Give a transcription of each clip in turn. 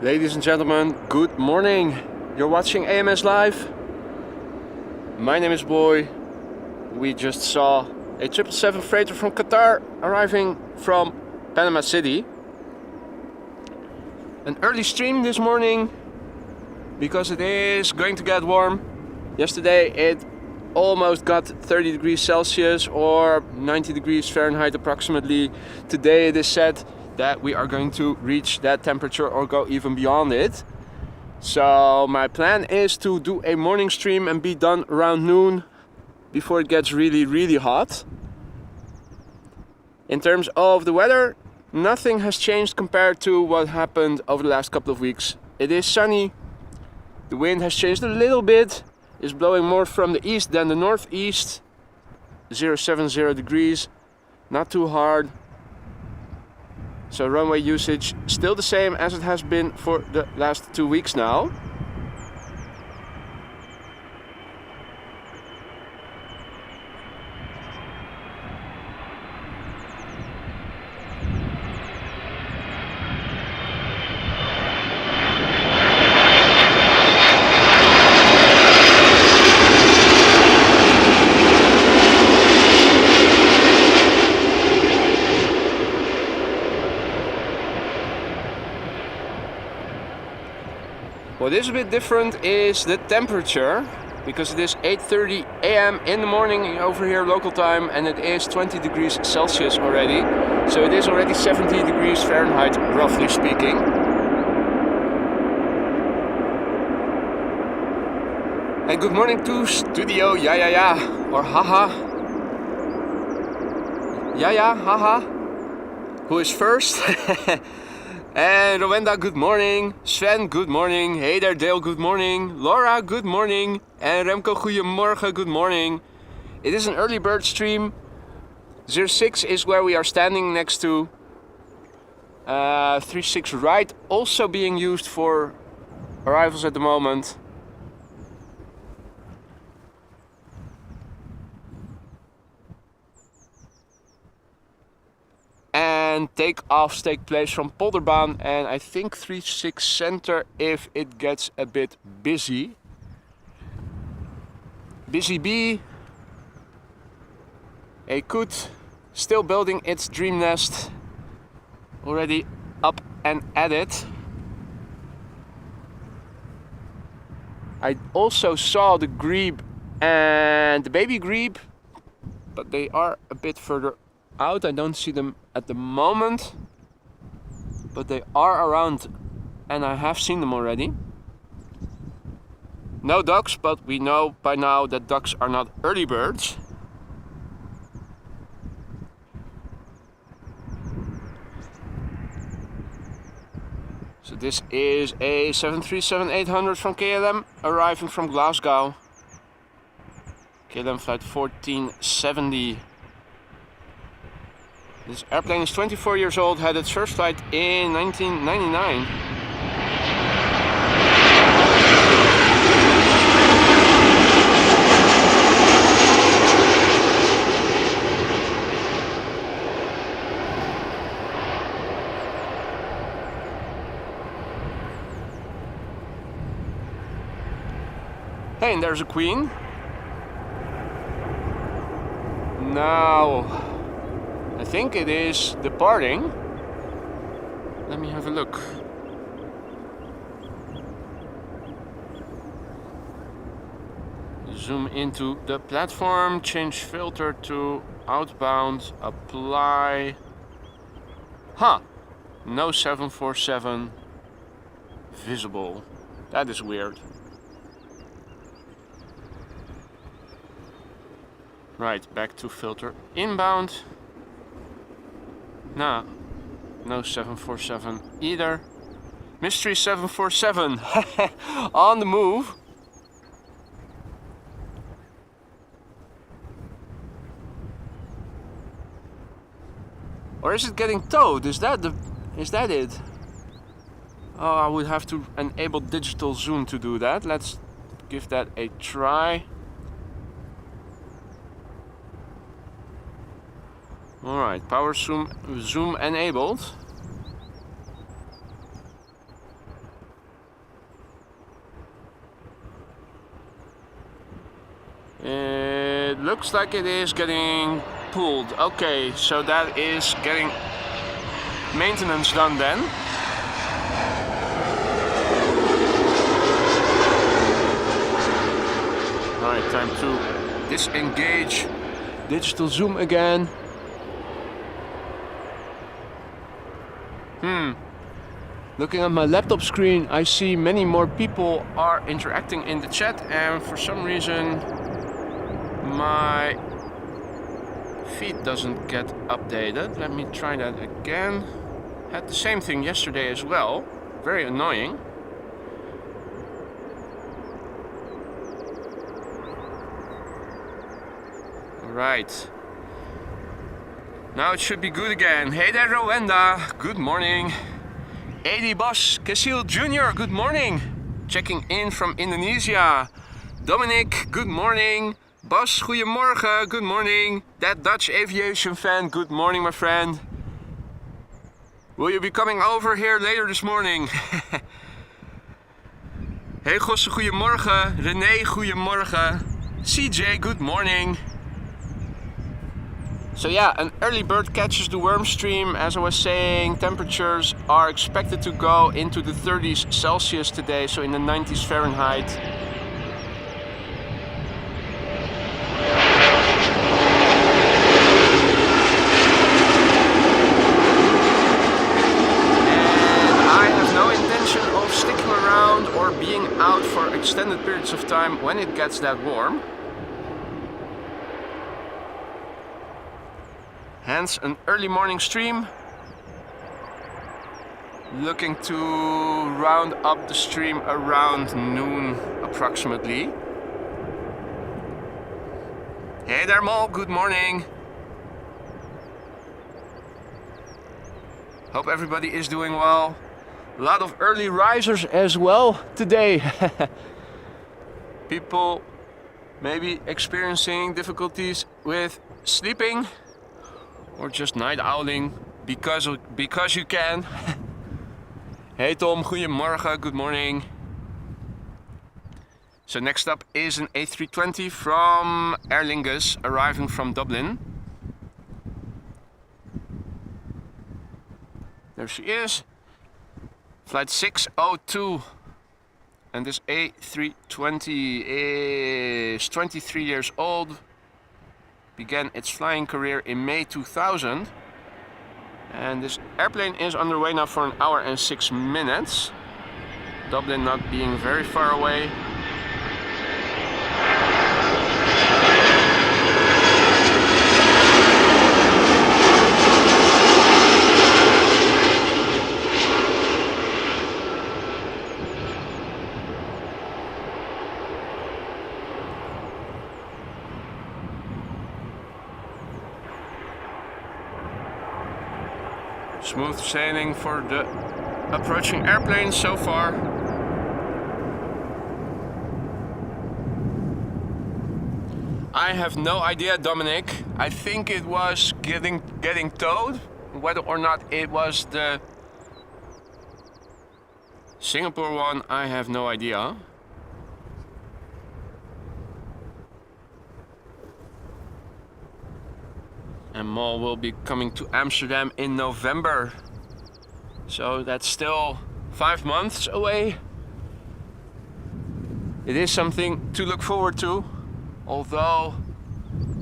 Ladies and gentlemen, good morning. You're watching AMS Live. My name is Boy. We just saw a 777 freighter from Qatar arriving from Panama City. An early stream this morning because it is going to get warm. Yesterday it almost got 30 degrees Celsius or 90 degrees Fahrenheit approximately. Today it is said that we are going to reach that temperature or go even beyond it. So my plan is to do a morning stream and be done around noon before it gets really hot. In terms of the weather, nothing has changed compared to what happened over the last couple of weeks. It is sunny, the wind has changed a little bit, is blowing more from the east than the northeast, 070 degrees, not too hard. So runway usage still the same as it has been for the last 2 weeks now. What is a bit different is the temperature, because it is 8:30 a.m. in the morning over here local time and it is 20 degrees Celsius already. So it is already 70 degrees Fahrenheit, roughly speaking. And good morning to studio, yeah, or haha. Yeah, haha. Who is first? And Rowenda, good morning. Sven, good morning. Hey there, Dale, good morning. Laura, good morning. And Remco, goedemorgen, good morning. It is an early bird stream. 06 is where we are standing next to. 36 right, also being used for arrivals at the moment. And takeoffs take place from Polderbaan and I think 36 center if it gets a bit busy. Busy bee, a coot, still building its dream nest, already up and at it. I also saw the GREBE and the baby GREBE, but they are a bit further out. I don't see them at the moment, but they are around and I have seen them already. No ducks, but we know by now that ducks are not early birds. So this is a 737-800 from KLM arriving from Glasgow. KLM flight 1470. This airplane is 24 years old, had its first flight in 1999. Hey, and there's a queen. Now, I think it is departing. Let me have a look. Zoom into the platform, change filter to outbound, apply. No 747 visible. That is weird. Right, back to filter inbound. Nah, no 747 either. Mystery 747 on the move. Or is it getting towed? Is that it? Oh, I would have to enable digital zoom to do that. Let's give that a try. Alright, power zoom enabled. It looks like it is getting pulled. Okay, so that is getting maintenance done then. Alright, time to disengage digital zoom again. Looking at my laptop screen, I see many more people are interacting in the chat, and for some reason my feed doesn't get updated. Let me try that again. Had the same thing yesterday as well. Very annoying. Right. Now it should be good again. Hey there, Rowenda. Good morning. AD Boss Kesil Jr. Good morning. Checking in from Indonesia. Dominic, good morning. Bas, goedemorgen. Good morning. That Dutch aviation fan. Good morning, my friend. Will you be coming over here later this morning? Hey Gosse, goedemorgen. René, goedemorgen. CJ, good morning. So yeah, an early bird catches the worm stream. As I was saying, temperatures are expected to go into the 30s Celsius today, so in the 90s Fahrenheit. And I have no intention of sticking around or being out for extended periods of time when it gets that warm. Hence an early morning stream. Looking to round up the stream around noon approximately. Hey there Mo, good morning. Hope everybody is doing well. A lot of early risers as well today. People maybe experiencing difficulties with sleeping. Or just night owling because you can. Hey Tom, goedemorgen, good morning. So next up is an A320 from Aer Lingus arriving from Dublin. There she is. Flight 602. And this A320 is 23 years old. Began its flying career in May 2000, and this airplane is underway now for 1 hour and 6 minutes. Dublin not being very far away. Smooth sailing for the approaching airplane so far. I have no idea, Dominic. I think it was getting towed. Whether or not it was the Singapore one, I have no idea. And Mal will be coming to Amsterdam in November. So that's still 5 months away. It is something to look forward to. Although,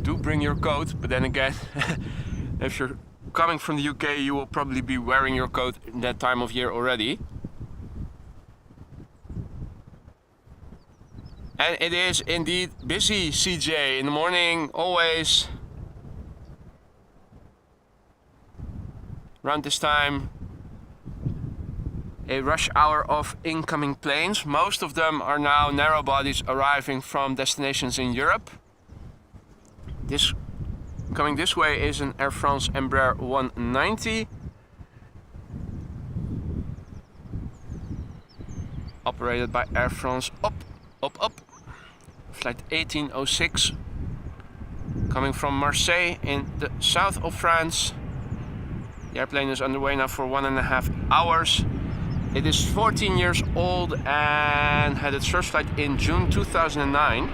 do bring your coat. But then again, if you're coming from the UK, you will probably be wearing your coat in that time of year already. And it is indeed busy, CJ. In the morning, always. Around this time, a rush hour of incoming planes. Most of them are now narrow bodies arriving from destinations in Europe. Coming this way is an Air France Embraer 190. Operated by Air France up. Flight 1806. Coming from Marseille in the south of France. The airplane is underway now for 1.5 hours. It is 14 years old and had its first flight in June 2009.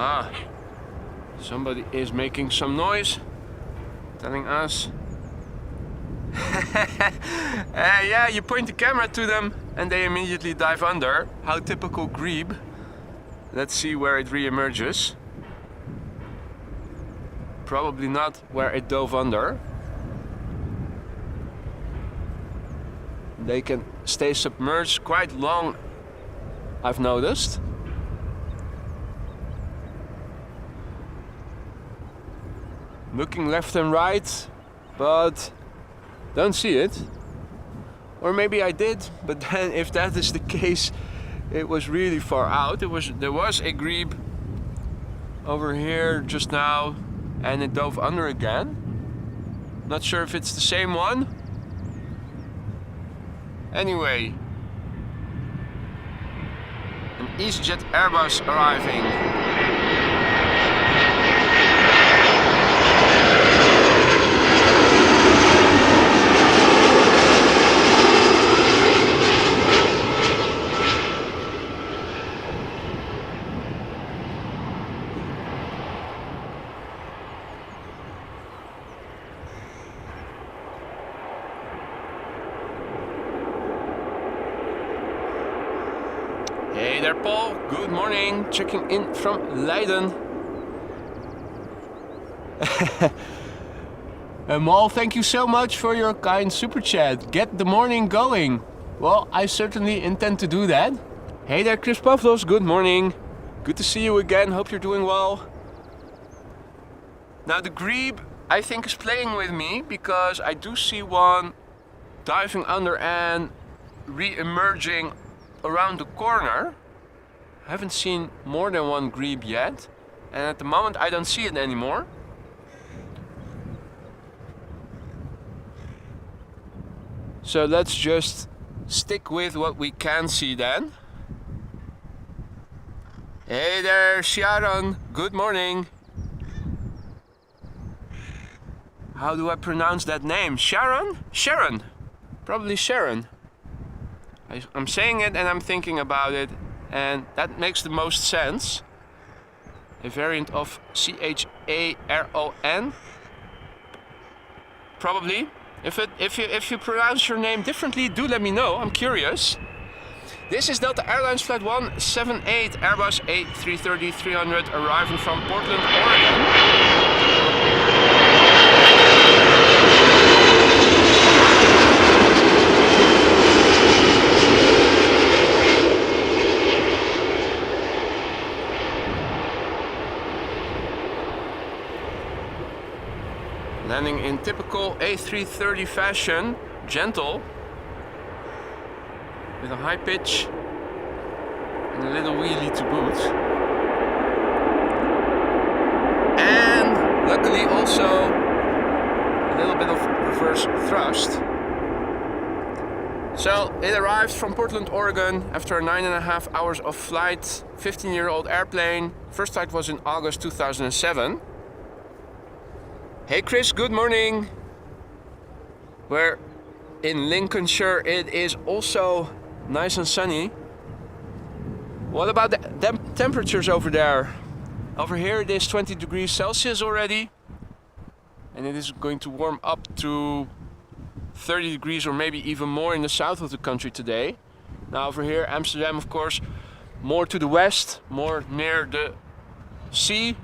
Ah, somebody is making some noise, telling us. Yeah, you point the camera to them and they immediately dive under. How typical GREBE. Let's see where it re-emerges. Probably not where it dove under. They can stay submerged quite long, I've noticed. Looking left and right, but don't see it. Or maybe I did, but then if that is the case, it was really far out. There was a GREBE over here just now, and it dove under again. Not sure if it's the same one. Anyway, an Easyjet Airbus arriving. Hey there, Paul. Good morning. Checking in from Leiden. Mal, thank you so much for your kind super chat. Get the morning going. Well, I certainly intend to do that. Hey there, Chris Pavlos. Good morning. Good to see you again. Hope you're doing well. Now, the GREBE, I think, is playing with me because I do see one diving under and re-emerging around the corner. I haven't seen more than one GREBE yet, and at the moment I don't see it anymore. So let's just stick with what we can see then. Hey there, Sharon. Good morning. How do I pronounce that name? Sharon? Sharon. Probably Sharon. I'm saying it and I'm thinking about it, and that makes the most sense. A variant of Charon. Probably. If you pronounce your name differently, do let me know. I'm curious. This is Delta Airlines Flight 178 Airbus A330-300 arriving from Portland, Oregon. Landing in typical A330 fashion, gentle, with a high pitch and a little wheelie to boot. And luckily also a little bit of reverse thrust. So it arrived from Portland, Oregon after 9.5 hours of flight, 15-year-old airplane. First flight was in August 2007. Hey Chris, good morning. We're in Lincolnshire. It is also nice and sunny. What about the temperatures over there? Over here it is 20 degrees Celsius already. And it is going to warm up to 30 degrees or maybe even more in the south of the country today. Now over here, Amsterdam, of course, more to the west, more near the sea.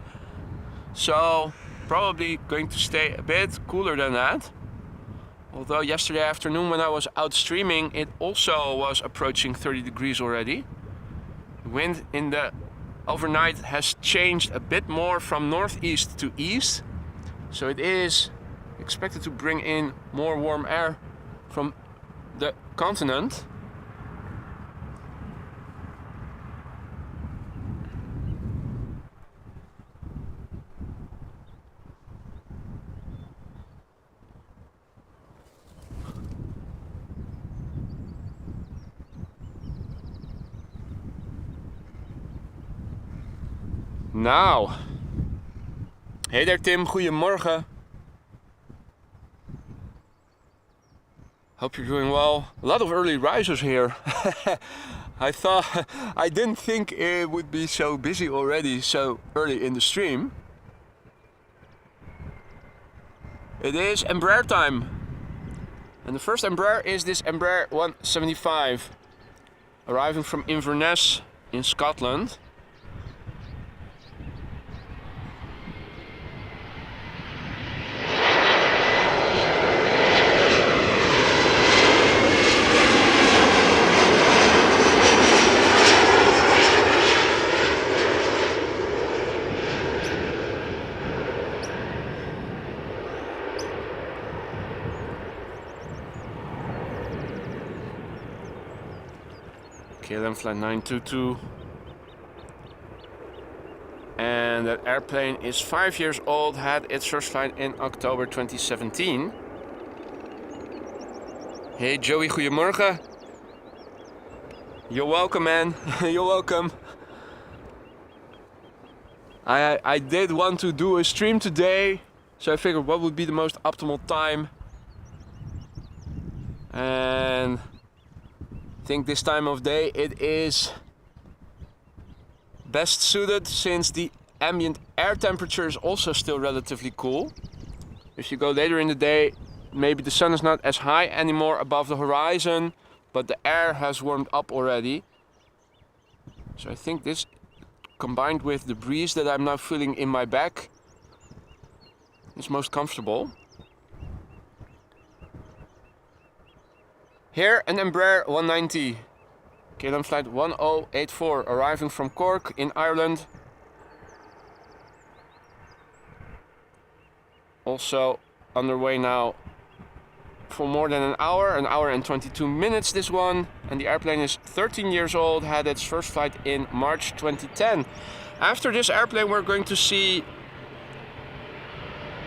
So probably going to stay a bit cooler than that. Although yesterday afternoon when I was out streaming, it also was approaching 30 degrees already. The wind in the overnight has changed a bit more from northeast to east. So it is expected to bring in more warm air from the continent. Nou, hey there Tim, goedemorgen. Hope you're doing well. A lot of early risers here. I didn't think it would be so busy already so early in the stream. It is Embraer time. And the first Embraer is this Embraer 175, arriving from Inverness in Scotland. KLM flight 922, and that airplane is 5 years old, had its first flight in October 2017. Hey Joey, goedemorgen. You're welcome, man. You're welcome. I did want to do a stream today, so I figured what would be the most optimal time, and I think this time of day it is best suited since the ambient air temperature is also still relatively cool. If you go later in the day, maybe the sun is not as high anymore above the horizon, but the air has warmed up already. So I think this, combined with the breeze that I'm now feeling in my back, is most comfortable. Here an Embraer 190, KLM flight 1084, arriving from Cork in Ireland. Also underway now for more than an hour and 22 minutes this one. And the airplane is 13 years old, had its first flight in March 2010. After this airplane we're going to see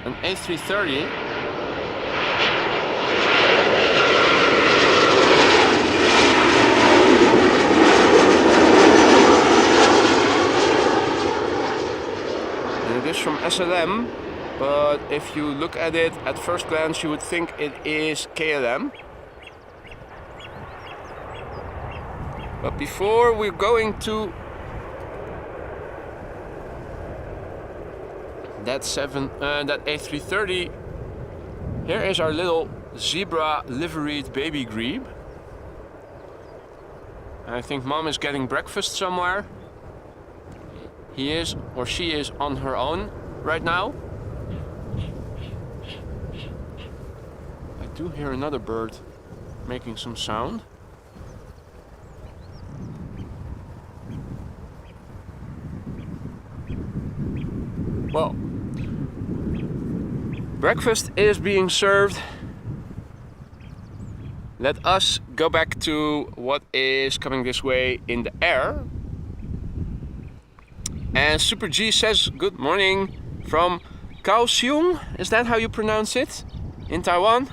an A330. From SLM, but if you look at it at first glance you would think it is KLM. But before we're going to that A330, here is our little zebra liveried baby GREBE. I think mom is getting breakfast somewhere. He is, or she is, on her own right now. I do hear another bird making some sound. Well, breakfast is being served. Let us go back to what is coming this way in the air. And Super G says good morning from Kaohsiung. Is that how you pronounce it? In Taiwan?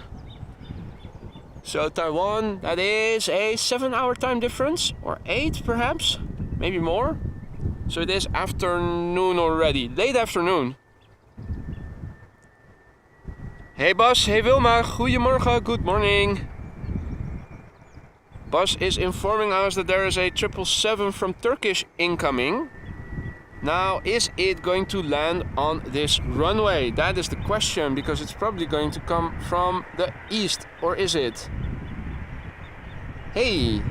So Taiwan, that is a 7-hour time difference, or 8 perhaps, maybe more. So it is afternoon already, late afternoon. Hey Bas, hey Wilma, goedemorgen, good morning. Bas is informing us that there is a 777 from Turkish incoming. Now, is it going to land on this runway? That is the question, because it's probably going to come from the east, or is it? Hey!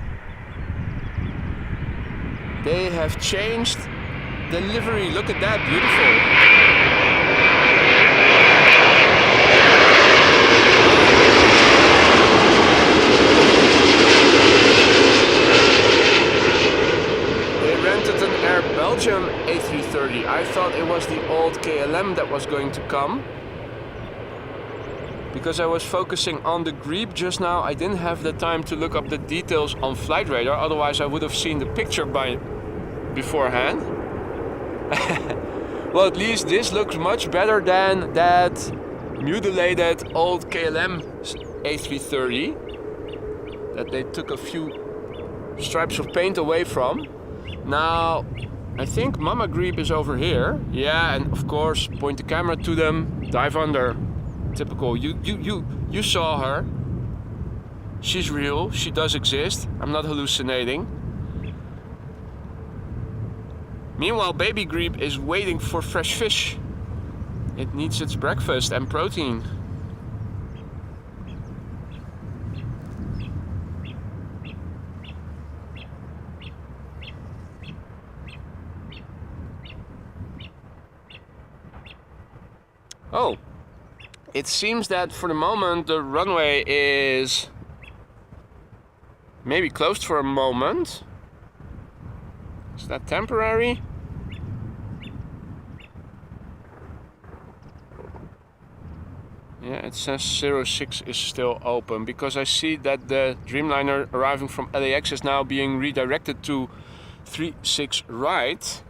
They have changed the livery, look at that, beautiful! Belgium A330. I thought it was the old KLM that was going to come. Because I was focusing on the GREBE just now, I didn't have the time to look up the details on Flight Radar, otherwise I would have seen the picture beforehand. Well, at least this looks much better than that mutilated old KLM A330 that they took a few stripes of paint away from. Now, I think Mama GREBE is over here. Yeah, and of course, point the camera to them, dive under. Typical. You saw her. She's real. She does exist. I'm not hallucinating. Meanwhile, baby GREBE is waiting for fresh fish. It needs its breakfast and protein. Oh, it seems that for the moment the runway is maybe closed for a moment. Is that temporary? Yeah, it says 06 is still open because I see that the Dreamliner arriving from LAX is now being redirected to 36 right.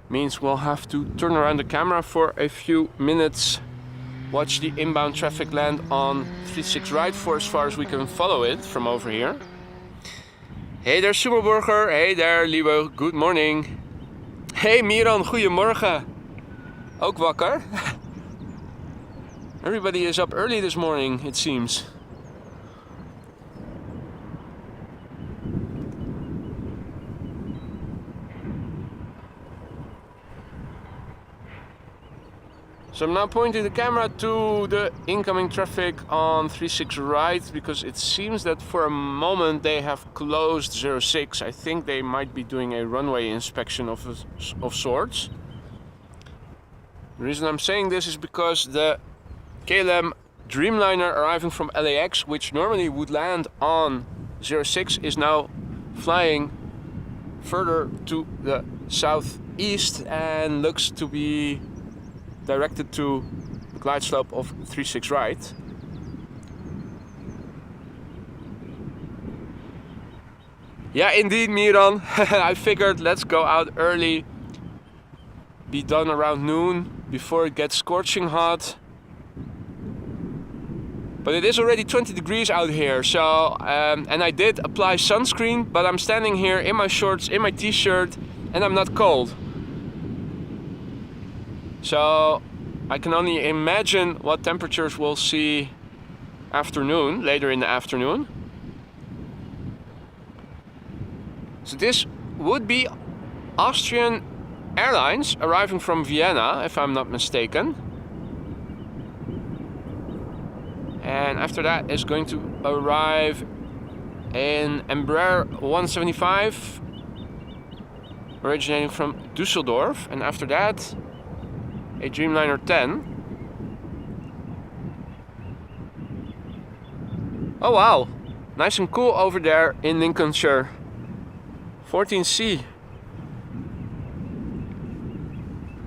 Means we'll have to turn around the camera for a few minutes, watch the inbound traffic land on 36 right for as far as we can follow it from over here. Hey there Sumerburger, hey there Liebe, good morning. Hey Miran, goedemorgen. Ook wakker? Everybody is up early this morning, it seems. So I'm now pointing the camera to the incoming traffic on 36 right because it seems that for a moment they have closed 06. I think they might be doing a runway inspection of sorts. The reason I'm saying this is because the KLM Dreamliner arriving from LAX, which normally would land on 06, is now flying further to the southeast and looks to be directed to the glide slope of 36 right. Yeah, indeed, Miran. I figured let's go out early, be done around noon before it gets scorching hot. But it is already 20 degrees out here, so and I did apply sunscreen, but I'm standing here in my shorts, in my t-shirt, and I'm not cold. So I can only imagine what temperatures we'll see later in the afternoon. So this would be Austrian Airlines arriving from Vienna, if I'm not mistaken. And after that is going to arrive in Embraer 175, originating from Düsseldorf, and after that a Dreamliner 10. Oh wow, nice and cool over there in Lincolnshire. 14C.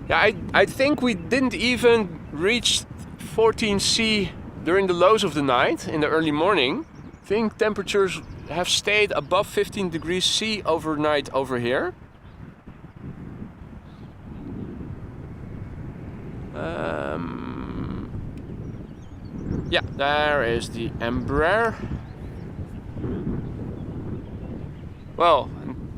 Yeah, I think we didn't even reach 14C during the lows of the night in the early morning. I think temperatures have stayed above 15 degrees C overnight over here. Yeah, there is the Embraer. Well,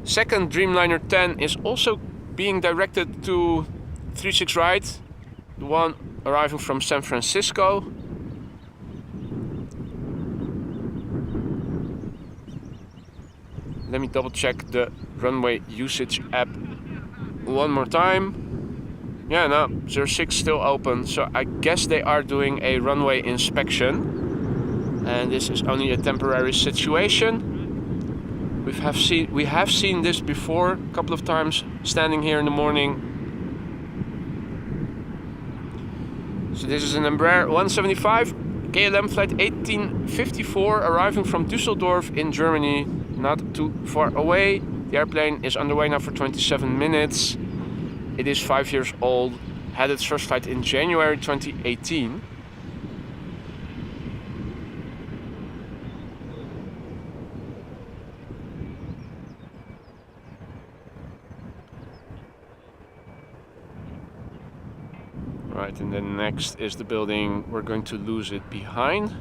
second Dreamliner 10 is also being directed to 36 right, the one arriving from San Francisco. Let me double check the runway usage app one more time. Yeah, no, 06 still open, so I guess they are doing a runway inspection. And this is only a temporary situation. We have seen this before a couple of times, standing here in the morning. So this is an Embraer 175, KLM flight 1854, arriving from Düsseldorf in Germany, not too far away. The airplane is underway now for 27 minutes. It is 5 years old, had its first flight in January 2018. Right, and then next is the building. We're going to lose it behind.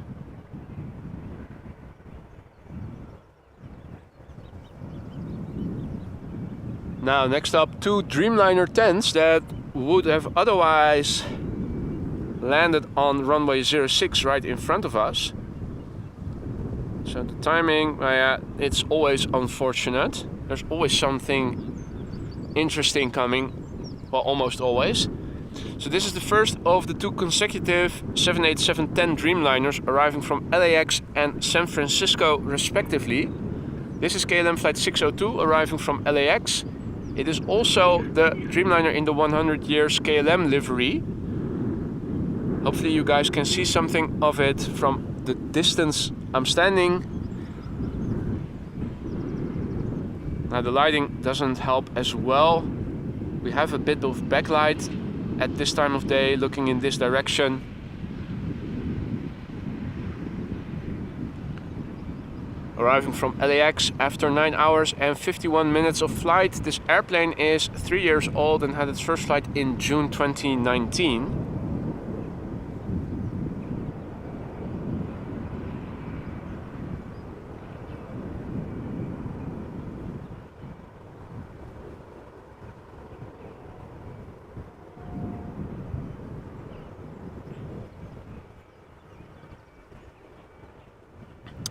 Now, next up, two Dreamliner 10s that would have otherwise landed on runway 06 right in front of us. So the timing, it's always unfortunate. There's always something interesting coming, well, almost always. So this is the first of the 2 consecutive 787-10 Dreamliners arriving from LAX and San Francisco respectively. This is KLM flight 602 arriving from LAX. It is also the Dreamliner in the 100 years KLM livery. Hopefully you guys can see something of it from the distance I'm standing. Now the lighting doesn't help as well. We have a bit of backlight at this time of day looking in this direction. Arriving from LAX after 9 hours and 51 minutes of flight. This airplane is 3 years old and had its first flight in June 2019.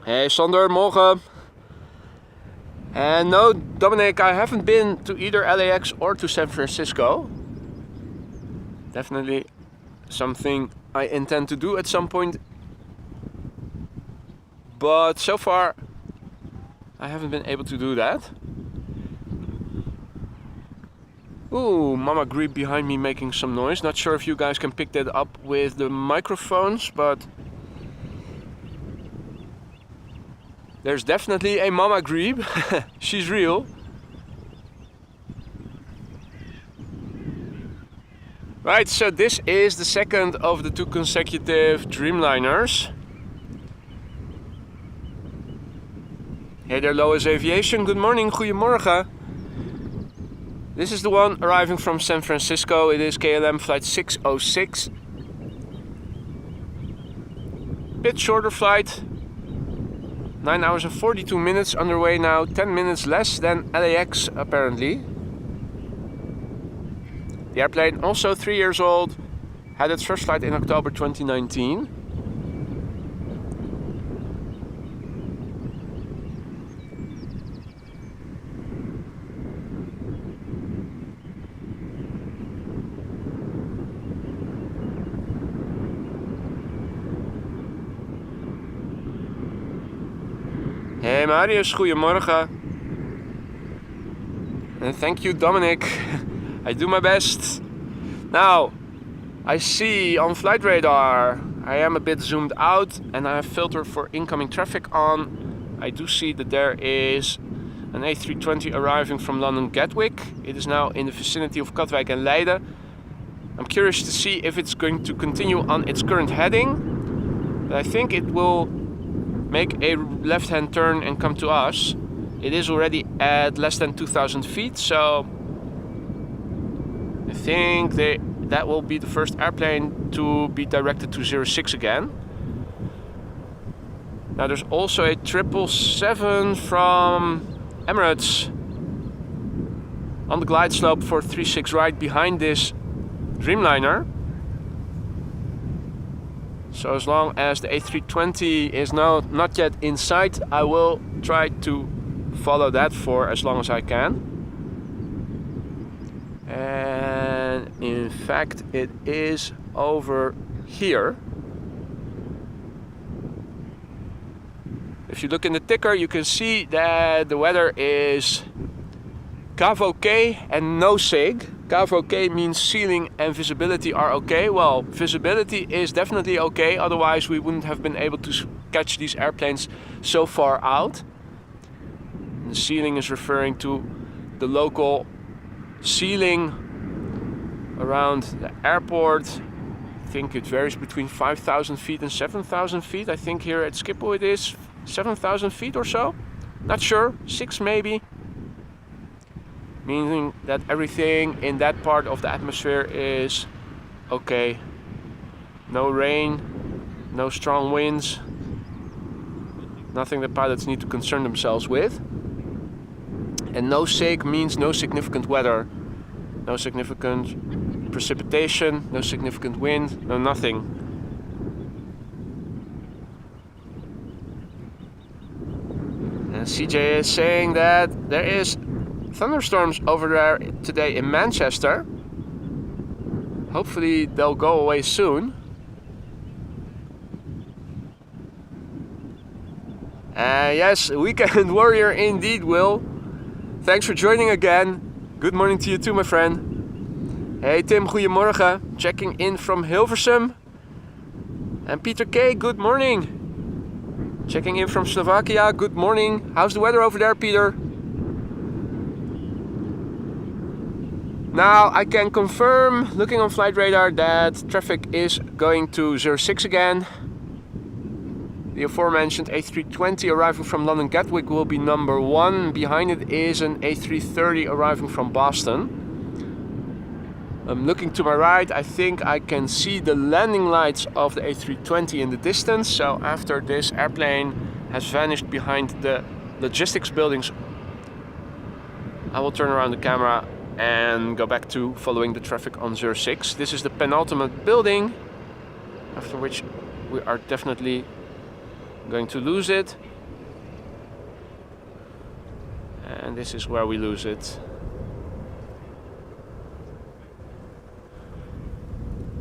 Hey Sander, morgen. And no, Dominic, I haven't been to either LAX or to San Francisco. Definitely something I intend to do at some point. But so far, I haven't been able to do that. Ooh, Mama GREBE behind me making some noise. Not sure if you guys can pick that up with the microphones, but there's definitely a Mama GREBE. She's real. Right, so this is the second of the 2 consecutive Dreamliners. Hey there, Lois Aviation. Good morning, goedemorgen. This is the one arriving from San Francisco. It is KLM flight 606. Bit shorter flight. 9 hours and 42 minutes underway now, 10 minutes less than LAX apparently. The airplane also 3 years old, had its first flight in October 2019. Hey Marius, goedemorgen. And thank you Dominic. I do my best. Now, I see on flight radar, I am a bit zoomed out and I have filter for incoming traffic on. I do see that there is an A320 arriving from London Gatwick. It is now in the vicinity of Katwijk and Leiden. I'm curious to see if it's going to continue on its current heading. But I think it will make a left-hand turn and come to us. It is already at less than 2,000 feet, so I think that will be the first airplane to be directed to 06 again. Now there's also a 777 from Emirates on the glide slope for 36 right behind this Dreamliner. So as long as the A320 is not yet in sight, I will try to follow that for as long as I can. And in fact it is over here. If you look in the ticker, you can see that the weather is CAV OK and no SIG. CAV OK means ceiling and visibility are okay. Well, visibility is definitely okay, otherwise we wouldn't have been able to catch these airplanes so far out. And the ceiling is referring to the local ceiling around the airport. I think it varies between 5,000 feet and 7,000 feet. I think here at Schiphol it is 7,000 feet or so. Not sure, 6 maybe. Meaning that everything in that part of the atmosphere is okay. No rain, no strong winds, nothing that pilots need to concern themselves with. And no SIG means no significant weather, no significant precipitation, no significant wind, no nothing. And CJ is saying that there is thunderstorms over there today in Manchester. Hopefully they'll go away soon. Yes, weekend warrior indeed, Will. Thanks for joining again. Good morning to you too, my friend. Hey Tim, goedemorgen. Checking in from Hilversum. And Peter K, good morning. Checking in from Slovakia, good morning. How's the weather over there, Peter? Now I can confirm, looking on flight radar, that traffic is going to 06 again. The aforementioned A320 arriving from London Gatwick will be number 1. Behind it is an A330 arriving from Boston. Looking to my right, I think I can see the landing lights of the A320 in the distance. So after this airplane has vanished behind the logistics buildings, I will turn around the camera and go back to following the traffic on 06. This is the penultimate building, after which we are definitely going to lose it. And this is where we lose it.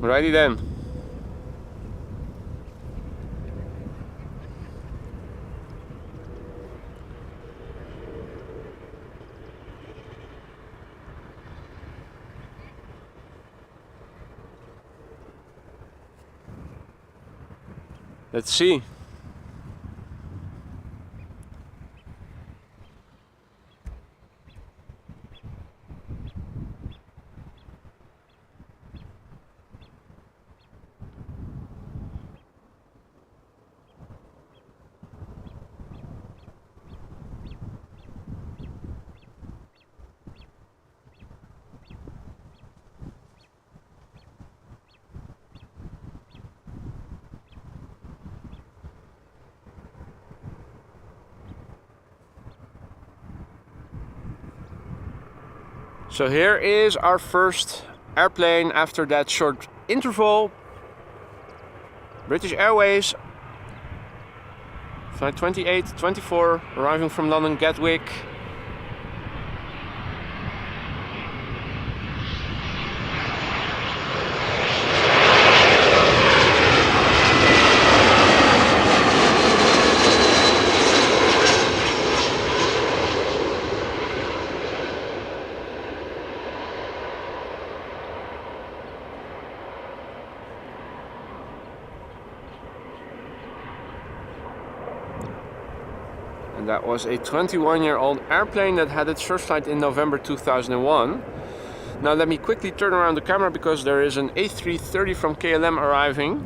Alrighty then. Let's see. So here is our first airplane after that short interval. British Airways, flight 2824, arriving from London Gatwick. And that was a 21-year-old airplane that had its first flight in November 2001. Now let me quickly turn around the camera because there is an A330 from KLM arriving.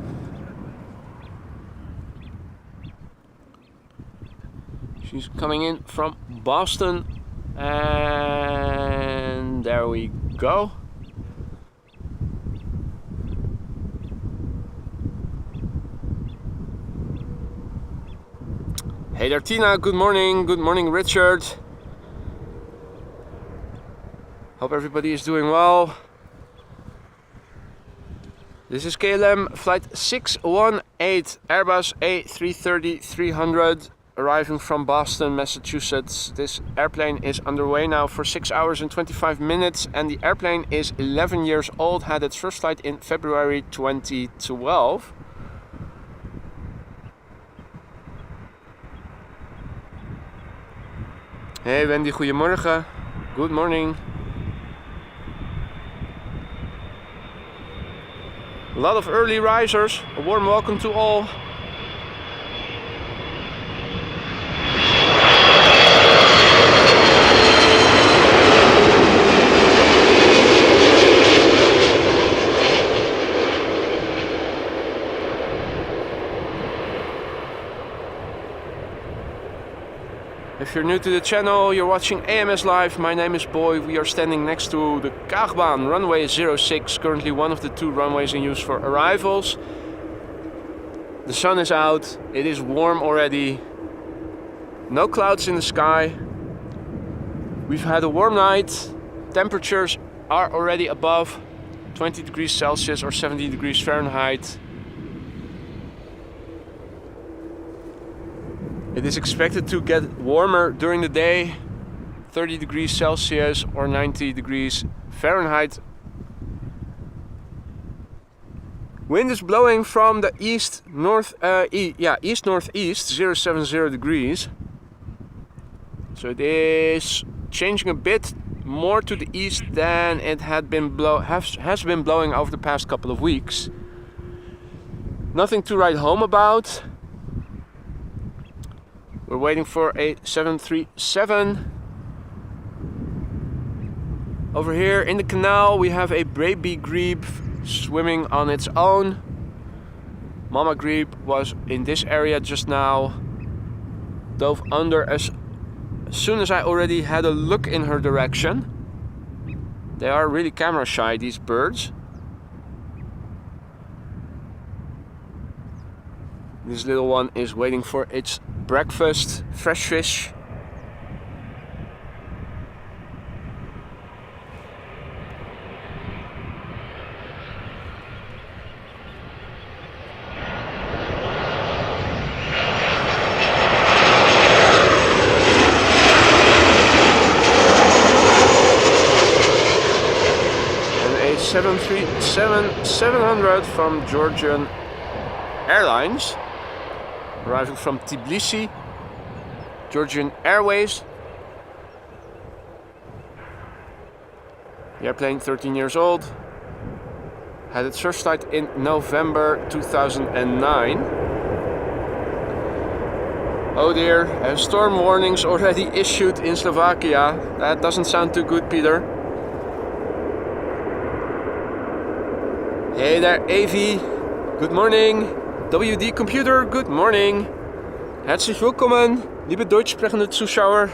She's coming in from Boston. And there we go. Hey there Tina, good morning Richard. Hope everybody is doing well. This is KLM flight 618 Airbus A330-300 arriving from Boston, Massachusetts. This airplane is underway now for 6 hours and 25 minutes and the airplane is 11 years old, had its first flight in February 2012. Hey Wendy, goedemorgen. Good morning. A lot of early risers. A warm welcome to all. If you're new to the channel, you're watching AMS Live. My name is Boy. We are standing next to the Kaagbaan, runway 06, currently one of the 2 runways in use for arrivals. The sun is out, it is warm already, no clouds in the sky. We've had a warm night, temperatures are already above 20 degrees Celsius or 70 degrees Fahrenheit. It is expected to get warmer during the day. 30 degrees Celsius or 90 degrees Fahrenheit. Wind is blowing from the east-northeast, 070 degrees. So it is changing a bit more to the east than it had been has been blowing over the past couple of weeks. Nothing to write home about. We're waiting for a 737. Over here in the canal we have a baby grebe swimming on its own. Mama grebe was in this area just now. Dove under as soon as I already had a look in her direction. They are really camera shy, these birds. This little one is waiting for its breakfast, fresh fish. And a 737-700 from Georgian Airlines. Arriving from Tbilisi, Georgian Airways. The airplane 13 years old. Had its first flight in November 2009. Oh dear, storm warnings already issued in Slovakia. That doesn't sound too good, Peter. Hey there, AV. Good morning. WD Computer, good morning. Herzlich willkommen, liebe deutsch sprechende Zuschauer.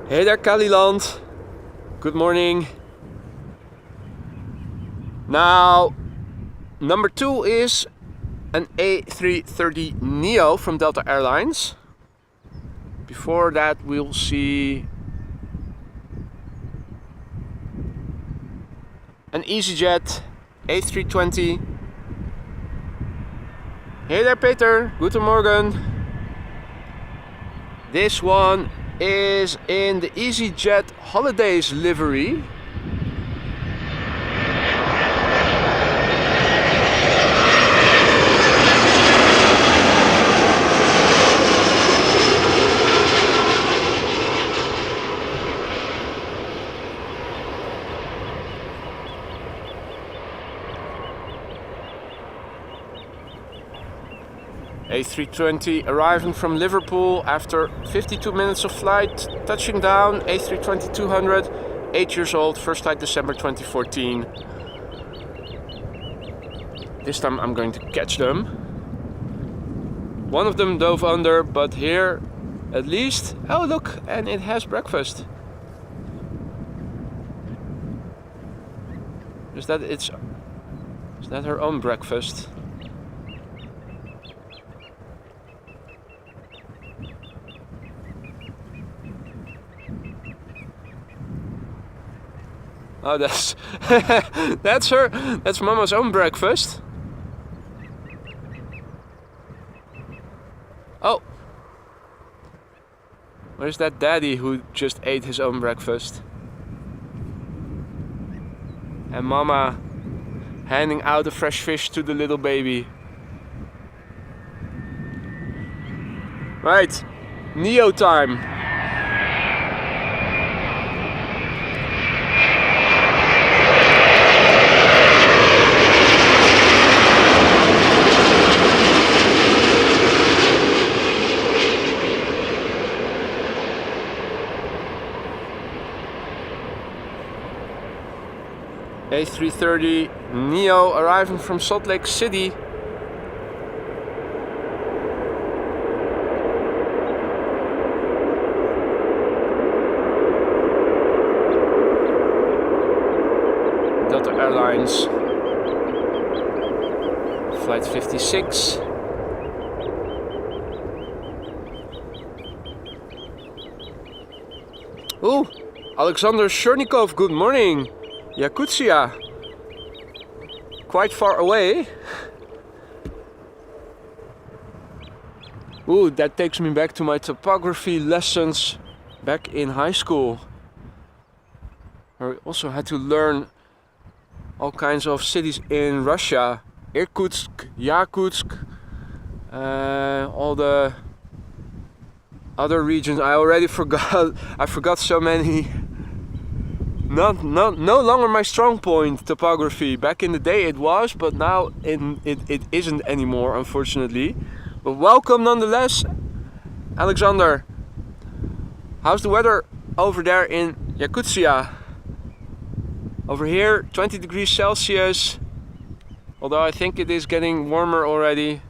Hey there, Kaliland. Good morning. Now, number 2 is an A330 Neo from Delta Airlines. Before that, we'll see an Easyjet A320. Hey there, Peter. Guten Morgen. This one is in the Easyjet Holidays livery. A320 arriving from Liverpool after 52 minutes of flight, touching down. A320-200, 8 years old, first flight December 2014. This time I'm going to catch them. One of them dove under, but here at least, oh look, and it has breakfast. Is that her own breakfast? Oh, that's that's Mama's own breakfast. Oh, where's that daddy who just ate his own breakfast? And Mama handing out the fresh fish to the little baby. Right, Neo time. A330 Neo arriving from Salt Lake City. Delta Airlines, flight 56. Ooh, Alexander Chernikov, good morning. Yakutia, quite far away. Ooh, that takes me back to my topography lessons back in high school, where we also had to learn all kinds of cities in Russia. Irkutsk, Yakutsk, all the other regions. I already forgot. I forgot so many. No longer my strong point, topography. Back in the day it was, but now it isn't anymore, unfortunately. But welcome nonetheless, Alexander. How's the weather over there in Yakutia? Over here, 20 degrees Celsius. Although I think it is getting warmer already.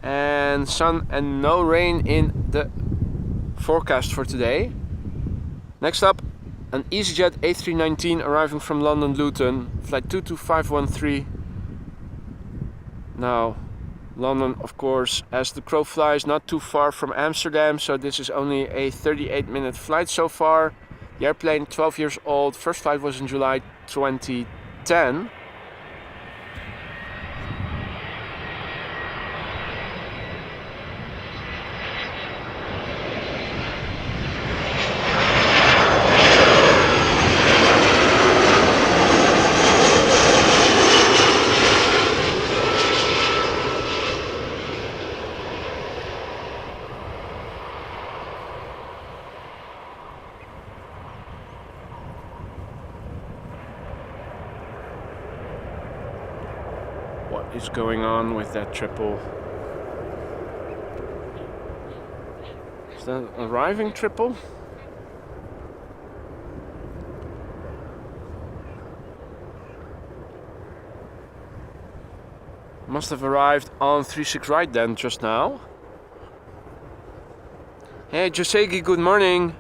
And sun and no rain in the forecast for today. Next up, an Easyjet A319 arriving from London Luton, flight 22513. Now, London, of course, as the crow flies, not too far from Amsterdam, so this is only a 38-minute flight so far. The airplane, 12 years old, first flight was in July 2010. What is going on with that triple? Is that an arriving triple? Must have arrived on 36 right then, just now. Hey Josegi, good morning.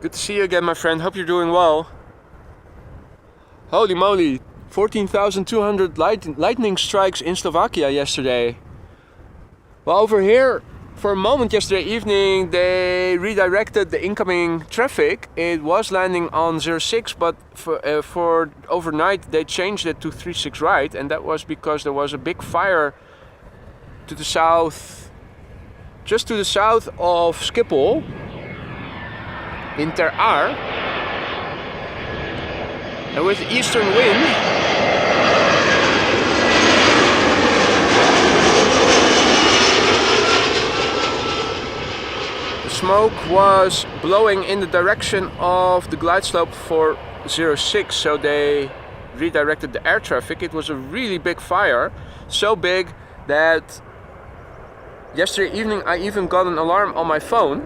Good to see you again, my friend. Hope you're doing well. Holy moly, 14,200 lightning strikes in Slovakia yesterday. Well, over here, for a moment yesterday evening, they redirected the incoming traffic. It was landing on 06, but for overnight they changed it to 36 right, and that was because there was a big fire to the south, just to the south of Schiphol, in Ter Aar. And with the eastern wind, the smoke was blowing in the direction of the glide slope for 06, so they redirected the air traffic. It was a really big fire, so big that yesterday evening I even got an alarm on my phone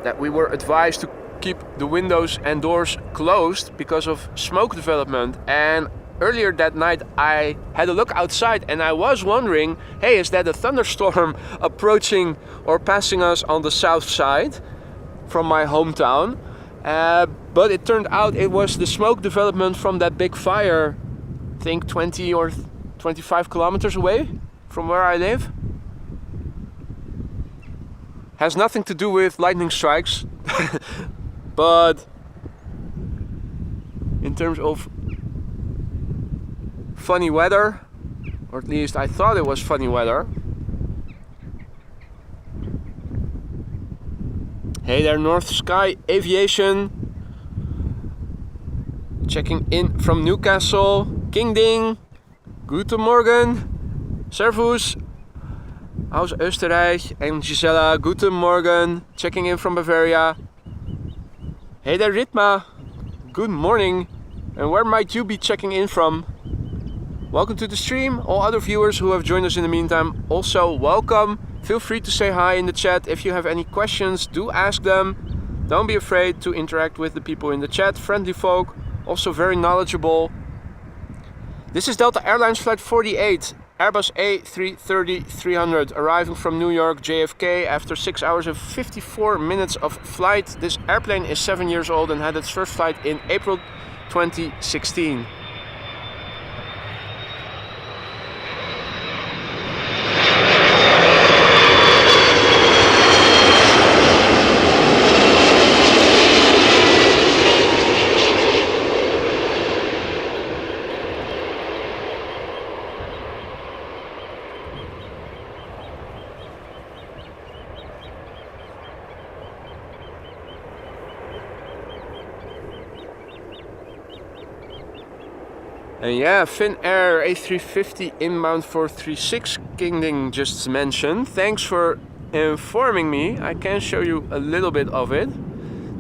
that we were advised to keep the windows and doors closed because of smoke development. And earlier that night I had a look outside and I was wondering, hey, is that a thunderstorm approaching or passing us on the south side from my hometown? But it turned out it was the smoke development from that big fire, I think 20 or 25 kilometers away from where I live. Has nothing to do with lightning strikes. But in terms of funny weather, or at least I thought it was funny weather. Hey there, North Sky Aviation. Checking in from Newcastle. King Ding. Guten Morgen. Servus. Aus Österreich. And Gisela. Guten Morgen. Checking in from Bavaria. Hey there, Ritma. Good morning. And where might you be checking in from? Welcome to the stream. All other viewers who have joined us in the meantime, also welcome. Feel free to say hi in the chat. If you have any questions, do ask them. Don't be afraid to interact with the people in the chat. Friendly folk, also very knowledgeable. This is Delta Airlines Flight 48. Airbus A320-300 arriving from New York JFK after 6 hours and 54 minutes of flight. This airplane is 7 years old and had its first flight in April 2016. And yeah, Finnair A350 inbound for 36 Kingding just mentioned. Thanks for informing me. I can show you a little bit of it.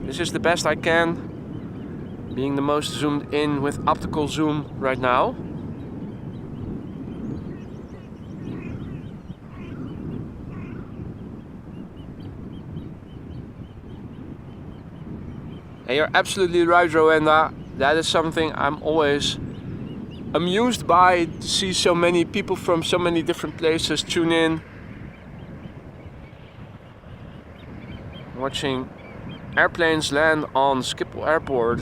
This is the best I can, being the most zoomed in with optical zoom right now. And you're absolutely right, Rowenda. That is something I'm always amused by, to see so many people from so many different places tune in, watching airplanes land on Schiphol Airport.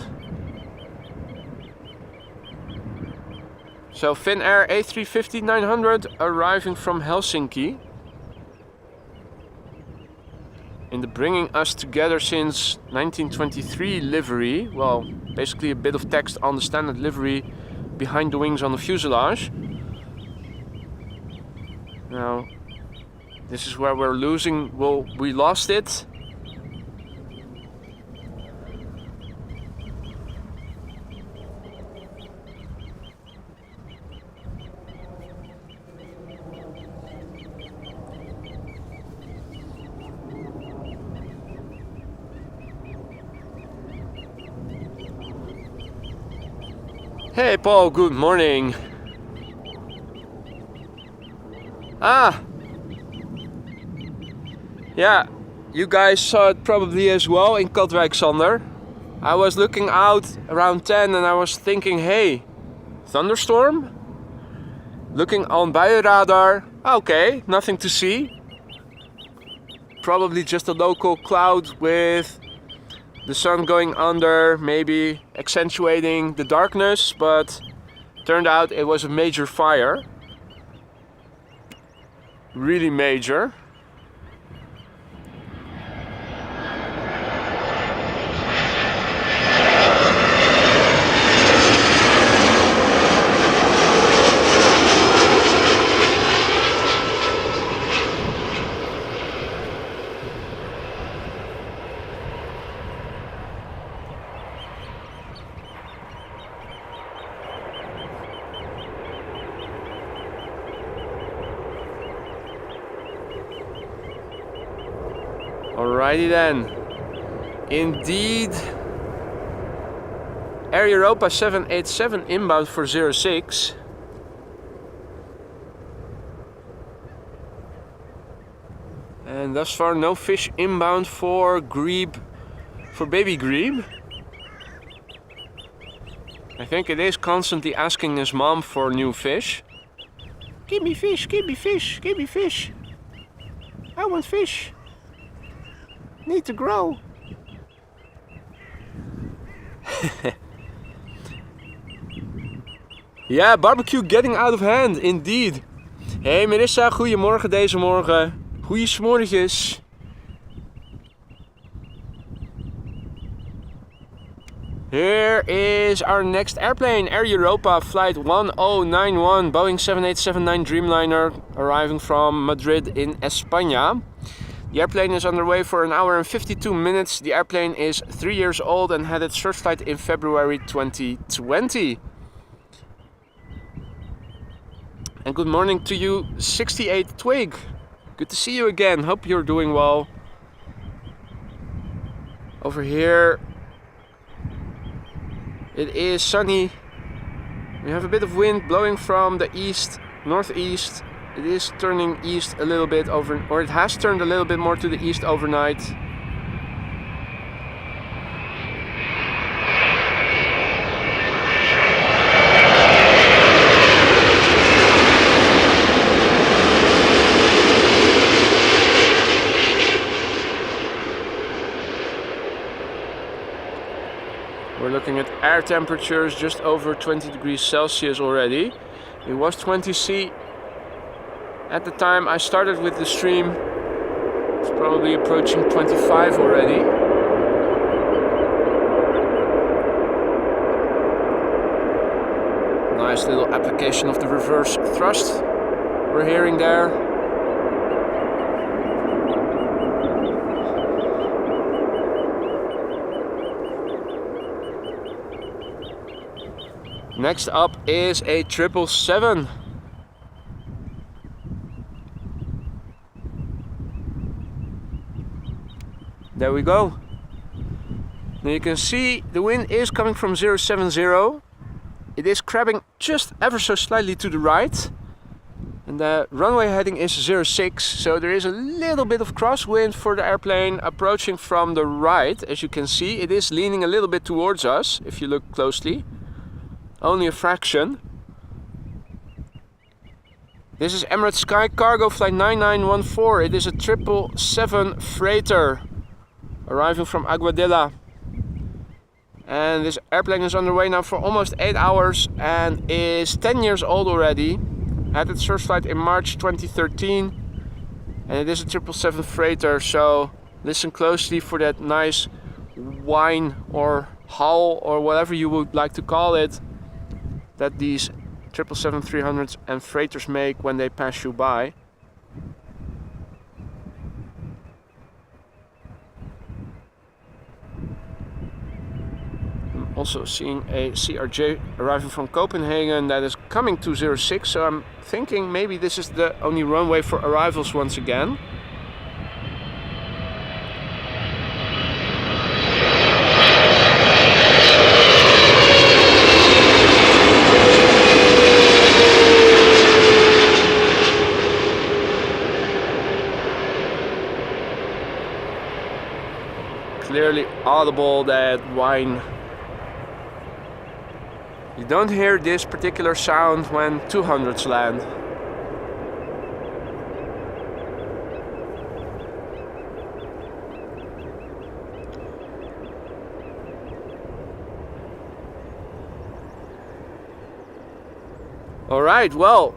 So Finnair A350-900 arriving from Helsinki. In the bringing us together since 1923 livery. Well, basically a bit of text on the standard livery behind the wings on the fuselage. Now, this is where we're losing. Well, we lost it. Hey Paul, good morning. Yeah, you guys saw it probably as well in Katwijk, Sander. I was looking out around 10 and I was thinking, hey, thunderstorm? Looking on buienradar, okay, nothing to see. Probably just a local cloud with the sun going under, maybe accentuating the darkness, but turned out it was a major fire. Really major. Alrighty then. Indeed. Air Europa 787 inbound for 06. And thus far no fish inbound for GREBE, for baby GREBE. I think it is constantly asking his mom for new fish. Give me fish, give me fish, give me fish. I want fish. Need to grow. Ja, barbecue getting out of hand, indeed. Hey Marissa, goedemorgen deze morgen. Goeie smorgetjes. Here is our next airplane, Air Europa Flight 1091, Boeing 7879 Dreamliner, arriving from Madrid in España. The airplane is underway for an hour and 52 minutes. The airplane is 3 years old and had its first flight in February 2020. And good morning to you, 68 Twig. Good to see you again. Hope you're doing well. Over here, it is sunny. We have a bit of wind blowing from the east, northeast. It is turning east a little bit over, or it has turned a little bit more to the east overnight. We're looking at air temperatures just over 20 degrees Celsius already. It was 20 C at the time I started with the stream. It's probably approaching 25 already. Nice little application of the reverse thrust we're hearing there. Next up is a 777. There we go. Now you can see the wind is coming from 070. It is crabbing just ever so slightly to the right. And the runway heading is 06, so there is a little bit of crosswind for the airplane approaching from the right. As you can see, it is leaning a little bit towards us, if you look closely. Only a fraction. This is Emirates Sky Cargo Flight 9914. It is a 777 freighter arriving from Aguadilla. And this airplane is underway now for almost 8 hours and is 10 years old already. Had its first flight in March 2013. And it is a 777 freighter, so listen closely for that nice whine or howl or whatever you would like to call it that these 777-300s and freighters make when they pass you by. Also seeing a CRJ arriving from Copenhagen that is coming to 06, so I'm thinking maybe this is the only runway for arrivals once again. Clearly audible, that whine. You don't hear this particular sound when 200s land. Alright, well,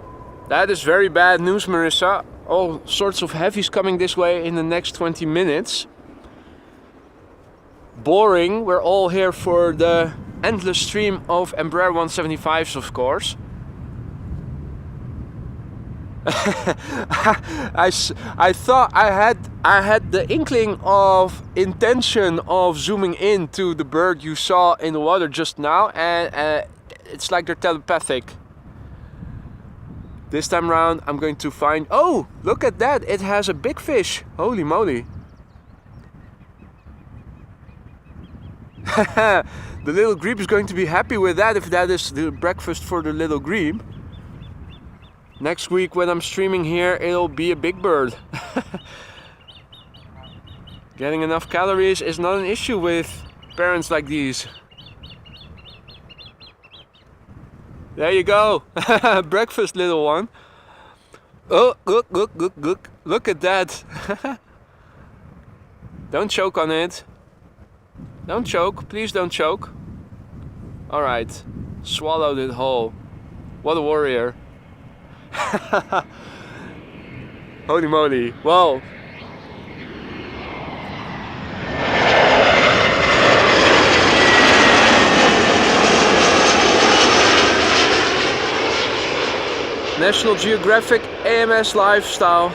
that is very bad news, Marissa. All sorts of heavies coming this way in the next 20 minutes. Boring, we're all here for the endless stream of Embraer 175s, of course. I thought I had the inkling of intention of zooming in to the bird you saw in the water just now, and it's like they're telepathic. This time around I'm going to find... Oh, look at that! It has a big fish! Holy moly! The little grebe is going to be happy with that, if that is the breakfast for the little grebe. Next week when I'm streaming here, it'll be a big bird. Getting enough calories is not an issue with parents like these. There you go. Breakfast, little one. Oh, look at that. Don't choke on it. Don't choke, please don't choke. Alright, swallowed it whole. What a warrior. Holy moly, well. National Geographic AMS lifestyle.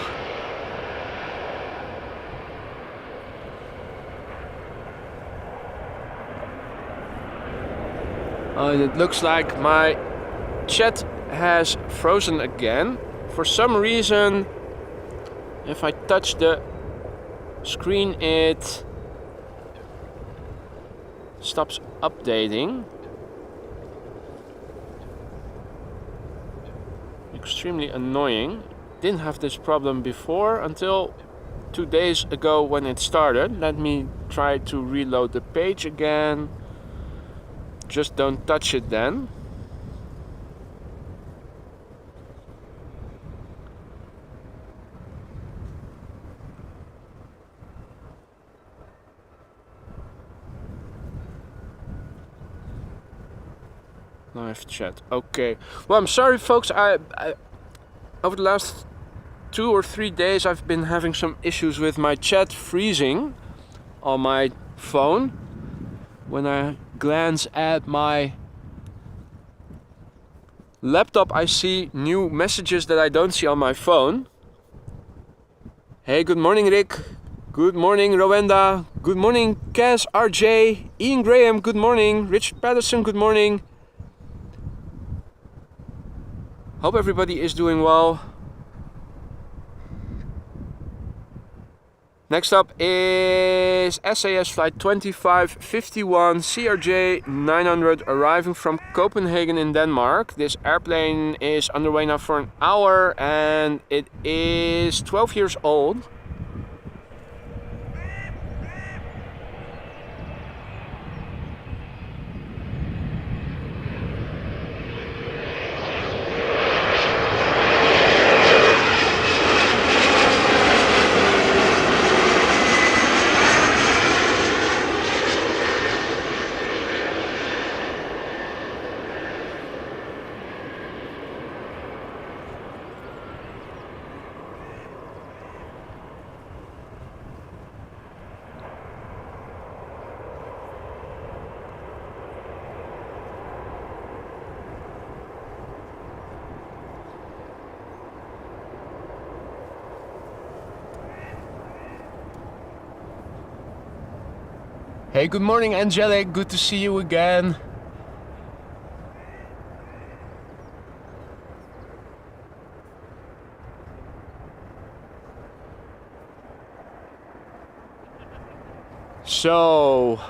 And it looks like my chat has frozen again. For some reason, if I touch the screen, it stops updating. Extremely annoying. Didn't have this problem before until 2 days ago when it started. Let me try to reload the page again. Just don't touch it then. Live chat. Okay. Well, I'm sorry, folks. I over the last 2 or 3 days I've been having some issues with my chat freezing on my phone. When I glance at my laptop, I see new messages that I don't see on my phone. Hey, good morning, Rick. Good morning, Rowenda. Good morning, Cass, RJ, Ian Graham. Good morning, Richard Patterson. Good morning. Hope everybody is doing well. Next up is SAS flight 2551 CRJ 900 arriving from Copenhagen in Denmark. This airplane is underway now for an hour and it is 12 years old. Hey, good morning Angelic, good to see you again. So,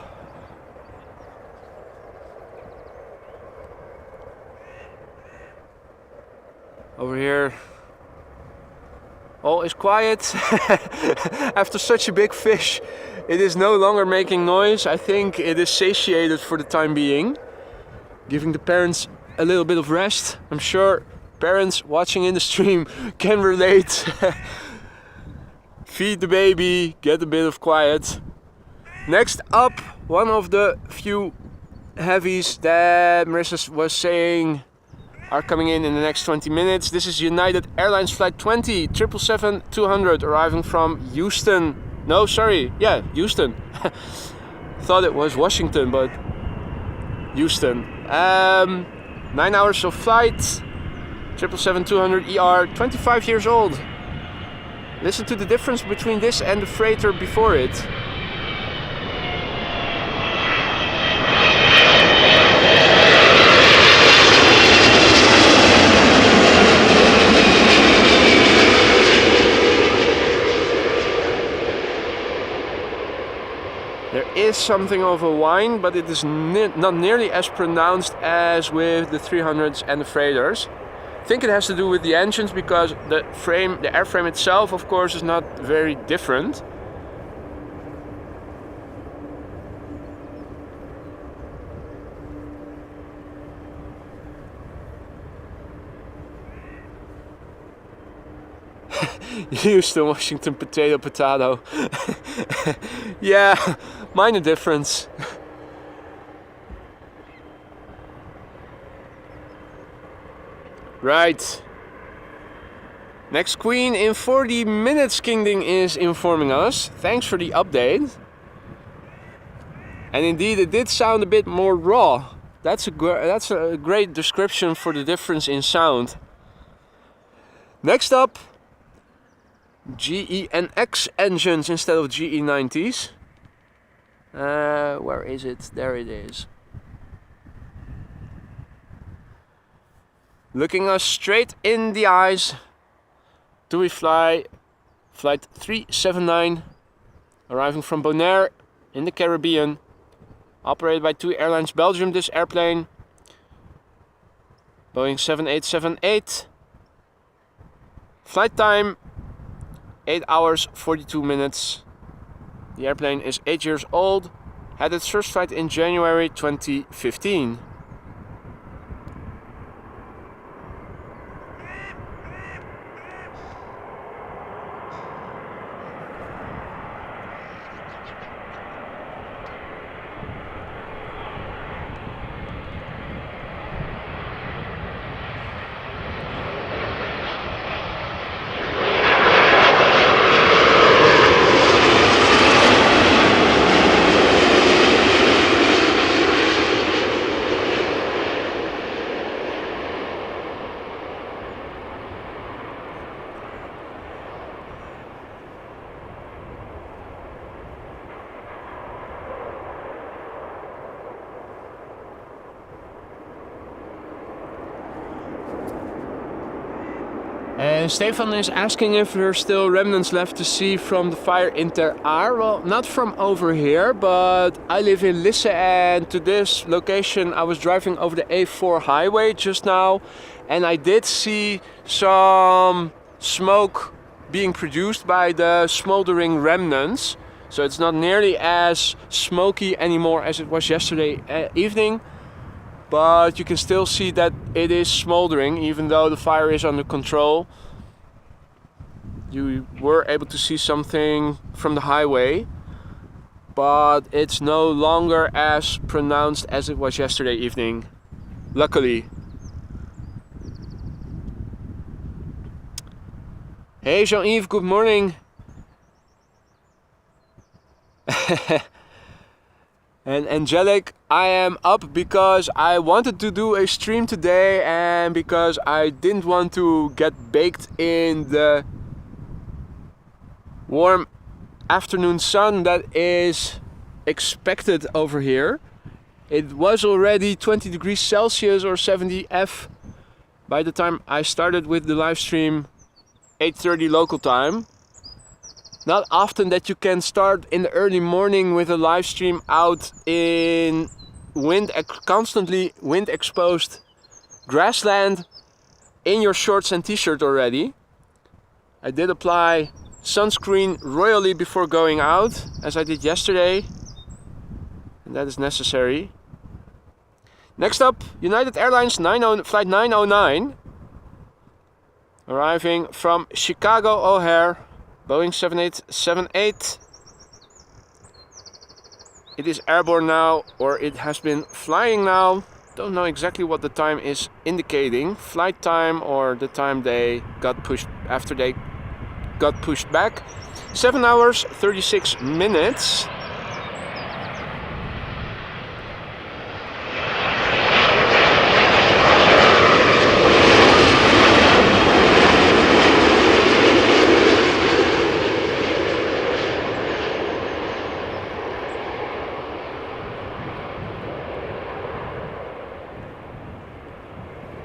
over here, all is quiet. After such a big fish, it is no longer making noise. I think it is satiated for the time being, giving the parents a little bit of rest. I'm sure parents watching in the stream can relate. Feed the baby, get a bit of quiet. Next up, one of the few heavies that Marissa was saying are coming in the next 20 minutes. This is United Airlines flight 777-200 arriving from Houston. No, sorry, yeah, Houston. Thought it was Washington, but Houston. 9 hours of flight, 777-200 ER, 25 years old. Listen to the difference between this and the freighter before it. There is something of a whine, but it is not nearly as pronounced as with the 300s and the freighters. I think it has to do with the engines because the airframe itself, of course, is not very different. Houston, Washington, potato, potato. Yeah, minor difference. Right. Next queen in 40 minutes, Kingding is informing us. Thanks for the update. And indeed, it did sound a bit more raw. That's a great description for the difference in sound. Next up, GEnx engines instead of GE90s. Where is it? There it is. Looking us straight in the eyes. Do we fly flight 379, arriving from Bonaire in the Caribbean, operated by 2 Airlines Belgium. This airplane, Boeing 7878. Flight time 8 hours 42 minutes. The airplane is 8 years old, had its first flight in January 2015. Stefan is asking if there are still remnants left to see from the fire in Ter Aar. Well, not from over here, but I live in Lisse, and to this location I was driving over the A4 highway just now, and I did see some smoke being produced by the smoldering remnants. So it's not nearly as smoky anymore as it was yesterday evening, but you can still see that it is smoldering even though the fire is under control. You were able to see something from the highway, but it's no longer as pronounced as it was yesterday evening, luckily. Hey Jean-Yves, good morning. And Angelic, I am up because I wanted to do a stream today and because I didn't want to get baked in the warm afternoon sun that is expected over here. It was already 20 degrees Celsius or 70 F by the time I started with the live stream, 8:30 local time. Not often that you can start in the early morning with a live stream out in constantly wind exposed grassland in your shorts and t-shirt already. I did apply sunscreen royally before going out, as I did yesterday, and that is necessary. Next up, United Airlines flight 909, arriving from Chicago O'Hare, Boeing 7878. It is airborne now, or it has been flying now. Don't know exactly what the time is indicating. Flight time or the time they got pushed after they got pushed back. 7 hours, 36 minutes.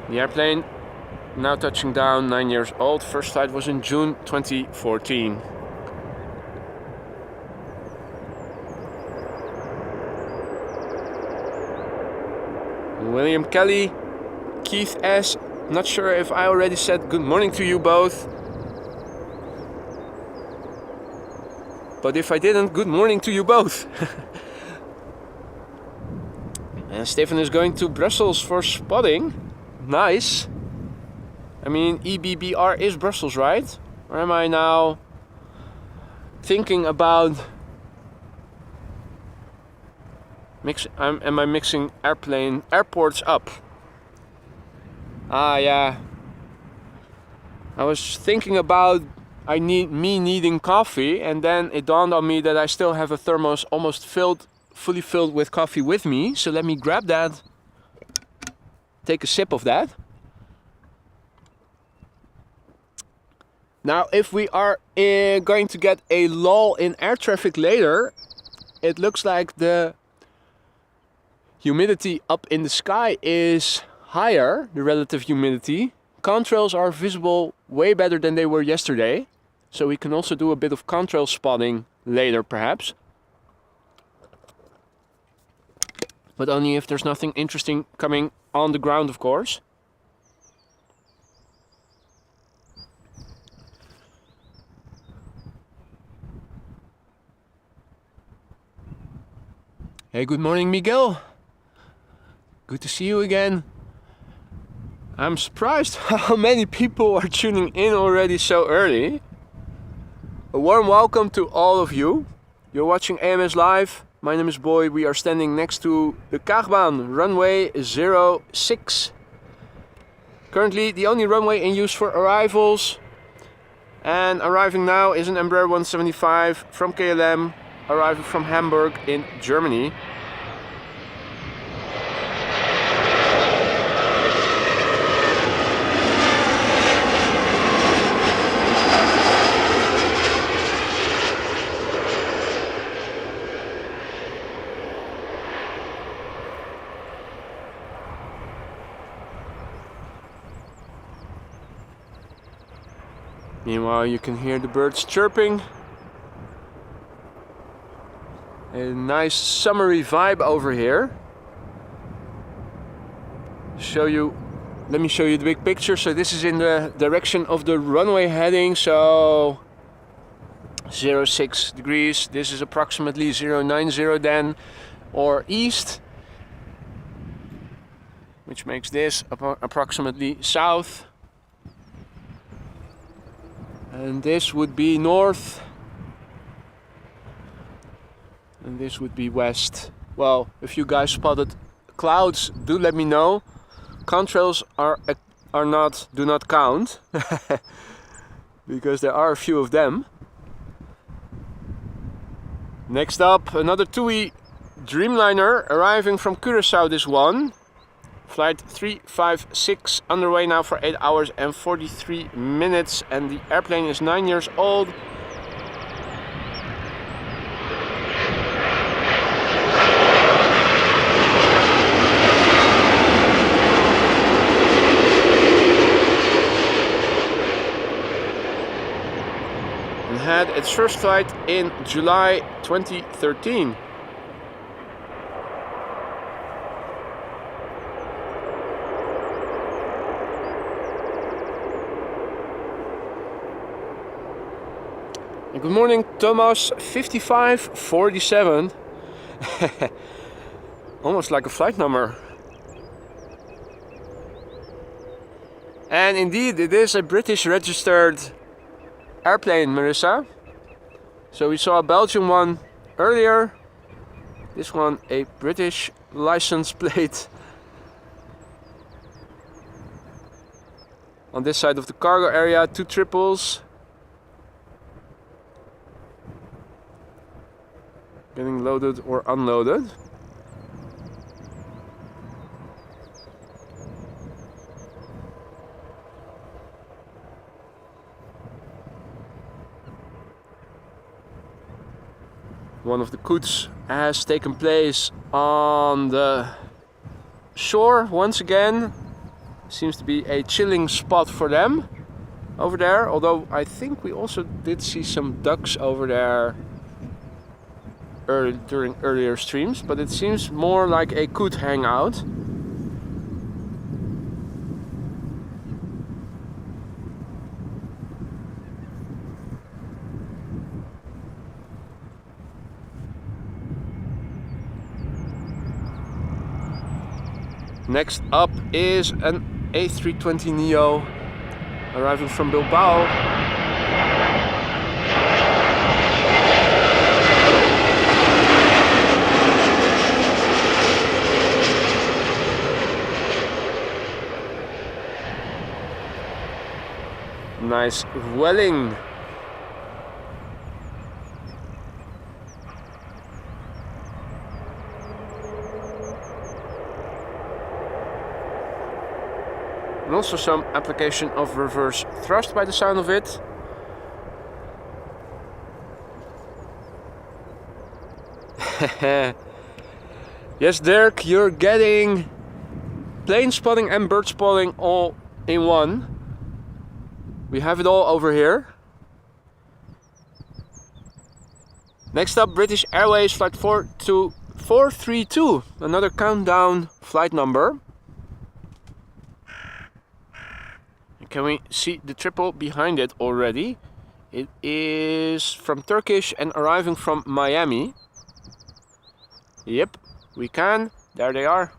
The airplane now touching down, 9 years old. First flight was in June 2014. William Kelly, Keith S. Not sure if I already said good morning to you both. But if I didn't, good morning to you both. And Stefan is going to Brussels for spotting. Nice. I mean, EBBR is Brussels, right? Or am I now thinking about am I mixing airports up? Ah, yeah. I was thinking about needing coffee, and then it dawned on me that I still have a thermos almost fully filled with coffee with me. So let me grab that. Take a sip of that. Now, if we are going to get a lull in air traffic later, it looks like the humidity up in the sky is higher, the relative humidity. Contrails are visible way better than they were yesterday, so we can also do a bit of contrail spotting later perhaps. But only if there's nothing interesting coming on the ground, of course. Hey, good morning, Miguel. Good to see you again. I'm surprised how many people are tuning in already so early. A warm welcome to all of you. You're watching AMS Live. My name is Boy. We are standing next to the Kaagbaan, runway 06. Currently the only runway in use for arrivals. And arriving now is an Embraer 175 from KLM, arriving from Hamburg in Germany. Meanwhile, you can hear the birds chirping. A nice summery vibe over here. Let me show you the big picture. So this is in the direction of the runway heading. So 06 degrees. This is approximately 090 then, or east, which makes this approximately south. And this would be north. And this would be west. Well, if you guys spotted clouds, do let me know. Contrails do not count because there are a few of them. Next up, another TUI Dreamliner arriving from Curaçao, this one. Flight 356 underway now for 8 hours and 43 minutes, and the airplane is 9 years old. And had its first flight in July 2013. Good morning, Thomas 5547. Almost like a flight number. And indeed, it is a British registered airplane, Marissa. So we saw a Belgian one earlier. This one a British license plate. On this side of the cargo area, 2 triples. Getting loaded or unloaded. One of the coups has taken place on the shore once again. Seems to be a chilling spot for them over there, although I think we also did see some ducks over there during earlier streams, but it seems more like a coot hangout. Next up is an A320neo arriving from Bilbao. Nice welling. And also some application of reverse thrust by the sound of it. Yes, Dirk, you're getting plane spotting and bird spotting all in one. We have it all over here. Next up, British Airways flight 432, another countdown flight number. Can we see the triple behind it already? It is from Turkish and arriving from Miami. Yep, we can. There they are.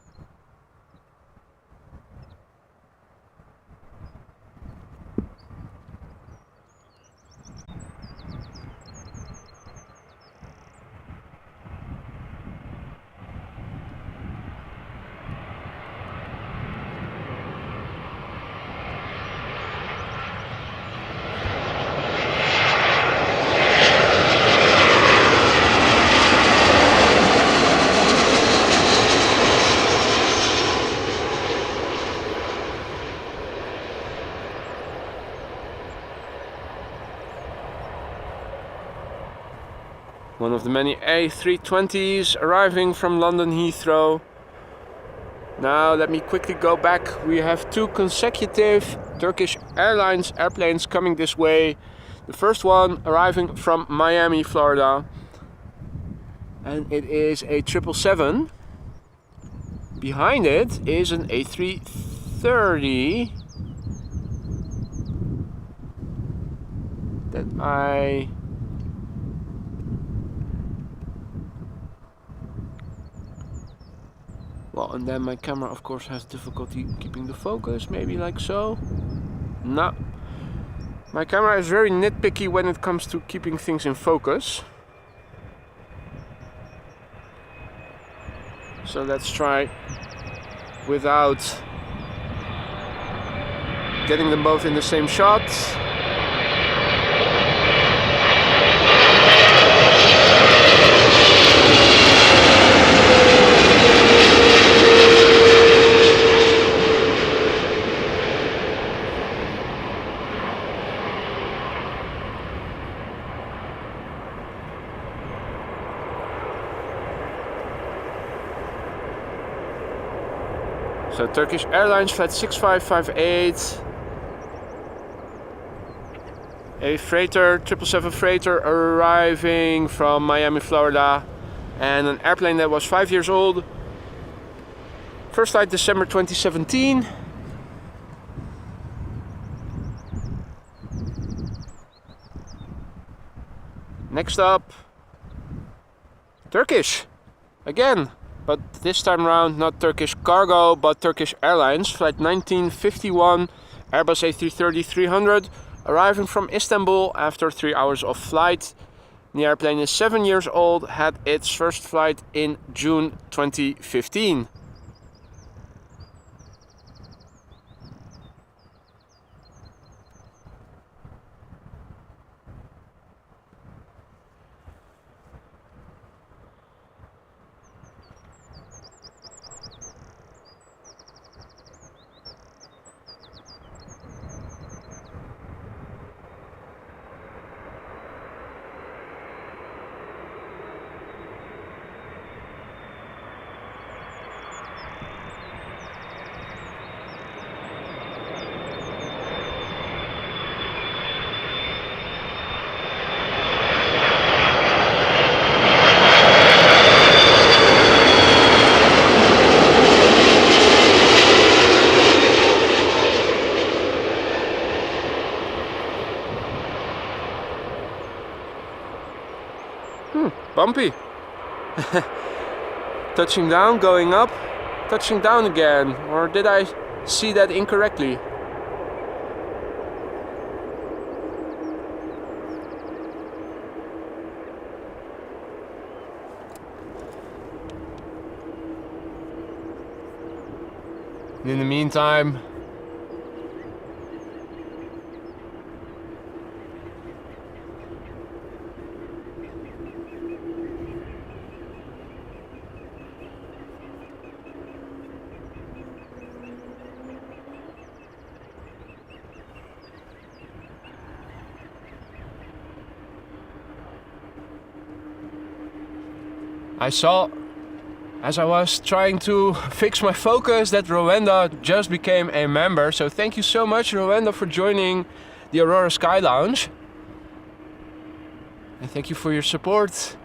One of the many A320s arriving from London Heathrow. Now let me quickly go back. We have 2 consecutive Turkish Airlines airplanes coming this way. The first one arriving from Miami, Florida. And it is a 777. Behind it is an A330 that well, and then my camera of course has difficulty keeping the focus, maybe like so. No, my camera is very nitpicky when it comes to keeping things in focus. So let's try without getting them both in the same shot. So Turkish Airlines flight 6558, a freighter, 777 freighter arriving from Miami, Florida, and an airplane that was 5 years old. First flight December 2017. Next up, Turkish again. But this time around not Turkish Cargo, but Turkish Airlines, flight 1951, Airbus A330-300, arriving from Istanbul after 3 hours of flight. The airplane is 7 years old, had its first flight in June 2015. Bumpy. Touching down, going up, touching down again. Or did I see that incorrectly? In the meantime, I saw, as I was trying to fix my focus, that Rowenda just became a member. So thank you so much, Rowenda, for joining the Aurora Sky Lounge. And thank you for your support.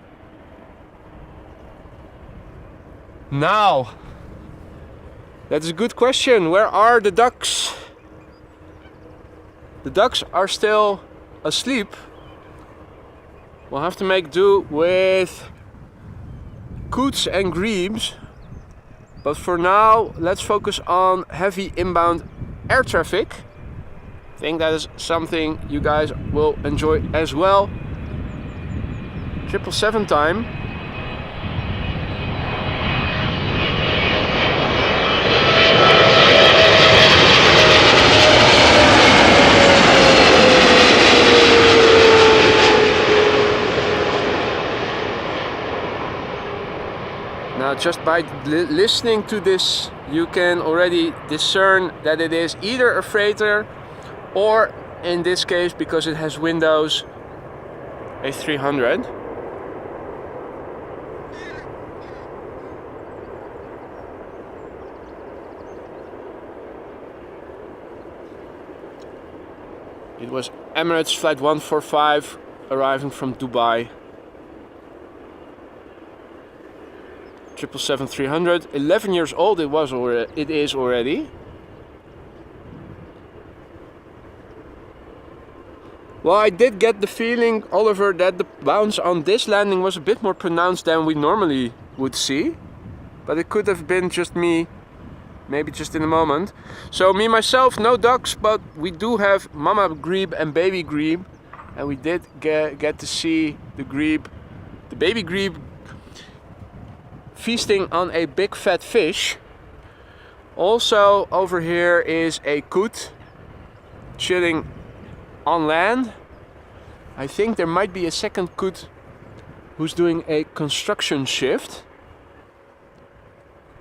Now, that's a good question. Where are the ducks? The ducks are still asleep. We'll have to make do with coots and grebes, but for now let's focus on heavy inbound air traffic. I think that is something you guys will enjoy as well. 777 time. Now, just by listening to this, you can already discern that it is either a freighter or, in this case, because it has windows, a 300. It was Emirates flight 145 arriving from Dubai. 777-300, 11 years old it is already. Well, I did get the feeling, Oliver, that the bounce on this landing was a bit more pronounced than we normally would see. But it could have been just me, maybe just in a moment. So me, myself, no ducks, but we do have Mama Grebe and Baby Grebe. And we did get to see the Grebe, the Baby Grebe, feasting on a big fat fish. Also over here is a coot chilling on land. I think there might be a second coot who's doing a construction shift.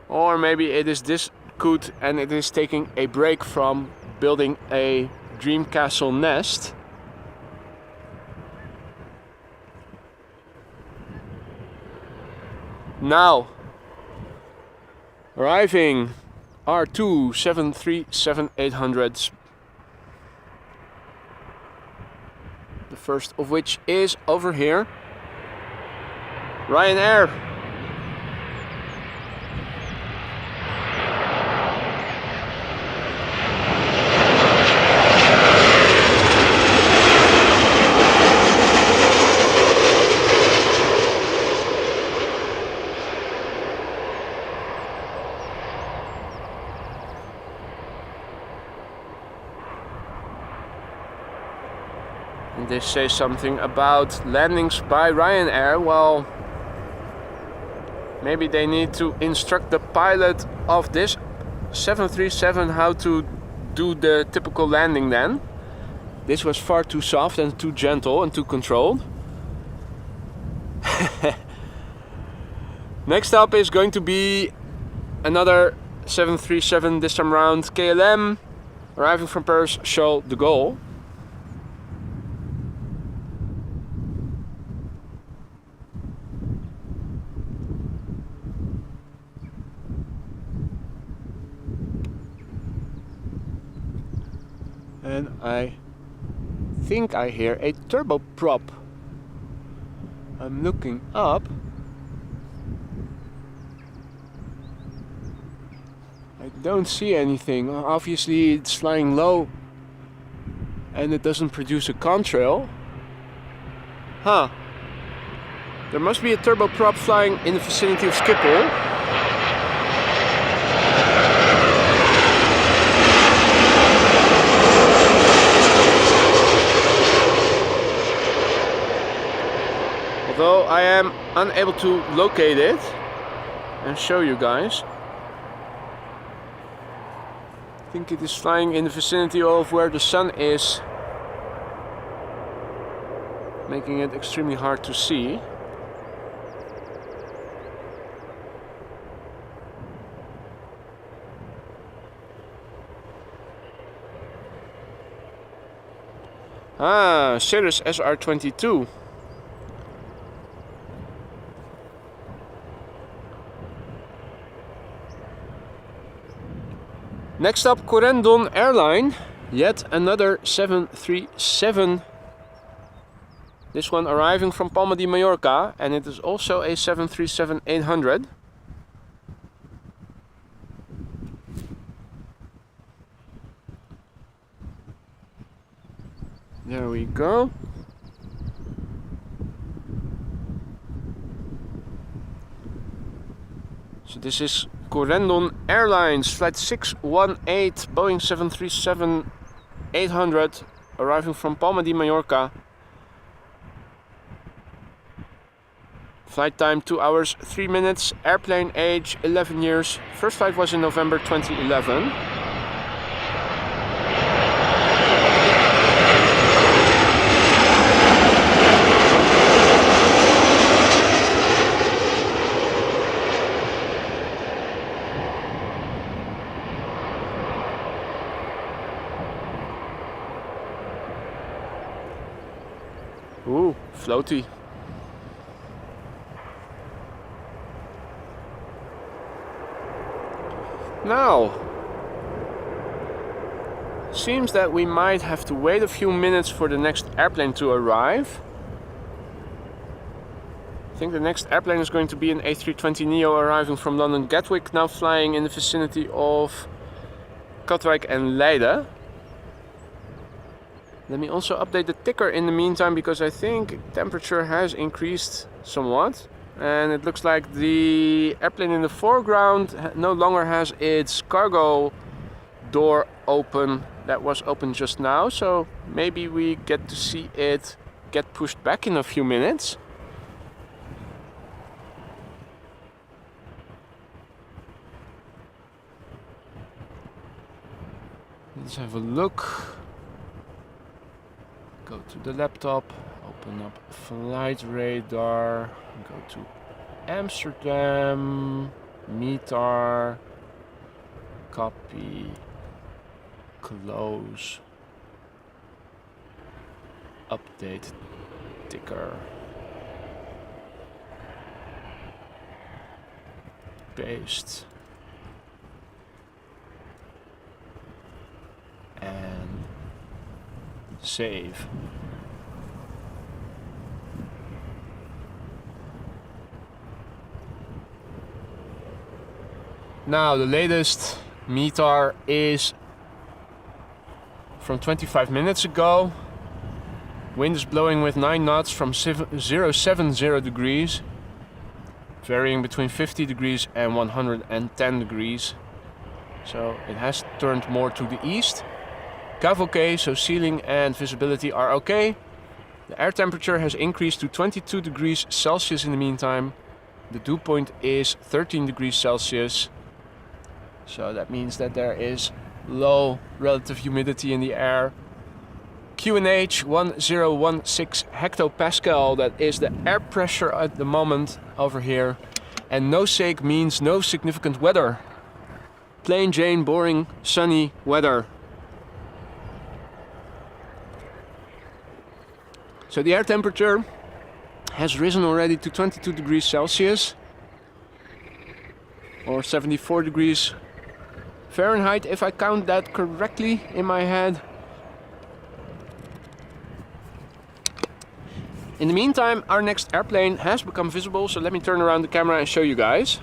Or maybe it is this coot and it is taking a break from building a dream castle nest. Now, arriving are two 737-800s. The first of which is over here. Ryanair. They say something about landings by Ryanair. Well, maybe they need to instruct the pilot of this 737 how to do the typical landing then. This was far too soft and too gentle and too controlled. Next up is going to be another 737, this time around KLM, arriving from Paris Charles de Gaulle. And I think I hear a turboprop. I'm looking up. I don't see anything. Obviously it's flying low and it doesn't produce a contrail. Huh. There must be a turboprop flying in the vicinity of Schiphol. Although I am unable to locate it and show you guys. I think it is flying in the vicinity of where the sun is, making it extremely hard to see. Ah, Cirrus SR22. Next up, Corendon Airline, yet another 737. This one arriving from Palma de Mallorca, and it is also a 737-800. There we go. So this is Corendon Airlines, flight 618, Boeing 737-800, arriving from Palma de Mallorca. Flight time 2 hours 3 minutes, airplane age 11 years. First flight was in November 2011. Ooh, floaty. Now, seems that we might have to wait a few minutes for the next airplane to arrive. I think the next airplane is going to be an A320neo arriving from London Gatwick, now flying in the vicinity of Katwijk and Leiden. Let me also update the ticker in the meantime, because I think temperature has increased somewhat. And it looks like the airplane in the foreground no longer has its cargo door open. That was open just now, so maybe we get to see it get pushed back in a few minutes. Let's have a look. Go to the laptop, open up flight radar, go to Amsterdam, METAR, copy, close, update ticker, paste, and save. Now the latest METAR is from 25 minutes ago. Wind is blowing with 9 knots from 070 degrees, varying between 50 degrees and 110 degrees. So it has turned more to the east. GAV okay, so ceiling and visibility are okay. The air temperature has increased to 22 degrees Celsius in the meantime. The dew point is 13 degrees Celsius. So that means that there is low relative humidity in the air. QNH 1016 hectopascal, that is the air pressure at the moment over here. And no shake means no significant weather. Plain Jane, boring, sunny weather. So the air temperature has risen already to 22 degrees Celsius or 74 degrees Fahrenheit, if I count that correctly in my head. In the meantime, our next airplane has become visible, so let me turn around the camera and show you guys.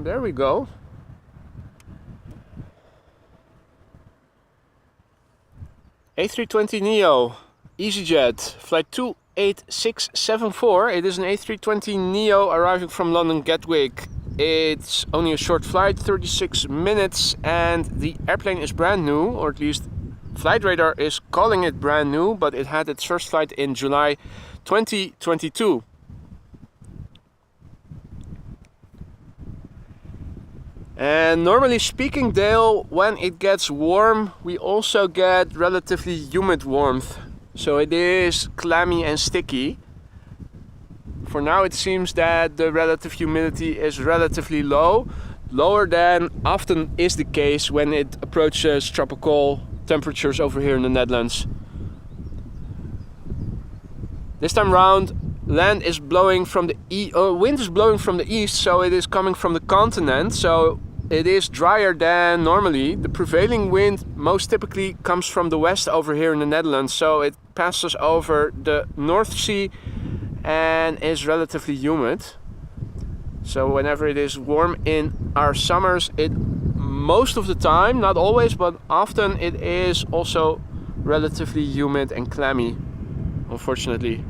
There we go. A320neo, Easyjet, flight 28674. It is an A320neo arriving from London Gatwick. It's only a short flight, 36 minutes, and the airplane is brand new, or at least Flight Radar is calling it brand new, but it had its first flight in July 2022. And normally speaking, Dale, when it gets warm, we also get relatively humid warmth. So it is clammy and sticky. For now it seems that the relative humidity is relatively low, lower than often is the case when it approaches tropical temperatures over here in the Netherlands. This time round, wind is blowing from the east, so it is coming from the continent. So it is drier than normally. The prevailing wind most typically comes from the west over here in the Netherlands, so it passes over the North Sea and is relatively humid. So whenever it is warm in our summers, it most of the time, not always, but often it is also relatively humid and clammy, unfortunately.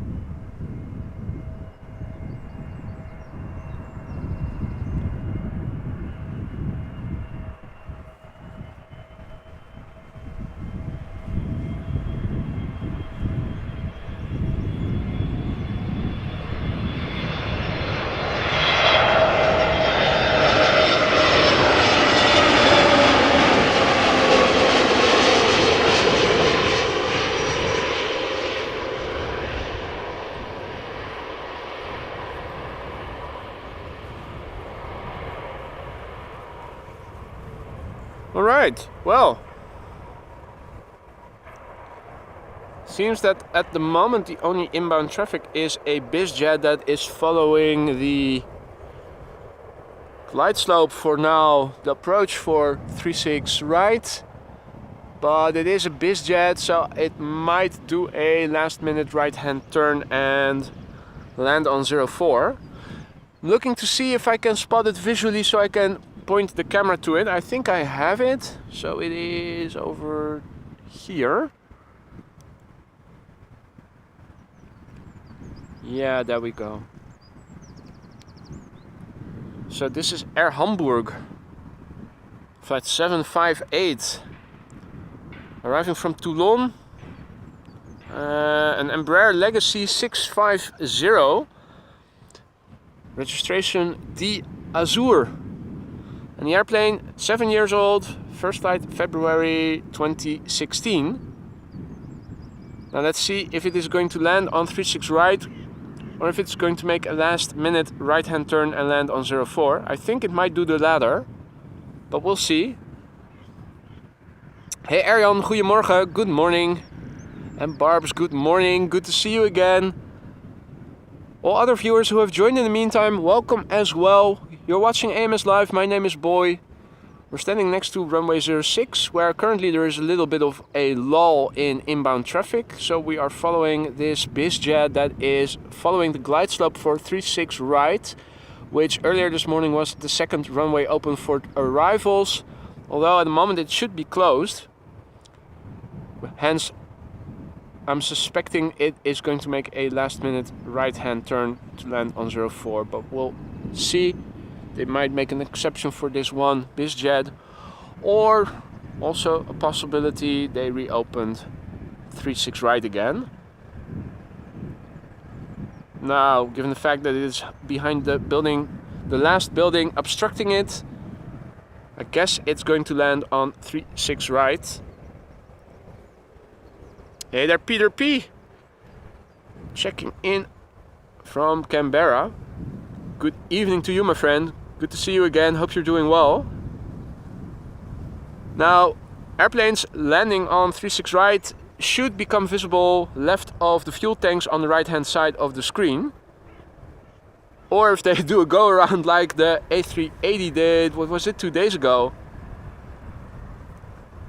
Alright, well, Seems that at the moment the only inbound traffic is a BizJet that is following the glide slope for now, the approach for 36 right. But it is a BizJet, so it might do a last minute right hand turn and land on 04. I'm looking to see if I can spot it visually so I can point the camera to it. I think I have it, so it is over here. Yeah, there we go. So this is Air Hamburg, flight 758, arriving from Toulon, an Embraer Legacy 650, registration D Azur, and the airplane 7 years old, first flight February 2016. Now let's see if it is going to land on 36 right, or if it's going to make a last minute right hand turn and land on 04. I think it might do the latter, but we'll see. Hey Arjan, goedemorgen, good morning. And Barb's, good morning, good to see you again. All other viewers who have joined in the meantime, welcome as well. You're watching AMS Live, my name is Boy. We're standing next to runway 06, where currently there is a little bit of a lull in inbound traffic. So we are following this BizJet that is following the glide slope for 36 right, which earlier this morning was the second runway open for arrivals, although at the moment it should be closed. Hence, I'm suspecting it is going to make a last minute right hand turn to land on 04, but we'll see. They might make an exception for this one BizJet, or also a possibility they reopened 36 right again. Now, given the fact that it is behind the building, the last building obstructing it, I guess it's going to land on 36 right. Hey there, Peter P. Checking in from Canberra. Good evening to you, my friend. Good to see you again. Hope you're doing well. Now, airplanes landing on 36 right should become visible left of the fuel tanks on the right hand side of the screen. Or if they do a go around like the A380 did, what was it, 2 days ago,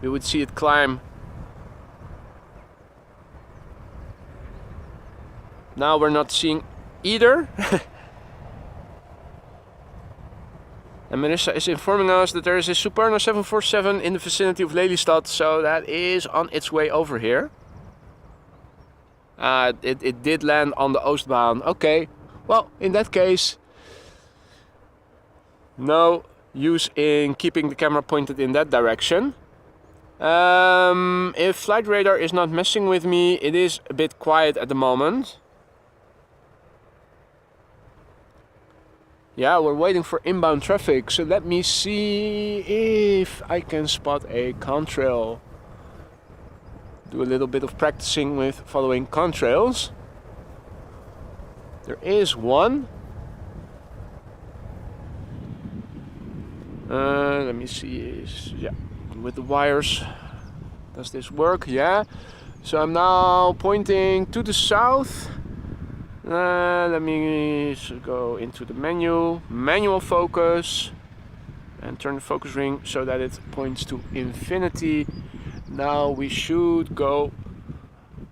you would see it climb. Now we're not seeing either. And Marissa is informing us that there is a Suparna 747 in the vicinity of Lelystad, so that is on its way over here. It did land on the Oostbaan. Okay, well, in that case, no use in keeping the camera pointed in that direction. If flight radar is not messing with me, it is a bit quiet at the moment. Yeah, we're waiting for inbound traffic, so let me see if I can spot a contrail. Do a little bit of practicing with following contrails. There is one. Let me see. Yeah, with the wires. Does this work? Yeah. So I'm now pointing to the south. Let me go into the menu, manual focus, and turn the focus ring so that it points to infinity. Now we should go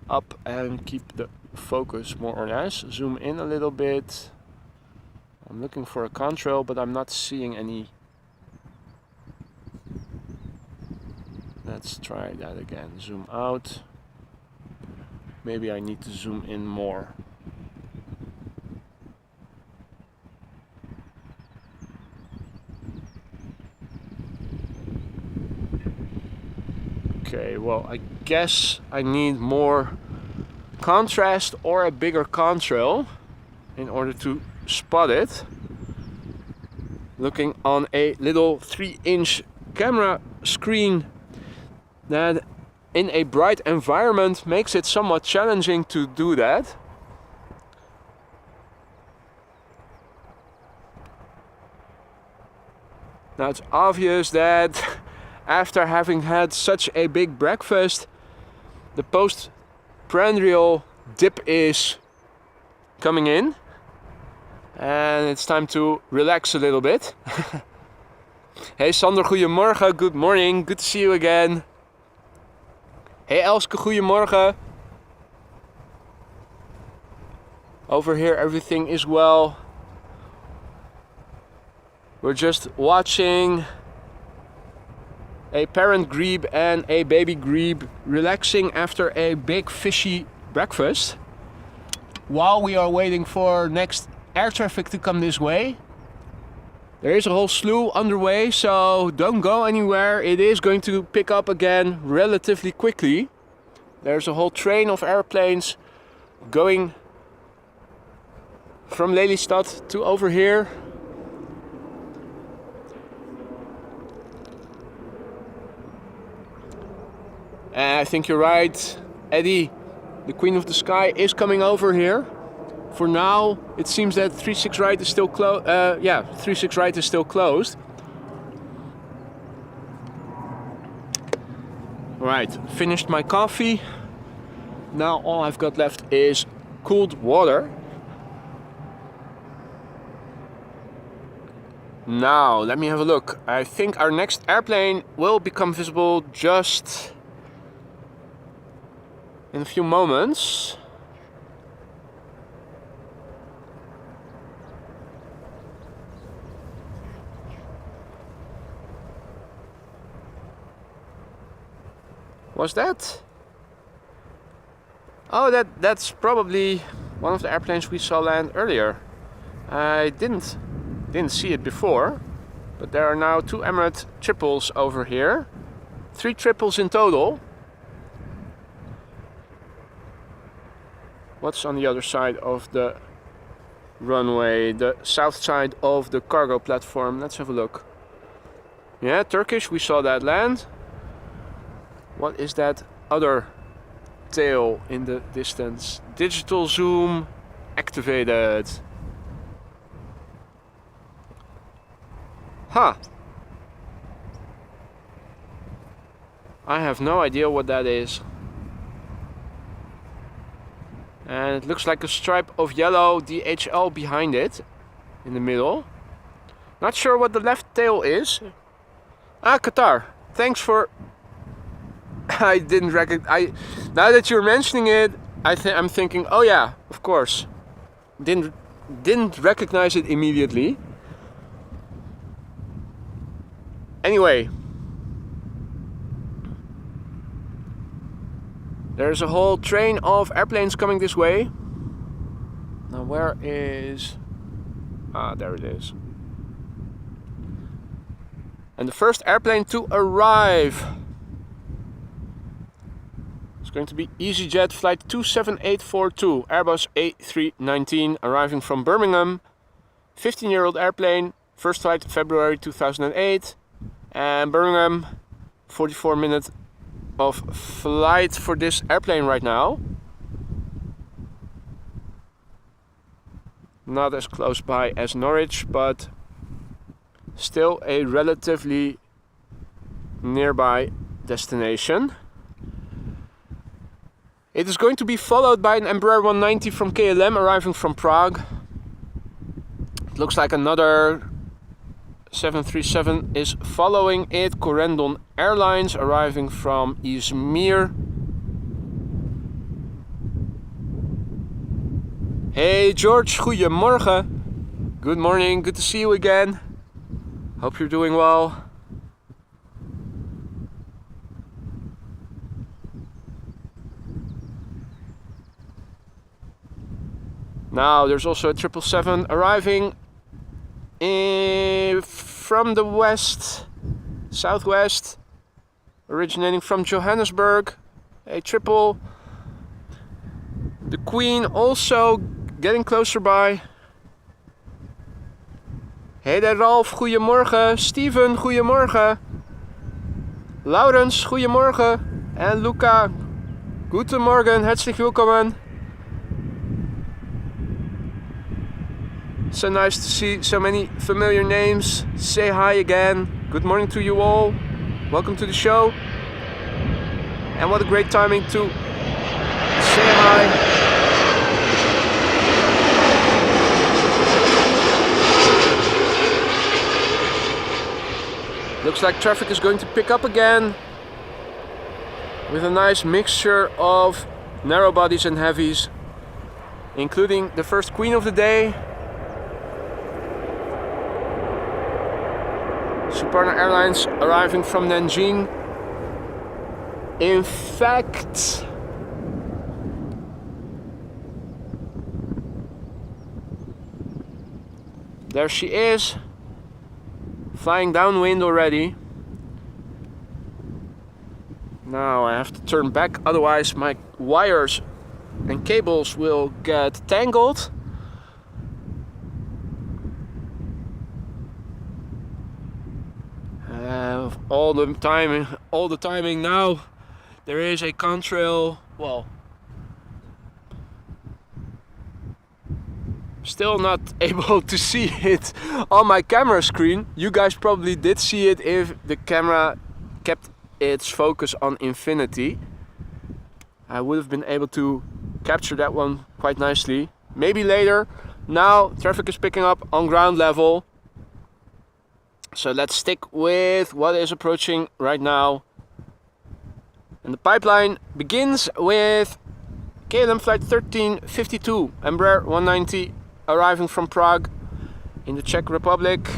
up and keep the focus more or less. Zoom in a little bit. I'm looking for a contrail, but I'm not seeing any. Let's try that again. Zoom out. Maybe I need to zoom in more. Okay, well, I guess I need more contrast or a bigger contrail in order to spot it. Looking on a little 3-inch camera screen that in a bright environment makes it somewhat challenging to do that. Now it's obvious that after having had such a big breakfast, the post prandial dip is coming in. And it's time to relax a little bit. Hey Sander, goedemorgen. Good morning. Good to see you again. Hey Elske, goedemorgen. Over here everything is well. We're just watching a parent grebe and a baby grebe relaxing after a big fishy breakfast. While we are waiting for next air traffic to come this way. There is a whole slew underway, so don't go anywhere. It is going to pick up again relatively quickly. There's a whole train of airplanes going from Lelystad to over here. I think you're right, Eddie. The Queen of the Sky is coming over here. For now, it seems that 36 right is still closed. 36 right is still closed. Right, finished my coffee. Now all I've got left is cooled water. Now, let me have a look. I think our next airplane will become visible just in a few moments. Was that? Oh, that's probably one of the airplanes we saw land earlier. I didn't see it before, but there are now 2 Emirates triples over here. 3 triples in total. What's on the other side of the runway? The south side of the cargo platform. Let's have a look. Yeah, Turkish, we saw that land. What is that other tail in the distance? Digital zoom activated. Huh. I have no idea what that is. And it looks like a stripe of yellow DHL behind it, in the middle. Not sure what the left tail is. Ah, Qatar. Thanks for... I didn't recognize... Now that you're mentioning it, I'm thinking, oh yeah, of course. Didn't recognize it immediately. Anyway. There's a whole train of airplanes coming this way. Now where is... Ah, there it is. And the first airplane to arrive. It's going to be Easyjet flight 27842, Airbus A319, arriving from Birmingham. 15-year-old airplane, first flight February 2008. And Birmingham, 44 minutes of flight for this airplane right now. Not as close by as Norwich, but still a relatively nearby destination. It is going to be followed by an Embraer 190 from KLM arriving from Prague. It looks like another 737 is following it. Corendon Airlines arriving from Izmir. Hey George, goedemorgen. Good morning, good to see you again. Hope you're doing well. Now there's also a 777 arriving from the west, southwest, originating from Johannesburg. A triple. The Queen also getting closer by. Hey there Ralf, goedemorgen. Steven, goedemorgen. Laurens, goedemorgen. En Luca, guten Morgen, herzlich willkommen. So nice to see so many familiar names. Say hi again. Good morning to you all. Welcome to the show. And what a great timing to say hi. Looks like traffic is going to pick up again with a nice mixture of narrow bodies and heavies, including the first queen of the day, Suparna Airlines, arriving from Nanjing. In fact, there she is, flying downwind already. Now I have to turn back, otherwise my wires and cables will get tangled. All the timing now. There is a contrail. Well, still not able to see it on my camera screen. You guys probably did see it if the camera kept its focus on infinity. I would have been able to capture that one quite nicely. Maybe later. Now traffic is picking up on ground level. So let's stick with what is approaching right now. And the pipeline begins with KLM flight 1352, Embraer 190, arriving from Prague in the Czech Republic.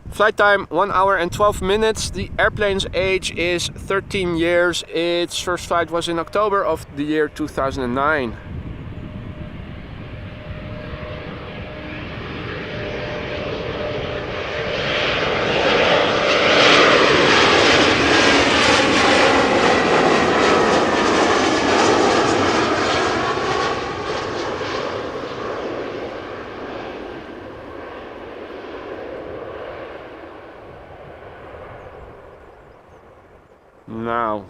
Flight time 1 hour and 12 minutes. The airplane's age is 13 years. Its first flight was in October of the year 2009. Now,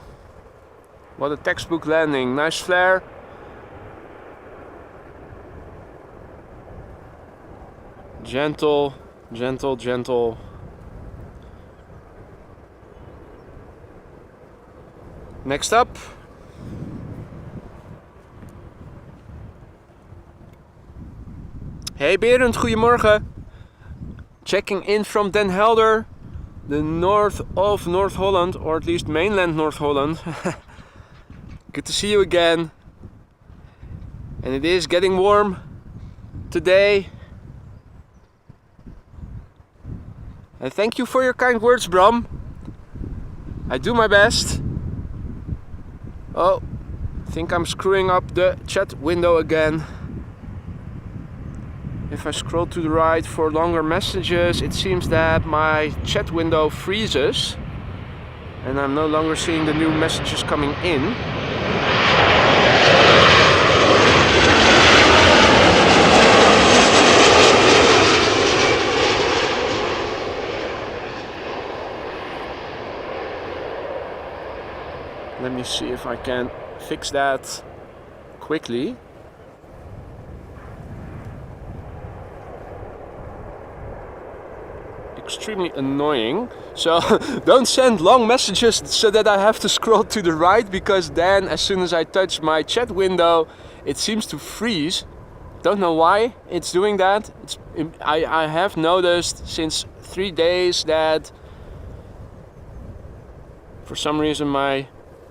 what a textbook landing. Nice flare. Gentle, gentle, gentle. Next up. Hey Berend, goedemorgen. Checking in from Den Helder, the north of North Holland, or at least mainland North Holland. Good to see you again. And it is getting warm today. And thank you for your kind words, Bram. I do my best. Oh, I think I'm screwing up the chat window again. If I scroll to the right for longer messages, it seems that my chat window freezes and I'm no longer seeing the new messages coming in. Let me see if I can fix that quickly. Extremely annoying. So don't send long messages so that I have to scroll to the right, because then as soon as I touch my chat window it seems to freeze. Don't know why it's doing that. I have noticed since 3 days that for some reason my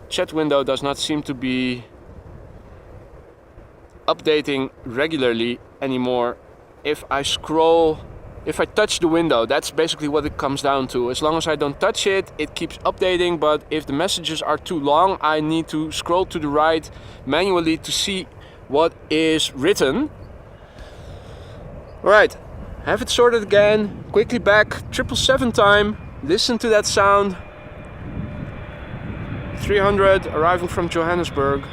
chat window does not seem to be updating regularly anymore. If I touch the window, that's basically what it comes down to. As long as I don't touch it, it keeps updating, but if the messages are too long, I need to scroll to the right manually to see what is written. Alright, have it sorted again, quickly back, 777 time, listen to that sound. 300 arriving from Johannesburg.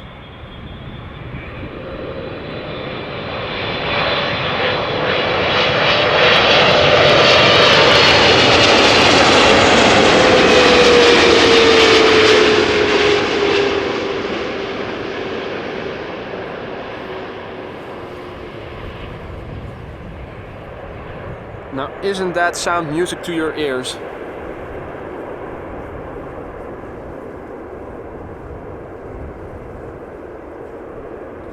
Now, isn't that sound music to your ears?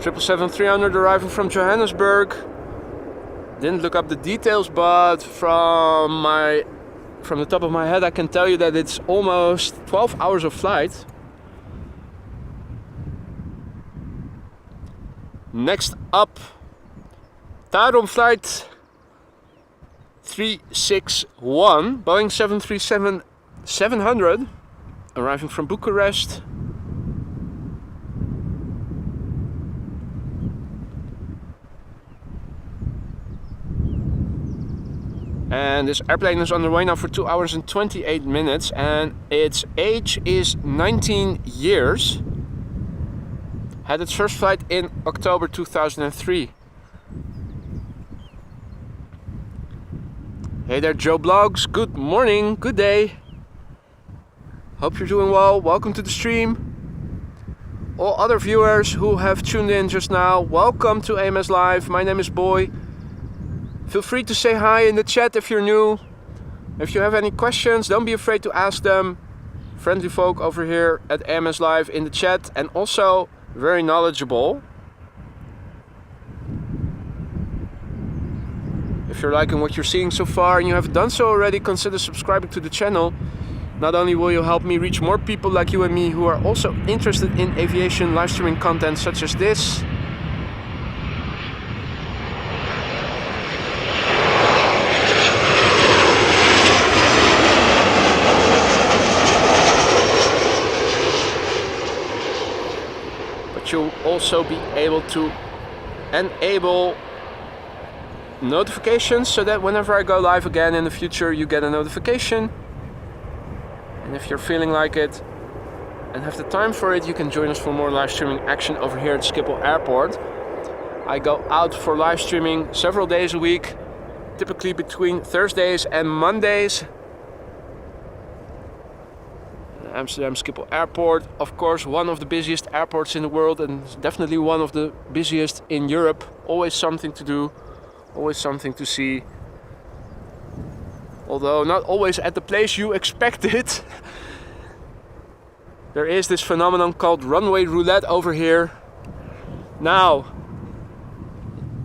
777-300 arriving from Johannesburg. Didn't look up the details, but from the top of my head I can tell you that it's almost 12 hours of flight. Next up, Tarom flight 361, Boeing 737-700 arriving from Bucharest. And this airplane is on the way now for 2 hours and 28 minutes, and its age is 19 years. Had its first flight in October 2003. Hey there, Joe Blogs. Good morning, good day. Hope you're doing well. Welcome to the stream. All other viewers who have tuned in just now, welcome to AMS Live. My name is Boy. Feel free to say hi in the chat if you're new. If you have any questions, don't be afraid to ask them. Friendly folk over here at AMS Live in the chat, and also very knowledgeable. If you're liking what you're seeing so far and you haven't done so already, consider subscribing to the channel. Not only will you help me reach more people like you and me who are also interested in aviation live streaming content such as this, you'll also be able to enable notifications so that whenever I go live again in the future you get a notification. And if you're feeling like it and have the time for it, you can join us for more live streaming action over here at Schiphol Airport. I go out for live streaming several days a week, typically between Thursdays and Mondays. Amsterdam Schiphol Airport, of course, one of the busiest airports in the world, and definitely one of the busiest in Europe. Always something to do, always something to see. Although not always at the place you expect it. There is this phenomenon called runway roulette over here. Now,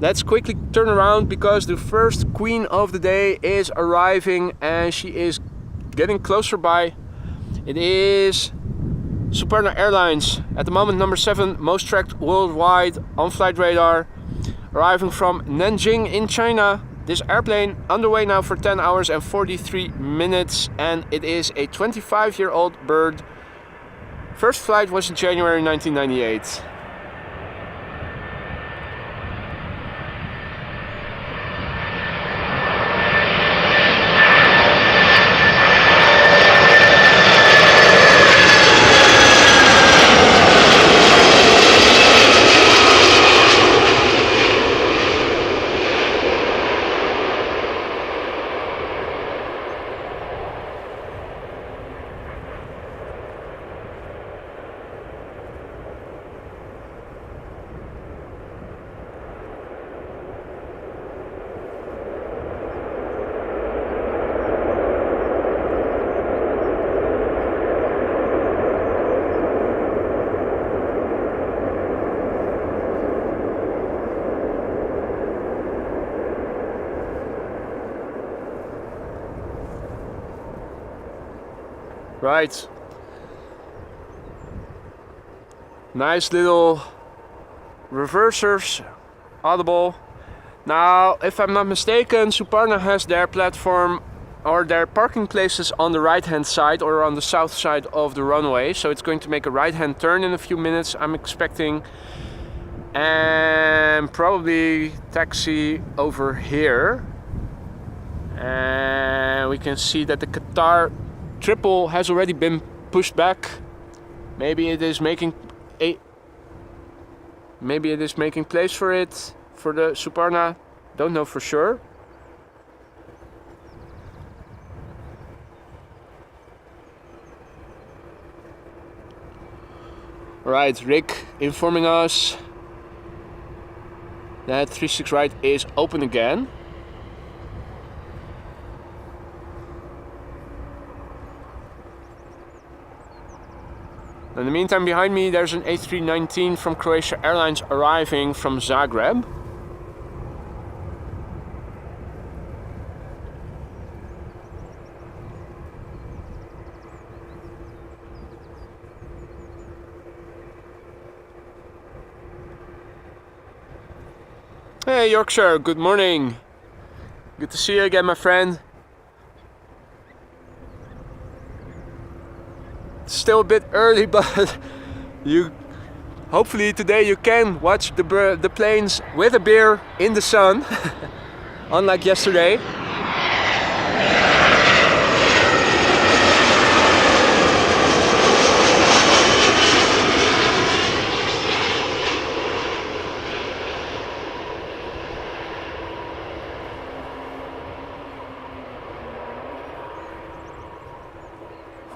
let's quickly turn around because the first queen of the day is arriving and she is getting closer by. It is Suparna Airlines, at the moment number 7 most tracked worldwide on flight radar, arriving from Nanjing in China. This airplane underway now for 10 hours and 43 minutes, and it is a 25-year-old bird. First flight was in January 1998. Right. Nice little reversers, audible. Now, if I'm not mistaken, Suparna has their platform or their parking places on the right hand side or on the south side of the runway. So it's going to make a right hand turn in a few minutes, I'm expecting. And probably taxi over here. And we can see that the Qatar triple has already been pushed back. Maybe it is making place for it, for the Suparna. Don't know for sure. Right, Rick informing us that 36 right is open again. In the meantime, behind me there's an A319 from Croatia Airlines arriving from Zagreb. Hey Yorkshire, good morning. Good to see you again, my friend. It's still a bit early, but hopefully today you can watch the planes with a beer in the sun, unlike yesterday.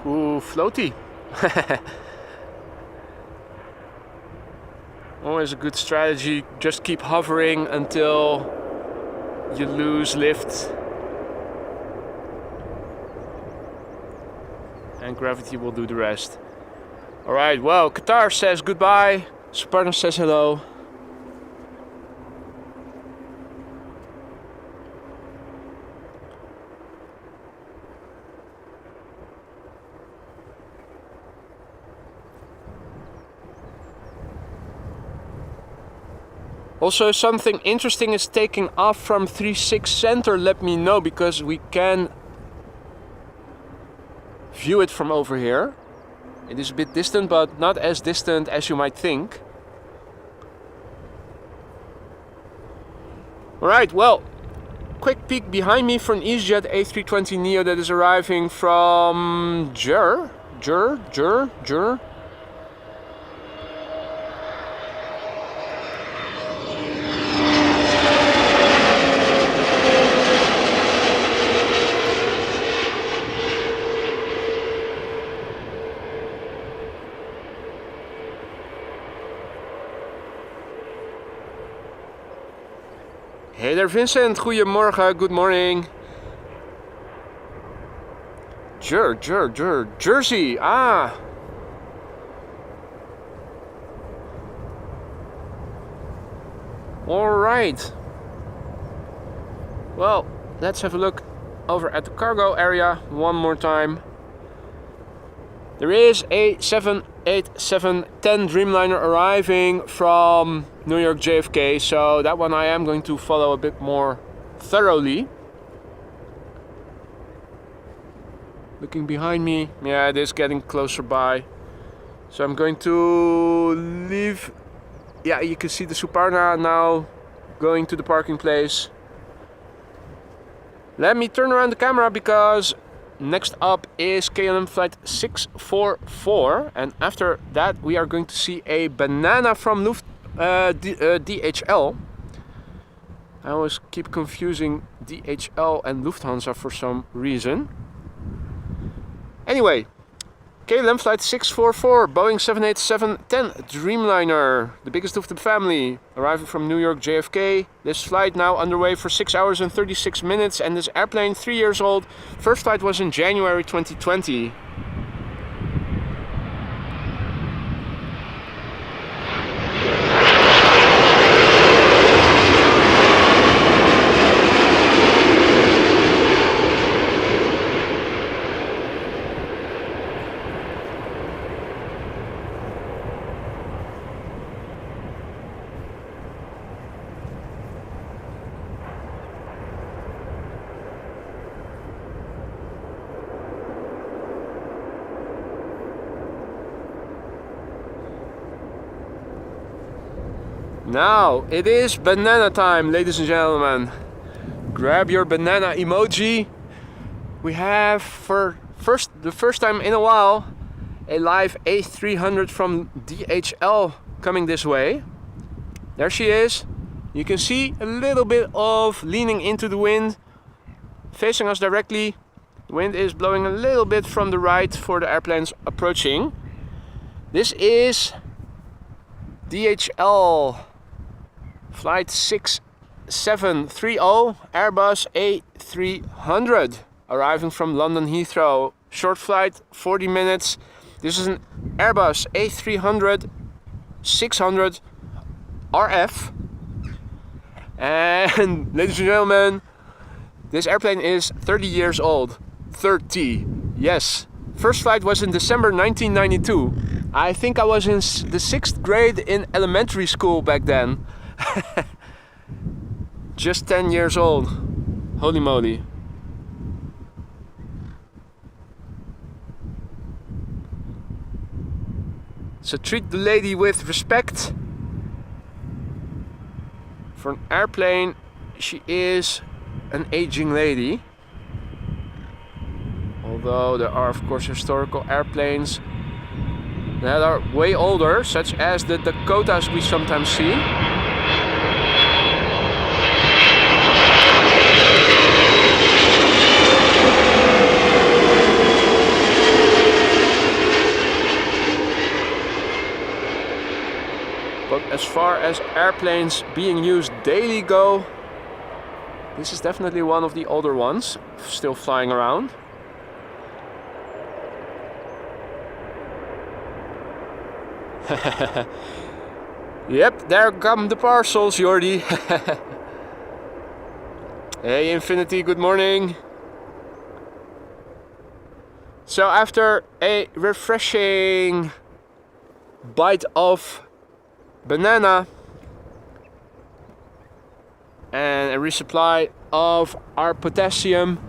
Ooh, floaty. Always a good strategy. Just keep hovering until you lose lift. And gravity will do the rest. Alright, well, Qatar says goodbye. Suparna says hello. Also, something interesting is taking off from 36 center. Let me know, because we can view it from over here. It is a bit distant, but not as distant as you might think. Alright, well, quick peek behind me for an Easyjet A320 Neo that is arriving from Jur. Hey there Vincent, goedemorgen, good morning. Jersey, ah. Alright. Well, let's have a look over at the cargo area one more time. There is a 787-10 Dreamliner arriving from New York JFK, so that one I am going to follow a bit more thoroughly. Looking behind me, yeah, it is getting closer by. So I'm going to leave. Yeah, you can see the Suparna now going to the parking place. Let me turn around the camera because next up is KLM flight 644, and after that we are going to see a banana from DHL. I always keep confusing DHL and Lufthansa for some reason. Anyway, KLM flight 644, Boeing 787-10 Dreamliner, the biggest of the family, arriving from New York JFK. This flight now underway for 6 hours and 36 minutes, and this airplane 3 years old. First flight was in January 2020. Now it is banana time, ladies and gentlemen. Grab your banana emoji. We have for the first time in a while a live A300 from DHL coming this way. There she is. You can see a little bit of leaning into the wind, facing us directly. The wind is blowing a little bit from the right for the airplanes approaching. This is DHL flight 6730 Airbus A300 arriving from London Heathrow. Short flight, 40 minutes. This is an Airbus A300 600 RF. And ladies and gentlemen, this airplane is 30 years old. 30, yes. First flight was in December 1992. I think I was in the 6th grade in elementary school back then. Just 10 years old. Holy moly. So treat the lady with respect. For an airplane, she is an aging lady. Although there are of course historical airplanes that are way older, such as the Dakotas we sometimes see. But as far as airplanes being used daily go, this is definitely one of the older ones still flying around. Yep, there come the parcels, Jordi. Hey Infinity, good morning. So after a refreshing bite of banana and a resupply of our potassium,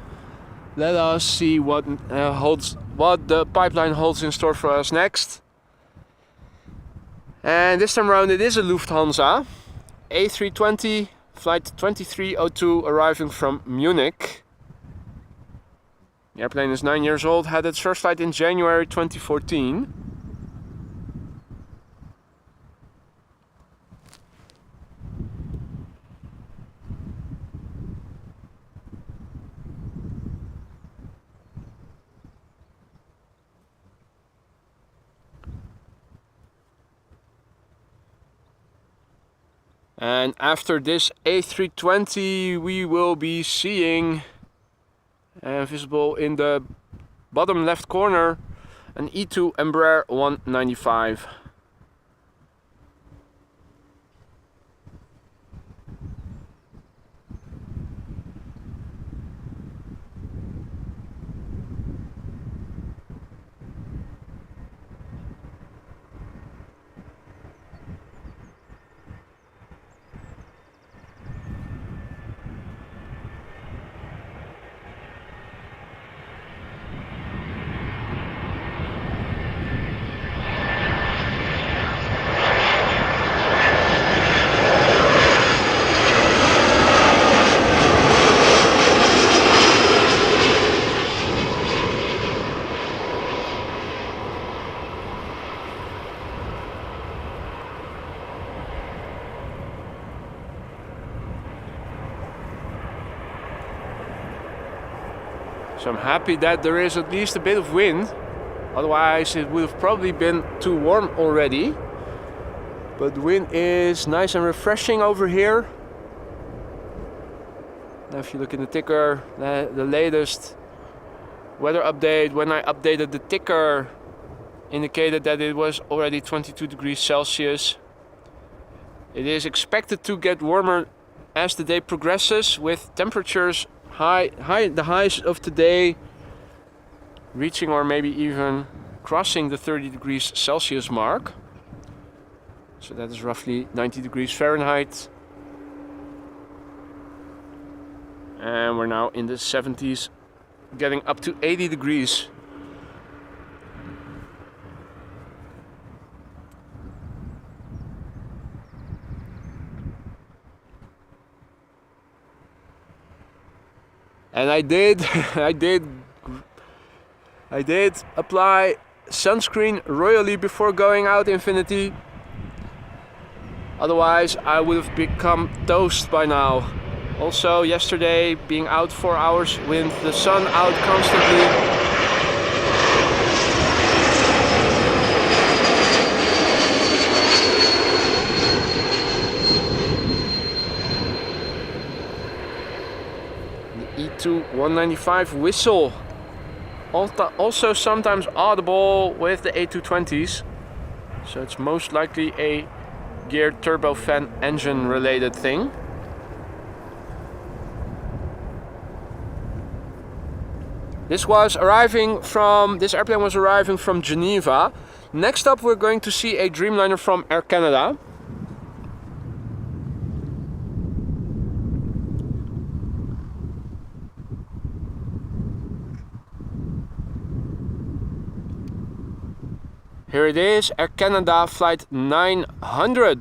let us see what the pipeline holds in store for us next. And this time around it is a Lufthansa A320 flight 2302 arriving from Munich. The airplane is 9 years old, had its first flight in January 2014. And after this A320 we will be seeing, visible in the bottom left corner, an E2 Embraer 195. So I'm happy that there is at least a bit of wind, otherwise it would have probably been too warm already. But the wind is nice and refreshing over here. Now if you look in the ticker, the latest weather update, when I updated the ticker, indicated that it was already 22 degrees Celsius. It is expected to get warmer as the day progresses, with temperatures the highs of today reaching or maybe even crossing the 30 degrees Celsius mark. So that is roughly 90 degrees Fahrenheit. And we're now in the 70s, getting up to 80 degrees. And I did apply sunscreen royally before going out, Infinity. Otherwise I would have become toast by now. Also yesterday, being out 4 hours with the sun out constantly. E2 195 whistle Also sometimes audible with the A220s. So it's most likely a geared turbofan engine related thing. This airplane was arriving from Geneva. Next up we're going to see a Dreamliner from Air Canada. Here it is, Air Canada Flight 900.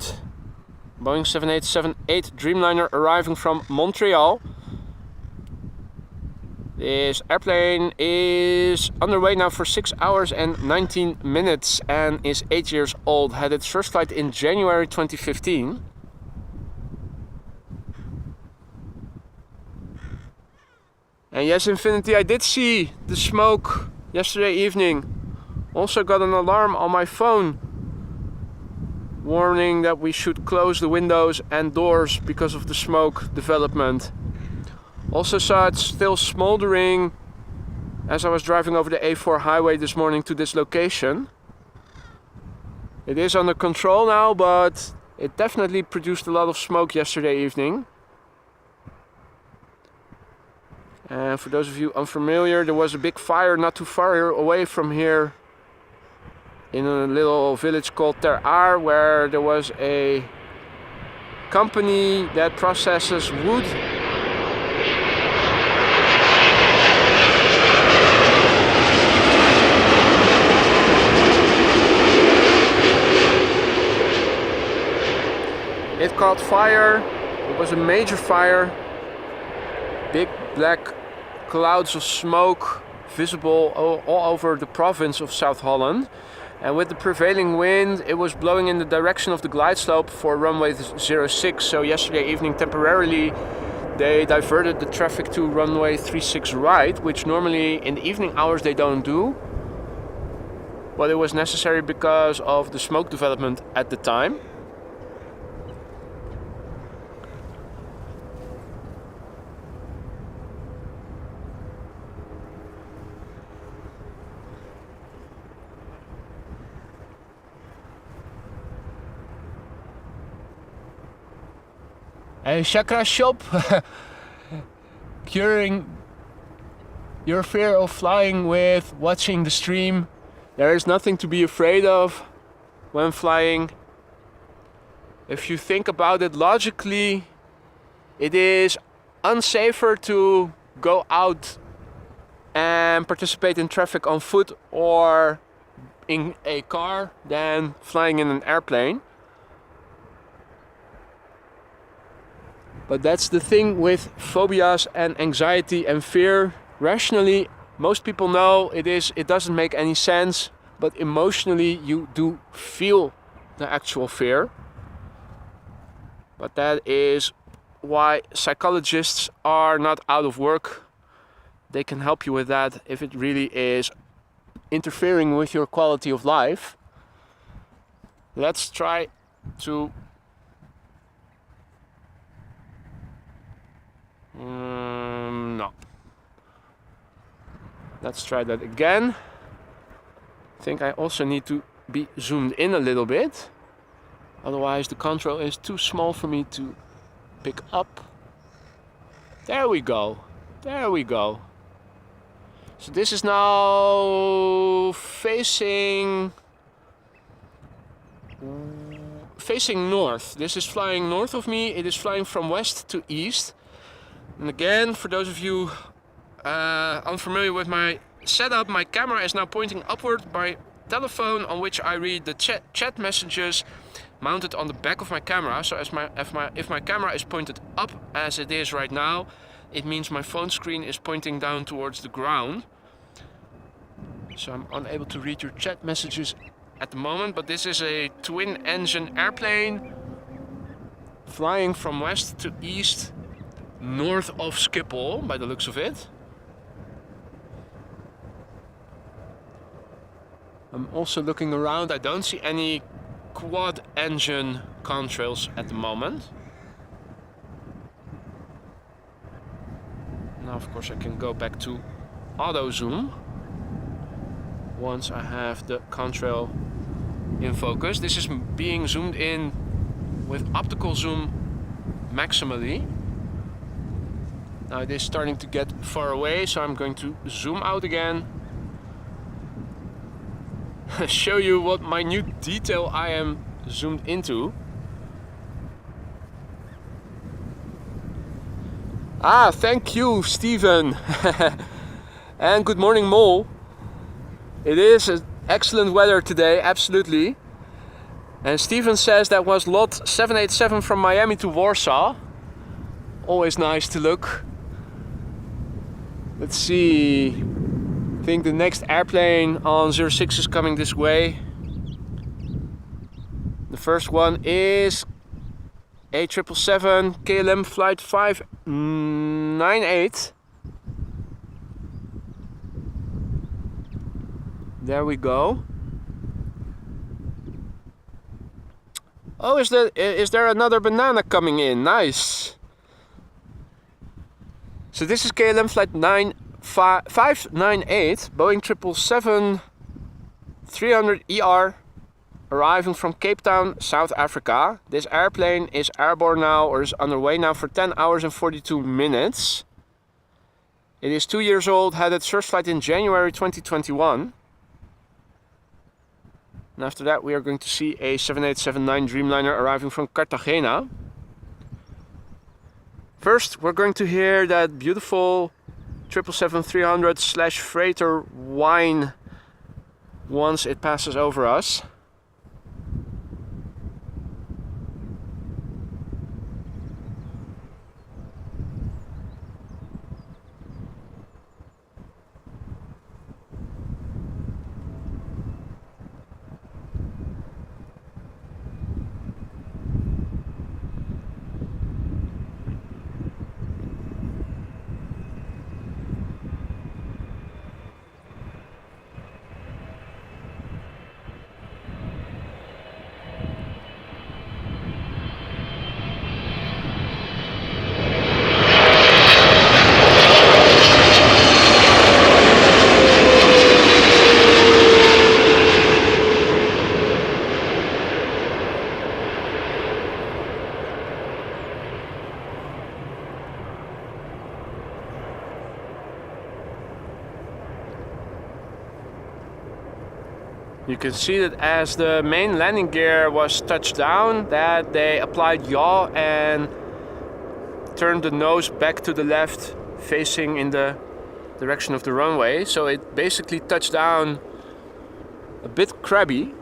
Boeing 7878 Dreamliner arriving from Montreal. This airplane is underway now for 6 hours and 19 minutes and is 8 years old. Had its first flight in January 2015. And yes, Infinity, I did see the smoke yesterday evening. Also got an alarm on my phone warning that we should close the windows and doors because of the smoke development. Also saw it still smoldering as I was driving over the A4 highway this morning to this location. It is under control now, but it definitely produced a lot of smoke yesterday evening. And for those of you unfamiliar, there was a big fire not too far away from here in a little village called Ter Aar, where there was a company that processes wood. It caught fire. It was a major fire. Big black clouds of smoke visible all over the province of South Holland. And with the prevailing wind, it was blowing in the direction of the glide slope for runway 06. So yesterday evening, temporarily, they diverted the traffic to runway 36 right, which normally in the evening hours they don't do. But it was necessary because of the smoke development at the time. A chakra shop, curing your fear of flying with watching the stream. There is nothing to be afraid of when flying. If you think about it logically, it is unsafer to go out and participate in traffic on foot or in a car than flying in an airplane. But that's the thing with phobias and anxiety and fear. Rationally, most people know it doesn't make any sense, but emotionally you do feel the actual fear. But that is why psychologists are not out of work. They can help you with that if it really is interfering with your quality of life. Let's try to no. Let's try that again. I think I also need to be zoomed in a little bit. Otherwise the control is too small for me to pick up. There we go. There we go. So this is now facing north. This is flying north of me. It is flying from west to east. And again, for those of you unfamiliar with my setup, my camera is now pointing upward. My telephone, on which I read the chat messages, mounted on the back of my camera. So if my camera is pointed up as it is right now, it means my phone screen is pointing down towards the ground. So I'm unable to read your chat messages at the moment, but this is a twin engine airplane flying from west to east, north of Schiphol, by the looks of it. I'm also looking around. I don't see any quad engine contrails at the moment. Now of course I can go back to auto zoom. once I have the contrail in focus. This is being zoomed in with optical zoom maximally. Now it is starting to get far away, so I'm going to zoom out again. Show you what minute detail I am zoomed into. Ah, thank you, Steven. And good morning, Mol. It is excellent weather today, absolutely. And Steven says that was lot 787 from Miami to Warsaw. Always nice to look. Let's see. I think the next airplane on 06 is coming this way. The first one is A777 KLM flight 598. There we go. Oh, is there another banana coming in? Nice. So this is KLM flight 598, Boeing 777-300ER, arriving from Cape Town, South Africa. This airplane is airborne now, or is underway now, for 10 hours and 42 minutes. It is 2 years old, had its first flight in January 2021. And after that we are going to see a 7879 Dreamliner arriving from Cartagena. First we're going to hear that beautiful 777-300/freighter whine once it passes over us. You can see that as the main landing gear was touched down, that they applied yaw and turned the nose back to the left, facing in the direction of the runway. So it basically touched down a bit crabby.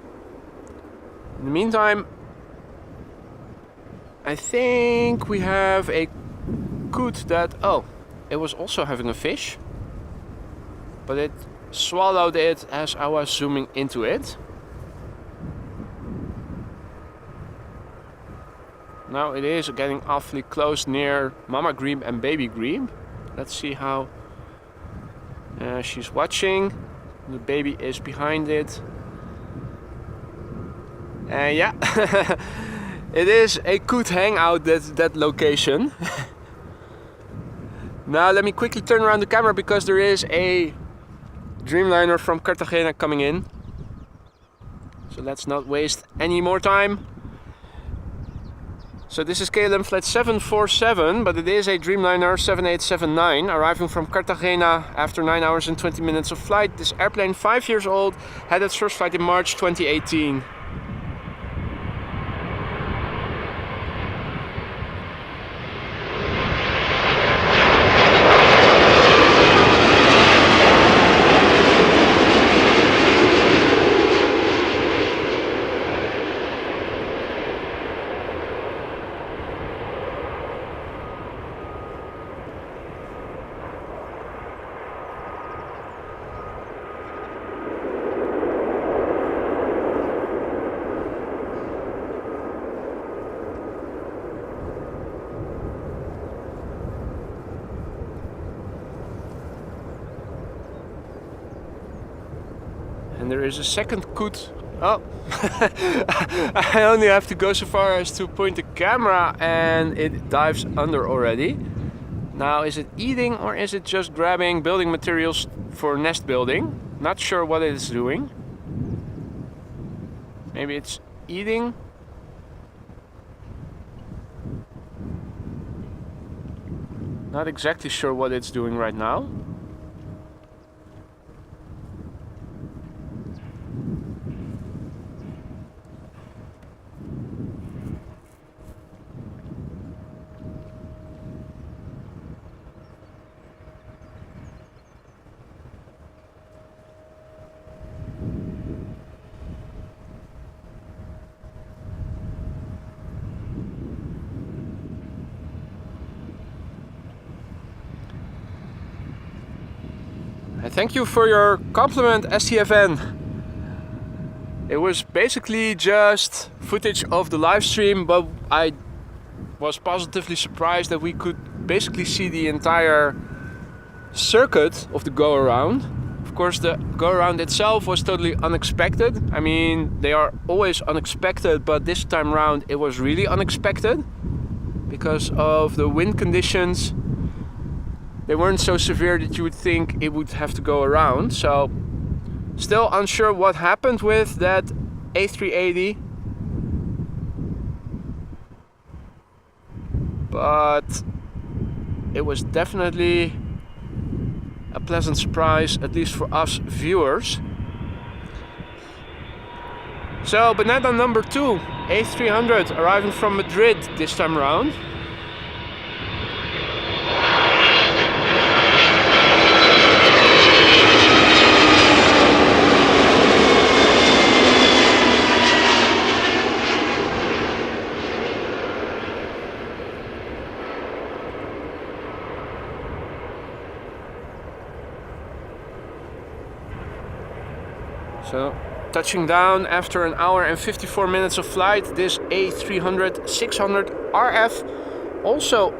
In the meantime, I think we have a coot that, oh, it was also having a fish, but it swallowed it as I was zooming into it. Now it is getting awfully close near Mama Grebe and Baby Grebe. Let's see how she's watching. The baby is behind it. And yeah, it is a coot hangout, that location. Now let me quickly turn around the camera because there is a Dreamliner from Cartagena coming in. So let's not waste any more time. So this is KLM flight 747, but it is a Dreamliner 7879 arriving from Cartagena after 9 hours and 20 minutes of flight. This airplane, 5 years old, had its first flight in March 2018. And there is a second coot. Oh, I only have to go so far as to point the camera and it dives under already. Now, is it eating or is it just grabbing building materials for nest building? Not sure what it's doing. Maybe it's eating. Not exactly sure what it's doing right now. Thank you for your compliment, STFN. It was basically just footage of the live stream, but I was positively surprised that we could basically see the entire circuit of the go-around. Of course, the go-around itself was totally unexpected. I mean, they are always unexpected, but this time around it was really unexpected because of the wind conditions. They weren't so severe that you would think it would have to go around. So still unsure what happened with that A380. But it was definitely a pleasant surprise, at least for us viewers. So banana number 2, A300, arriving from Madrid this time around. So, touching down after an hour and 54 minutes of flight, this A300 600 RF, also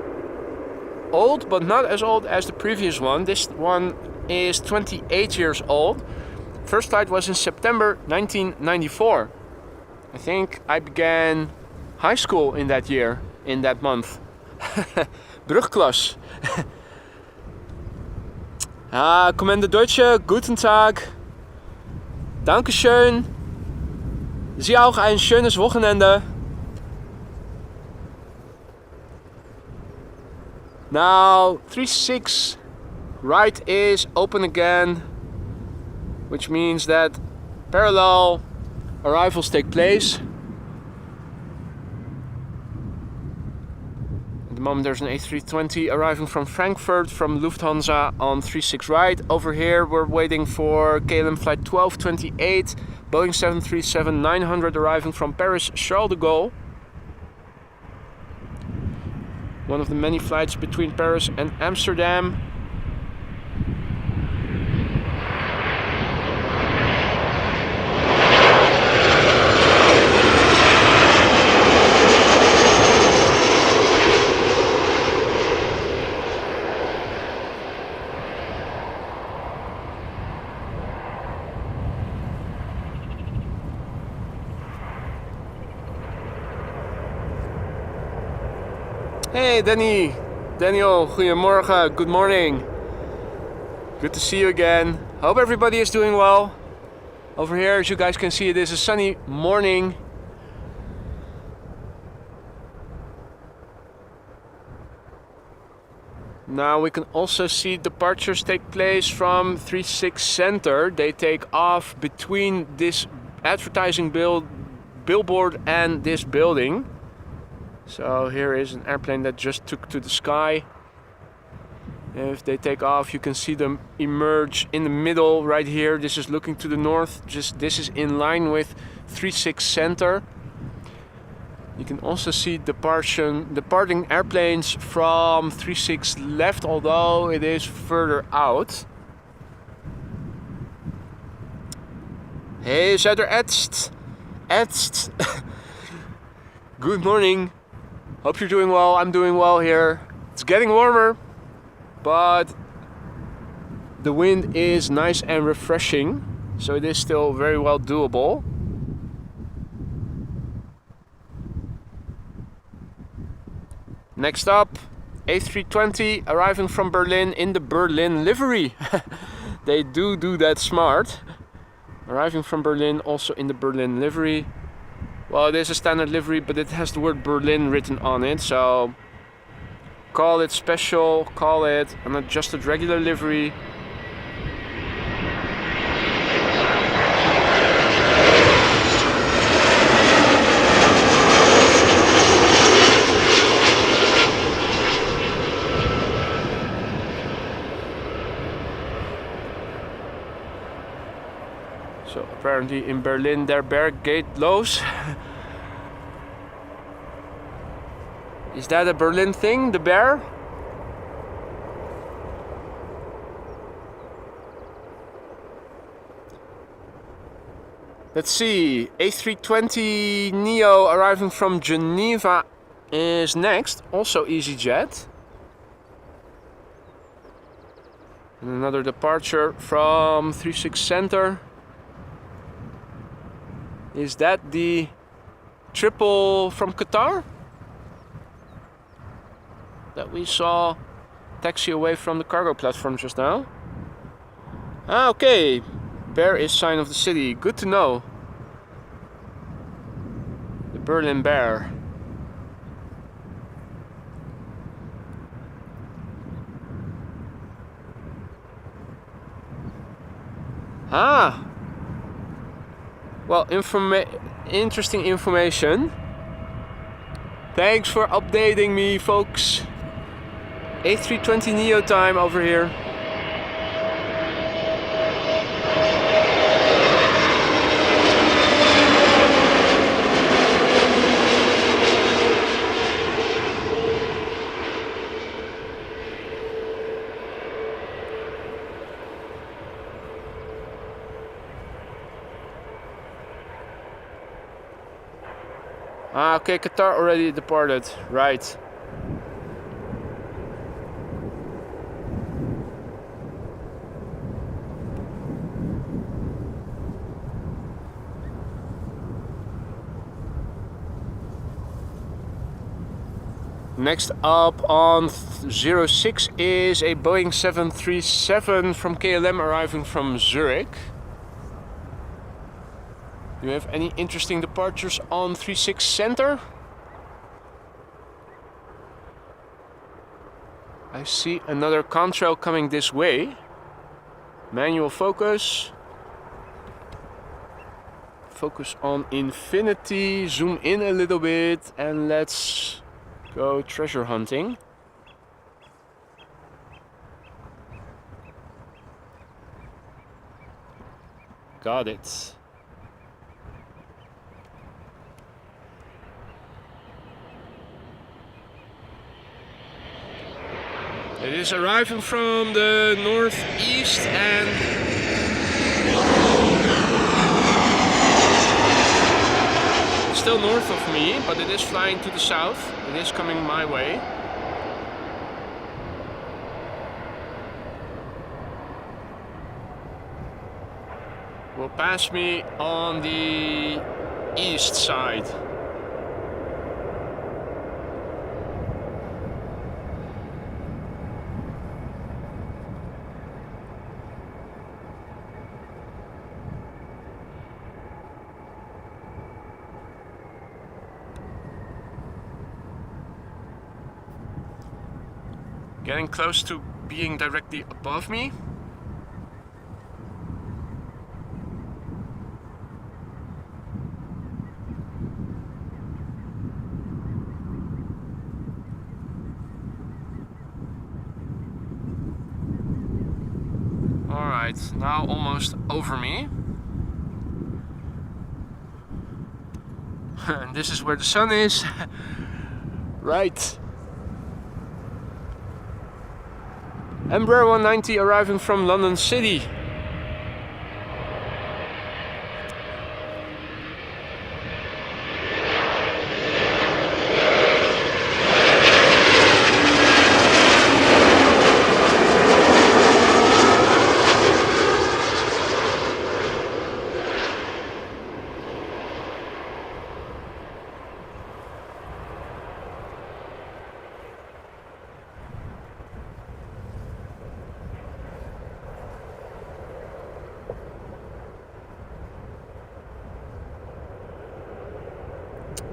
old, but not as old as the previous one. This one is 28 years old. First flight was in September 1994. I think I began high school in that year, in that month. Brugklas. Kommende Deutsche, guten Tag. Dankeschön. Sie auch ein schönes Wochenende. Now 36 right is open again, which means that parallel arrivals take place. At the moment there's an A320 arriving from Frankfurt from Lufthansa on 36 right. Over here we're waiting for KLM flight 1228, Boeing 737-900 arriving from Paris Charles de Gaulle. One of the many flights between Paris and Amsterdam. Hey Daniel, goedemorgen, good morning. Good to see you again. Hope everybody is doing well. Over here, as you guys can see, it is a sunny morning. Now we can also see departures take place from 36 Center. They take off between this advertising billboard and this building. So here is an airplane that just took to the sky. If they take off, you can see them emerge in the middle right here. This is looking to the north. This is in line with 36 Center. You can also see departing airplanes from 36 left, although it is further out. Hey Zuider Edst. Good morning. Hope you're doing well. I'm doing well here. It's getting warmer, but the wind is nice and refreshing, so it is still very well doable. Next up, A320 arriving from Berlin in the Berlin livery. They do that smart. Arriving from Berlin, also in the Berlin livery. Well, it is a standard livery, but it has the word Berlin written on it, so call it special, call it an adjusted regular livery. So apparently in Berlin their bear gate lows. Is that a Berlin thing, the bear? Let's see, A320 Neo arriving from Geneva is next, also Easyjet. And another departure from 36 Center. Is that the triple from Qatar that we saw taxi away from the cargo platform just now? Ah, okay. Bear is sign of the city. Good to know. The Berlin bear. Ah. Well, interesting information. Thanks for updating me, folks. A320 Neo time over here. Ah, okay, Qatar already departed, right. Next up on 06 is a Boeing 737 from KLM arriving from Zurich. Do you have any interesting departures on 36 Center? I see another contrail coming this way. Manual focus. Focus on infinity. Zoom in a little bit and let's go treasure hunting. Got it. It is arriving from the northeast and still north of me, but it is flying to the south. It is coming my way. Will pass me on the east side. Getting close to being directly above me. Alright, now almost over me. And this is where the sun is. Right. Embraer 190 arriving from London City.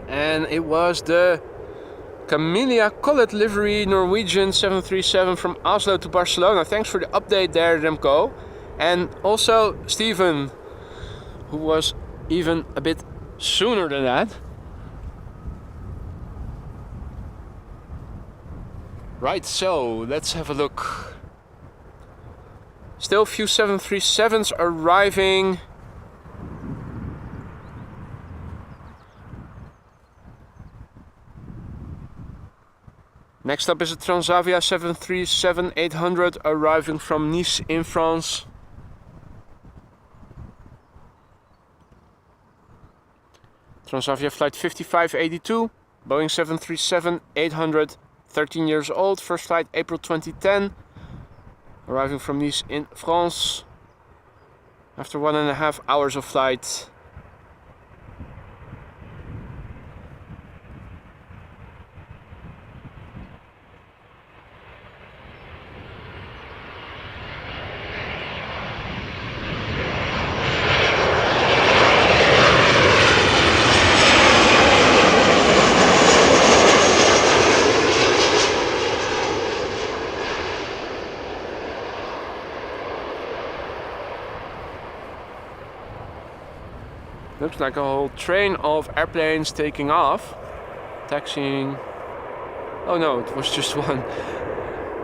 and it was the Camellia Colored Livery Norwegian 737 from Oslo to Barcelona. Thanks for the update there, Remco. And also Steven, who was even a bit sooner than that. Right, so let's have a look. Still a few 737s arriving. Next up is a Transavia 737-800 arriving from Nice in France. Transavia flight 5582, Boeing 737-800, 13 years old, first flight April 2010, arriving from Nice in France after 1.5 hours of flight. Looks like a whole train of airplanes taking off, taxiing. Oh no, it was just one.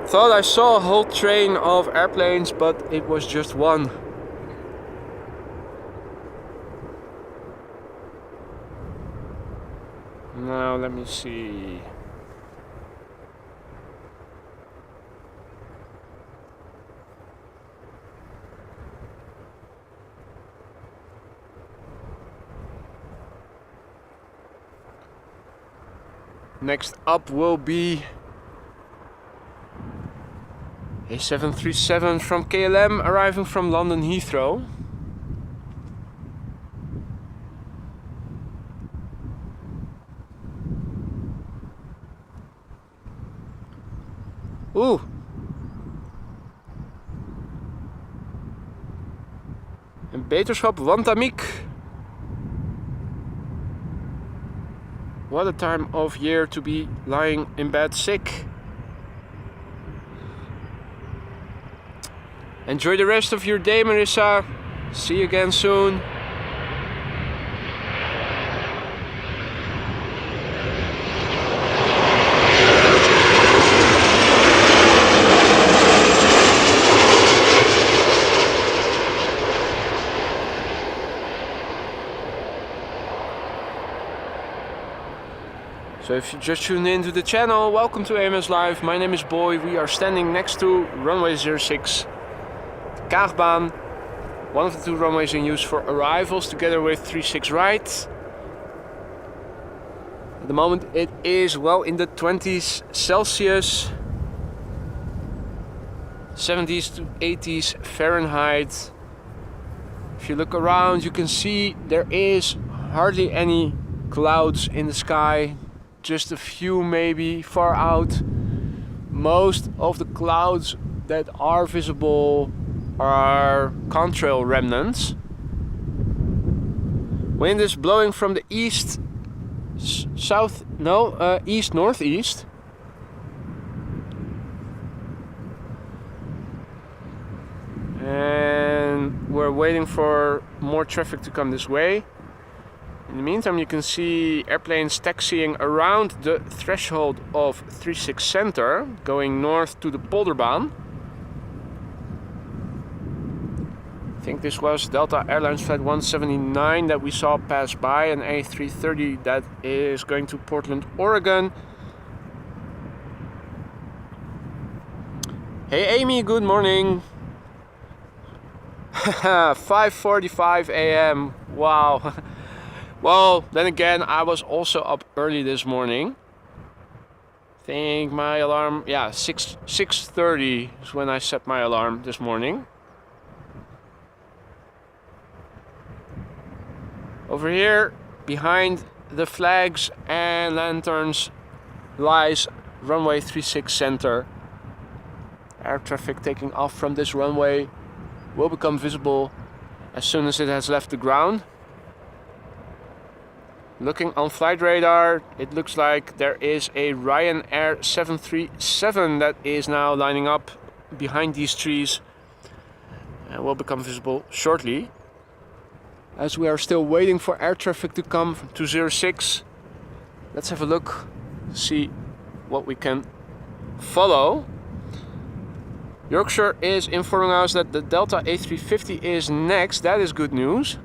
Thought I saw a whole train of airplanes, but it was just one. Now let me see. Next up will be a 737 from KLM arriving from London Heathrow. Ooh! En beterschap, want amiek. What a time of year to be lying in bed sick. Enjoy the rest of your day, Marissa. See you again soon. So if you just tuned in to the channel, welcome to AMS Live. My name is Boy. We are standing next to runway 06, the Kaagbaan, one of the two runways in use for arrivals, together with 36 right. At the moment it is well in the 20s Celsius, 70s to 80s Fahrenheit. If you look around, you can see there is hardly any clouds in the sky. Just a few maybe far out. Most of the clouds that are visible are contrail remnants. Wind is blowing from the east east northeast. And we're waiting for more traffic to come this way. In the meantime, you can see airplanes taxiing around the threshold of 36 Center, going north to the Polderbaan. I think this was Delta Airlines Flight 179 that we saw pass by, an A330 that is going to Portland, Oregon. Hey Amy, good morning. 5:45 a.m. Wow. Well, then again, I was also up early this morning. I think my alarm, 6:30 is when I set my alarm this morning. Over here, behind the flags and lanterns, lies runway 36 Center. Air traffic taking off from this runway will become visible as soon as it has left the ground. Looking on flight radar, it looks like there is a Ryanair 737 that is now lining up behind these trees and will become visible shortly. As we are still waiting for air traffic to come from 206, let's have a look, see what we can follow. Yorkshire is informing us that the Delta A350 is next. That is good news.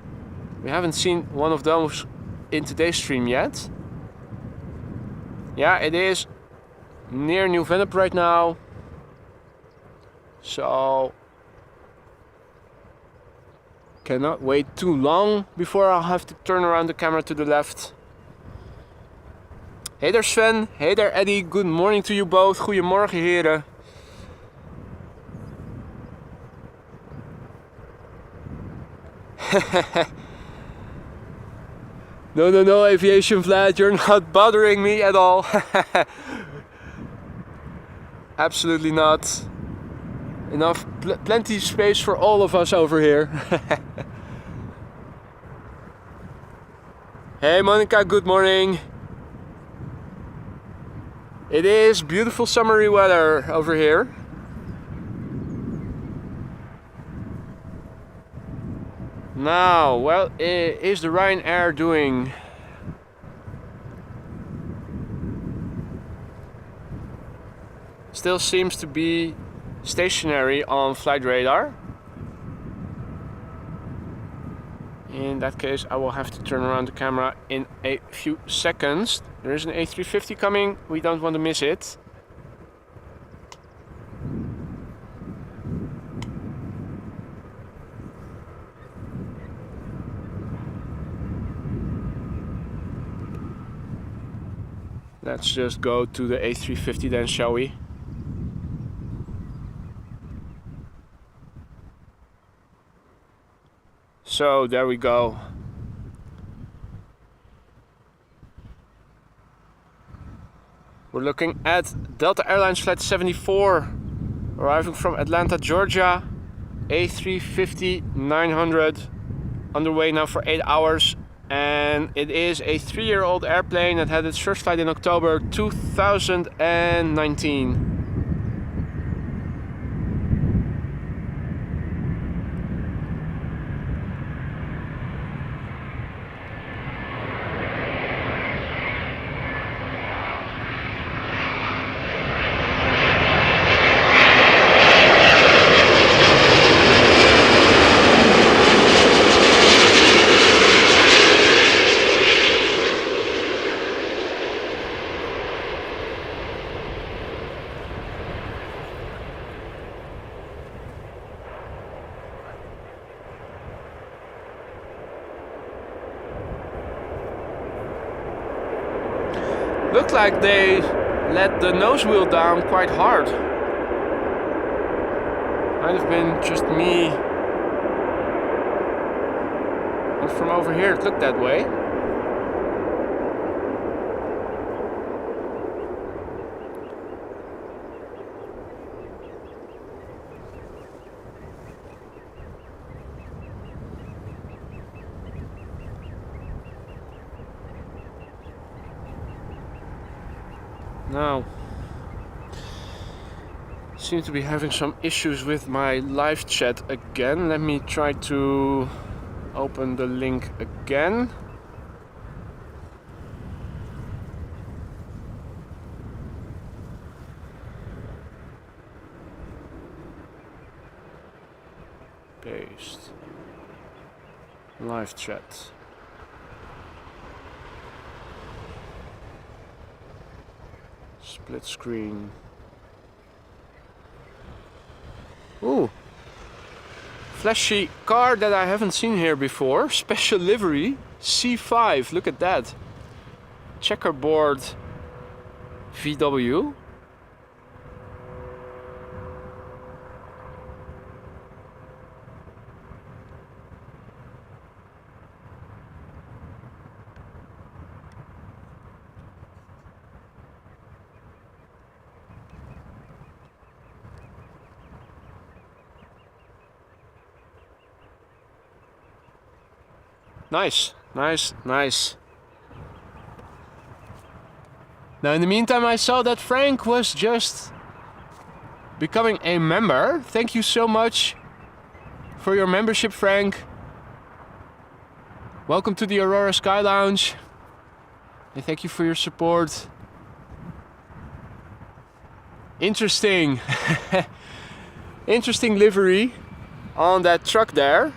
We haven't seen one of those in today's stream yet. Yeah, it is near New Vennep right now. So cannot wait too long before I'll have to turn around the camera to the left. Hey there Sven, hey there Eddie, good morning to you both. Goedemorgen heren. No, Aviation Vlad, you're not bothering me at all. Absolutely not. Enough, plenty of space for all of us over here. Hey Monica, good morning. It is beautiful summery weather over here. Now, well, is the Ryanair doing? Still seems to be stationary on flight radar. In that case, I will have to turn around the camera in a few seconds. There is an A350 coming, we don't want to miss it. Let's just go to the A350 then, shall we? So there we go. We're looking at Delta Airlines flight 74, arriving from Atlanta, Georgia. A350-900, underway now for 8 hours. And it is a 3-year-old airplane that had its first flight in October 2019. Looked like they let the nose wheel down quite hard. Might have been just me. But from over here it looked that way. Now, seem to be having some issues with my live chat again. Let me try to open the link again. Paste. Live chat. Split screen. Ooh, flashy car that I haven't seen here before. Special livery C5. Look at that. Checkerboard VW. Nice, nice, nice. Now in the meantime I saw that Frank was just becoming a member. Thank you so much for your membership, Frank. Welcome to the Aurora Sky Lounge. And thank you for your support. Interesting. Interesting livery on that truck there.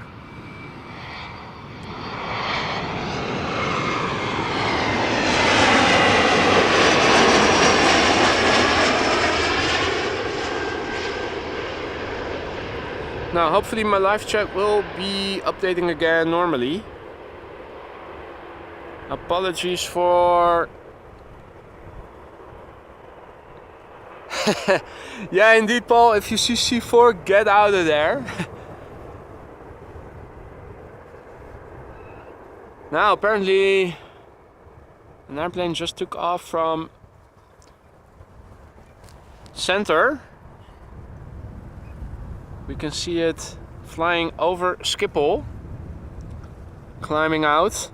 Now hopefully my live chat will be updating again normally. Apologies for... Yeah, indeed, Paul, if you see C4, get out of there. Now apparently an airplane just took off from center. We can see it flying over Schiphol, climbing out.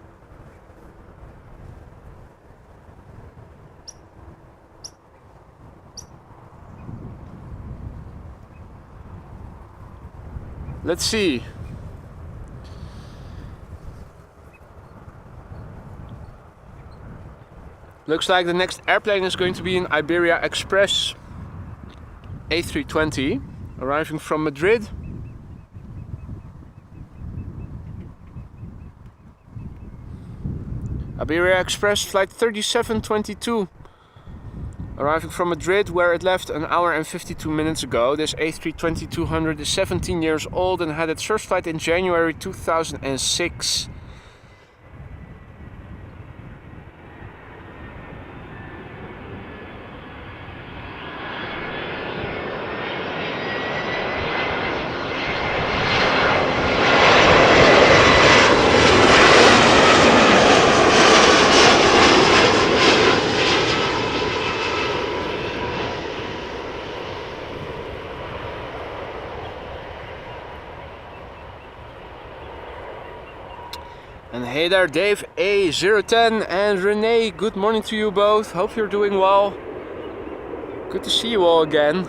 Let's see. Looks like the next airplane is going to be an Iberia Express A320. Arriving from Madrid. Iberia Express flight 3722. Arriving from Madrid, where it left an hour and 52 minutes ago. This A320-200 is 17 years old and had its first flight in January 2006. And hey there, Dave A010 and Renee, good morning to you both. Hope you're doing well. Good to see you all again.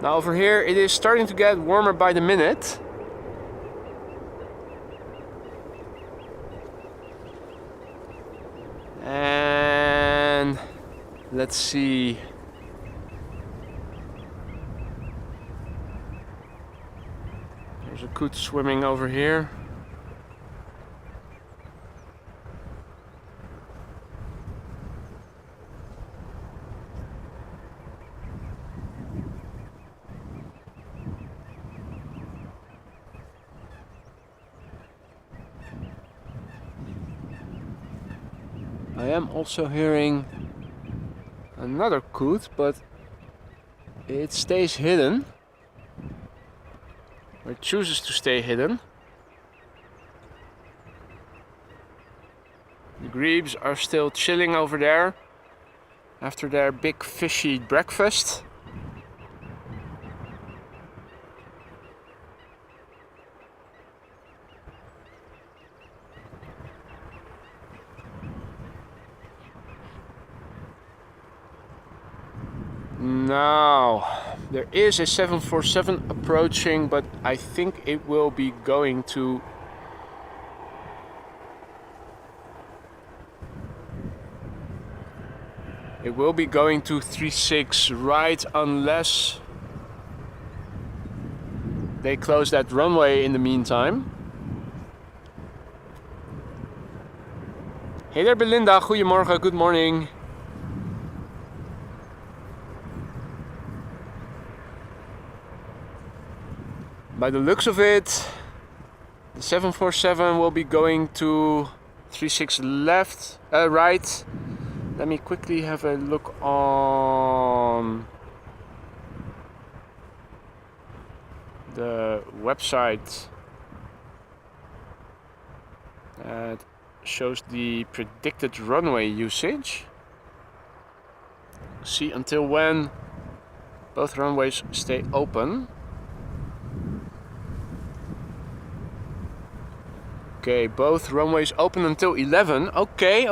Now over here it is starting to get warmer by the minute. And let's see. There's a coot swimming over here. I am also hearing another coot, but it stays hidden. Or it chooses to stay hidden. The grebes are still chilling over there after their big fishy breakfast. Now, there is a 747 approaching, but I think it will be going to It will be going to 36 right, unless they close that runway in the meantime. Hey there Belinda, goedemorgen, good morning. By the looks of it, the 747 will be going to 36 left, right. Let me quickly have a look on the website that shows the predicted runway usage. See until when both runways stay open. Okay, both runways open until 11. Okay.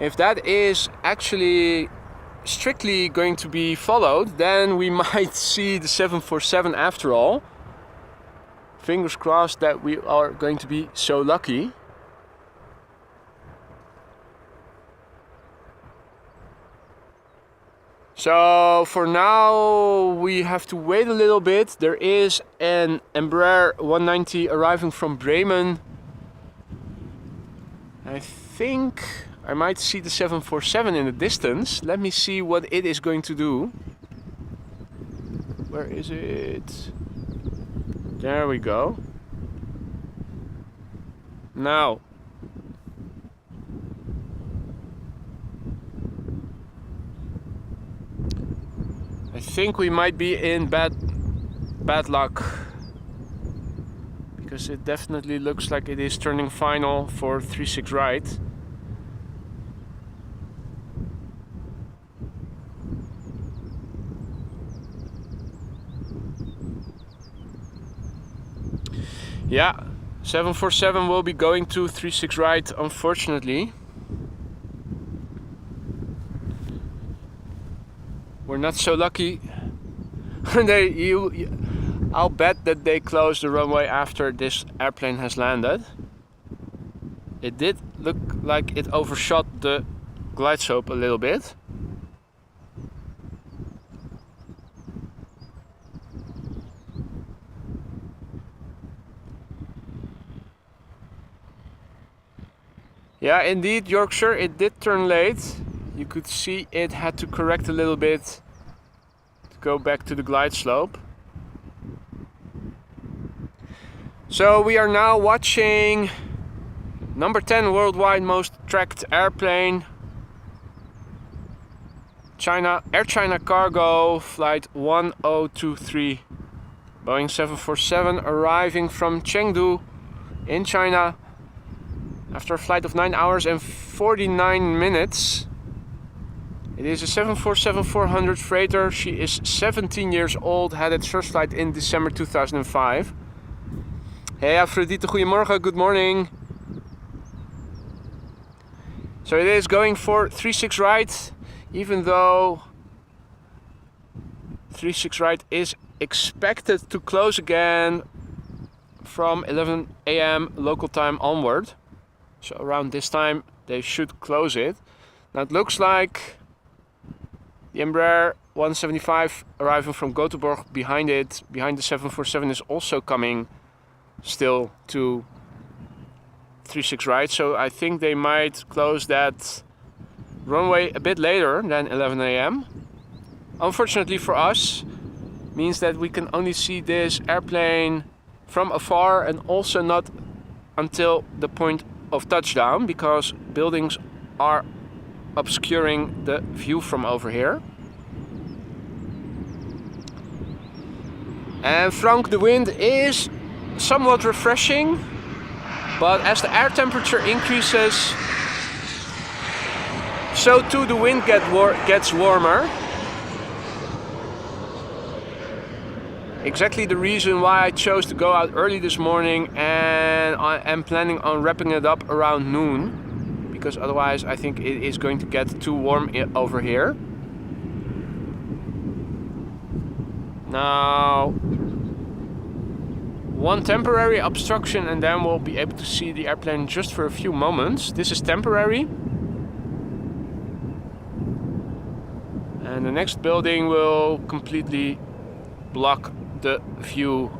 If that is actually strictly going to be followed, then we might see the 747 after all. Fingers crossed that we are going to be so lucky. So for now we have to wait a little bit. There is an Embraer 190 arriving from Bremen. I think I might see the 747 in the distance. Let me see what it is going to do. Where is it? There we go. Now. I think we might be in bad luck, because it definitely looks like it is turning final for 36 right. Yeah, 747 will be going to 36 right, unfortunately. We're not so lucky. I'll bet that they close the runway after this airplane has landed. It did look like it overshot the glide slope a little bit. Yeah, indeed, Yorkshire, it did turn late. You could see it had to correct a little bit to go back to the glide slope. So we are now watching number 10 worldwide most tracked airplane, Air China Cargo flight 1023, Boeing 747, arriving from Chengdu in China after a flight of 9 hours and 49 minutes. It is a 747-400 freighter. She is 17 years old, had its first flight in December 2005. Hey Afrodite, goedemorgen, good morning. So it is going for 36 right, even though 36 right is expected to close again from 11 AM local time onward. So around this time they should close it. Now it looks like the Embraer 175 arriving from Gothenburg behind it, behind the 747, is also coming still to 36 right. So I think they might close that runway a bit later than 11 AM. Unfortunately for us, means that we can only see this airplane from afar and also not until the point of touchdown, because buildings are obscuring the view from over here. And Frank, the wind is somewhat refreshing, but as the air temperature increases, so too the wind gets warmer. Exactly the reason why I chose to go out early this morning, and I am planning on wrapping it up around noon, because otherwise I think it is going to get too warm over here. Now, one temporary obstruction and then we'll be able to see the airplane just for a few moments. This is temporary. And the next building will completely block the view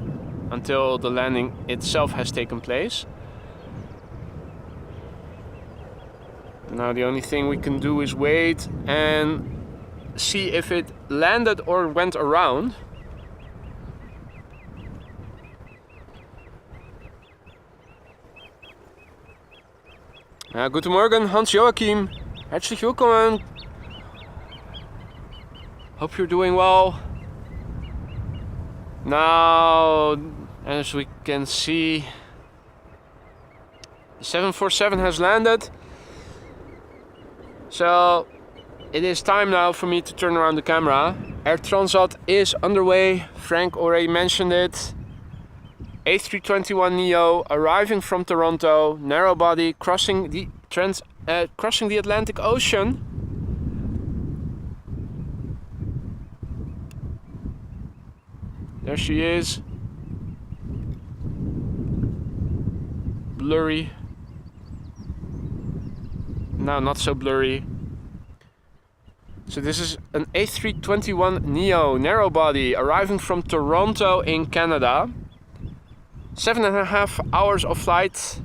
until the landing itself has taken place. Now the only thing we can do is wait and see if it landed or went around. Guten Morgen, Hans-Joachim. Herzlich willkommen. Hope you're doing well. Now, as we can see, the 747 has landed. So it is time now for me to turn around the camera. Air Transat is underway. Frank already mentioned it. A321neo arriving from Toronto, narrow body, crossing the Atlantic Ocean. There she is. Blurry. No, not so blurry. So this is an A321neo narrow body arriving from Toronto in Canada. 7.5 hours of flight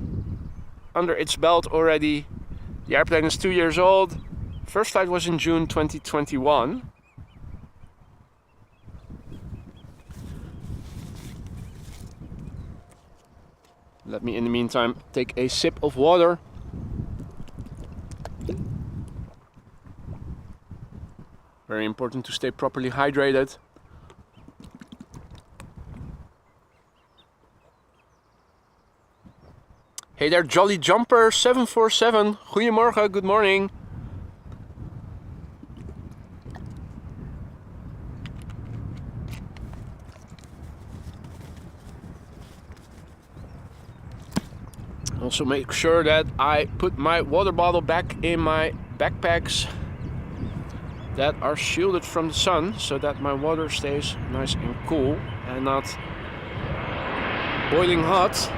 under its belt already. The airplane is 2 years old. First flight was in June 2021. Let me in the meantime take a sip of water. Very important to stay properly hydrated. Hey there, Jolly Jumper 747. Goedemorgen, good morning. Also make sure that I put my water bottle back in my backpacks that are shielded from the sun, so that my water stays nice and cool and not boiling hot.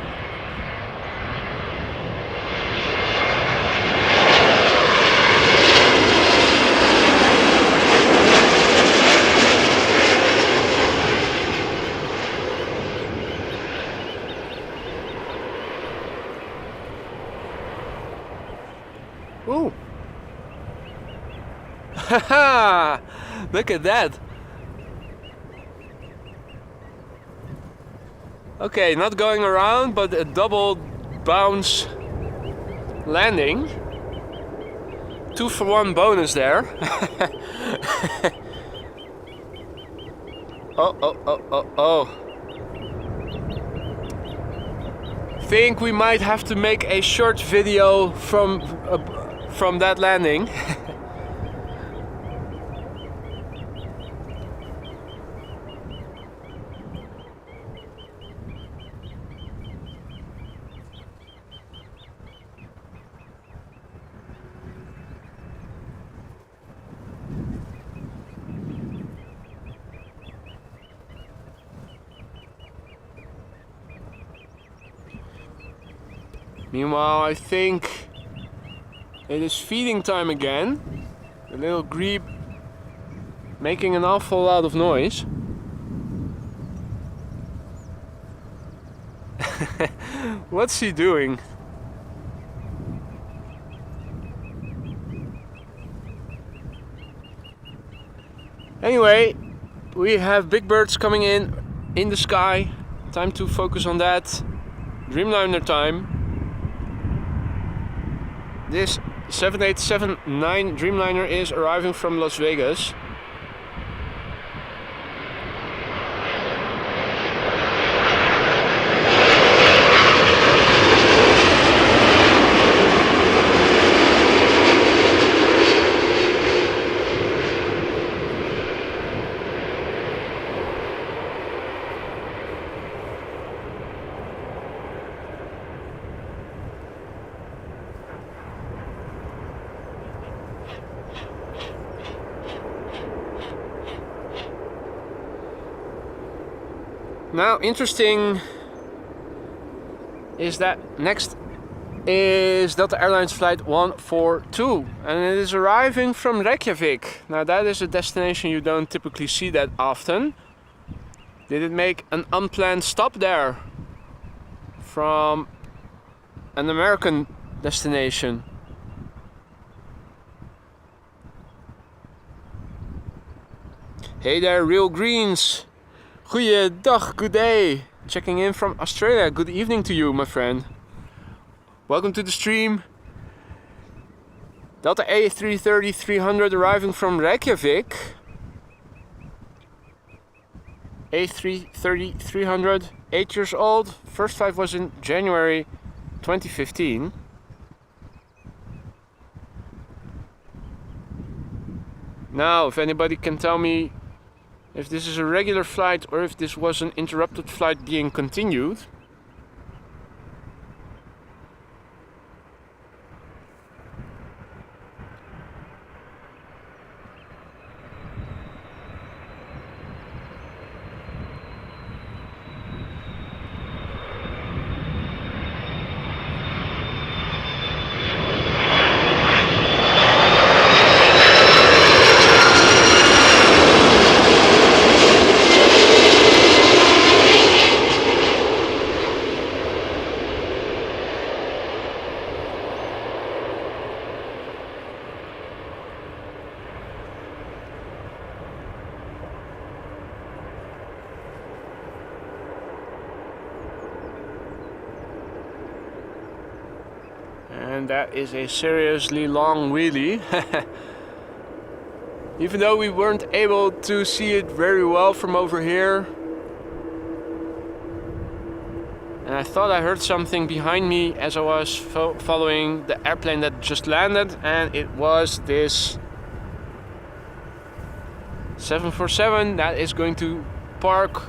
Ooh. Haha! Look at that! Okay, not going around, but a double bounce landing. 2-for-1 bonus there. Oh. Think we might have to make a short video from that landing. Meanwhile, I think it is feeding time again. The little grebe making an awful lot of noise. What's he doing? Anyway, we have big birds coming in the sky. Time to focus on that. Dreamliner time. This 7879 Dreamliner is arriving from Las Vegas. Now, interesting is that next is Delta Airlines flight 142, and it is arriving from Reykjavik. Now, that is a destination you don't typically see that often. Did it make an unplanned stop there from an American destination? Hey there, Real Greens. Goeiedag, good day. Checking in from Australia. Good evening to you, my friend. Welcome to the stream. Delta A330-300 arriving from Reykjavik. A330-300, 8 years old. First flight was in January 2015. Now, if anybody can tell me if this is a regular flight or if this was an interrupted flight being continued. And that is a seriously long wheelie. Even though we weren't able to see it very well from over here. And I thought I heard something behind me as I was following the airplane that just landed, and it was this 747 that is going to park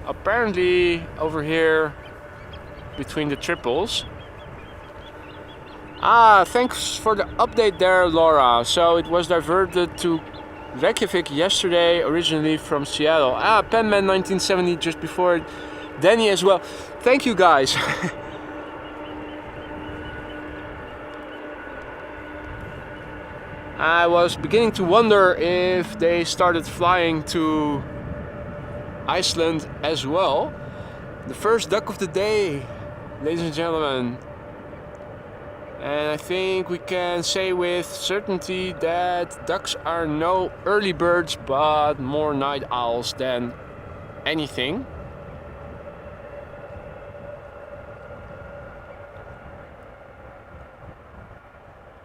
apparently over here between the triples. Thanks for the update there, Laura. So it was diverted to Reykjavik yesterday, originally from Seattle. Penman 1970 just before Danny as well. Thank you guys. I was beginning to wonder if they started flying to Iceland as well. The first duck of the day, ladies and gentlemen. And I think we can say with certainty that ducks are no early birds, but more night owls than anything.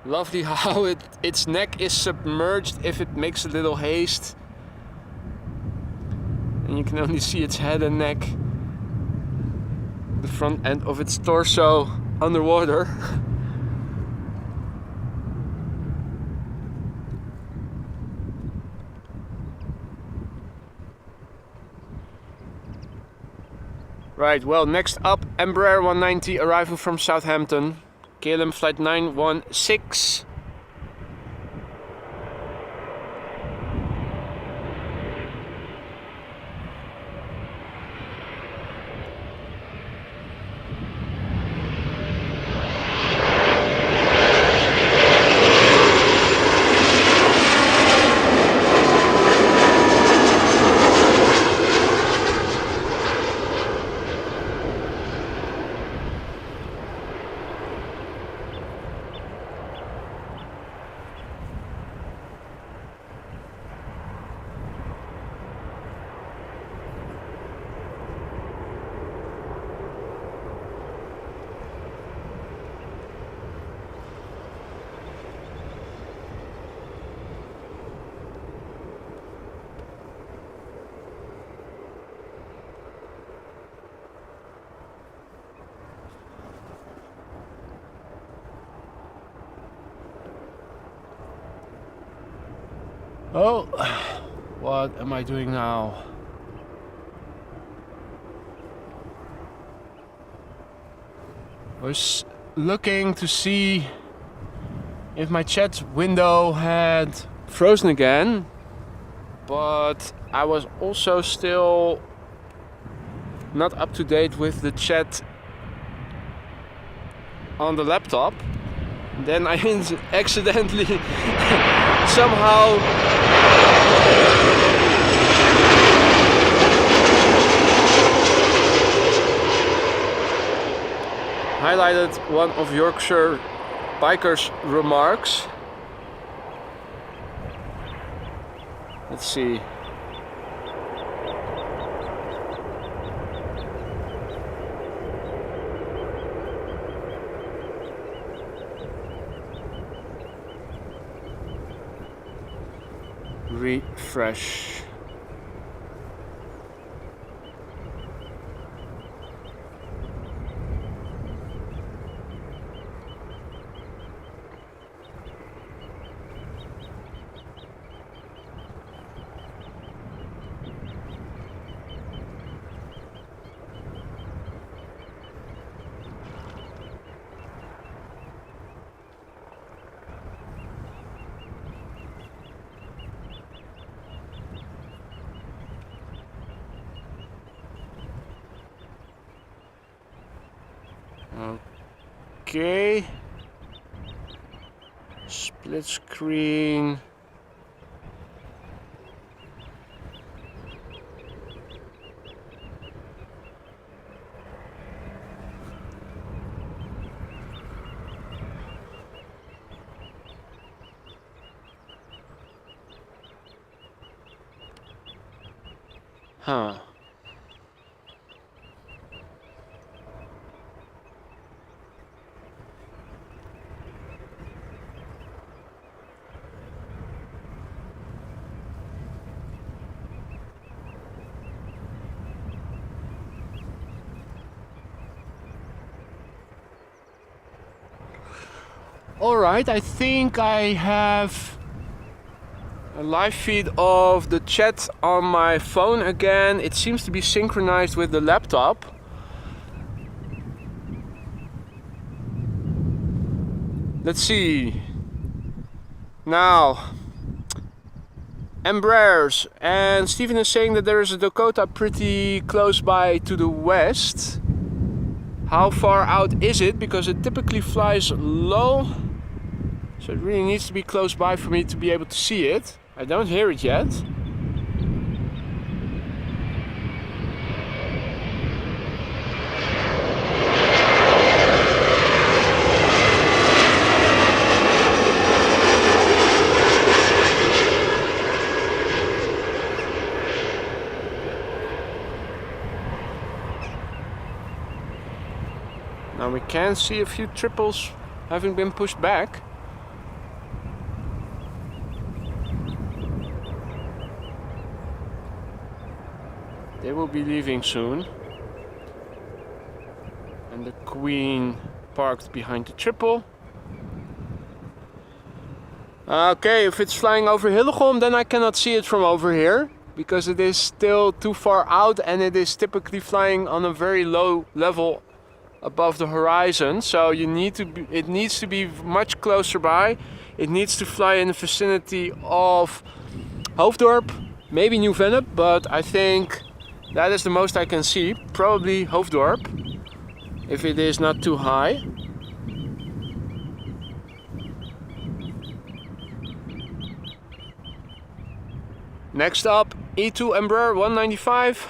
Lovely how its neck is submerged if it makes a little haste. And you can only see its head and neck, the front end of its torso underwater. Right, well, next up, Embraer 190 arriving from Southampton, KLM flight 916. Oh, what am I doing now? I was looking to see if my chat window had frozen again, but I was also still not up to date with the chat on the laptop. Then I accidentally somehow highlighted one of Yorkshire bikers' remarks. Let's see. Refresh. Okay. Split screen. Huh. Alright, I think I have a live feed of the chat on my phone again. It seems to be synchronized with the laptop. Let's see. Now, Embraers, and Steven is saying that there is a Dakota pretty close by to the west. How far out is it? Because it typically flies low, so it really needs to be close by for me to be able to see it. I don't hear it yet. Now we can see a few triples having been pushed back. They will be leaving soon. And the Queen parked behind the triple. Okay, if it's flying over Hillegom, then I cannot see it from over here, because it is still too far out and it is typically flying on a very low level above the horizon. So you need to be, it needs to be much closer by. It needs to fly in the vicinity of Hoofddorp, maybe Nieuw-Vennep, but I think that is the most I can see. Probably Hoofddorp, if it is not too high. Next up, E2 Embraer 195.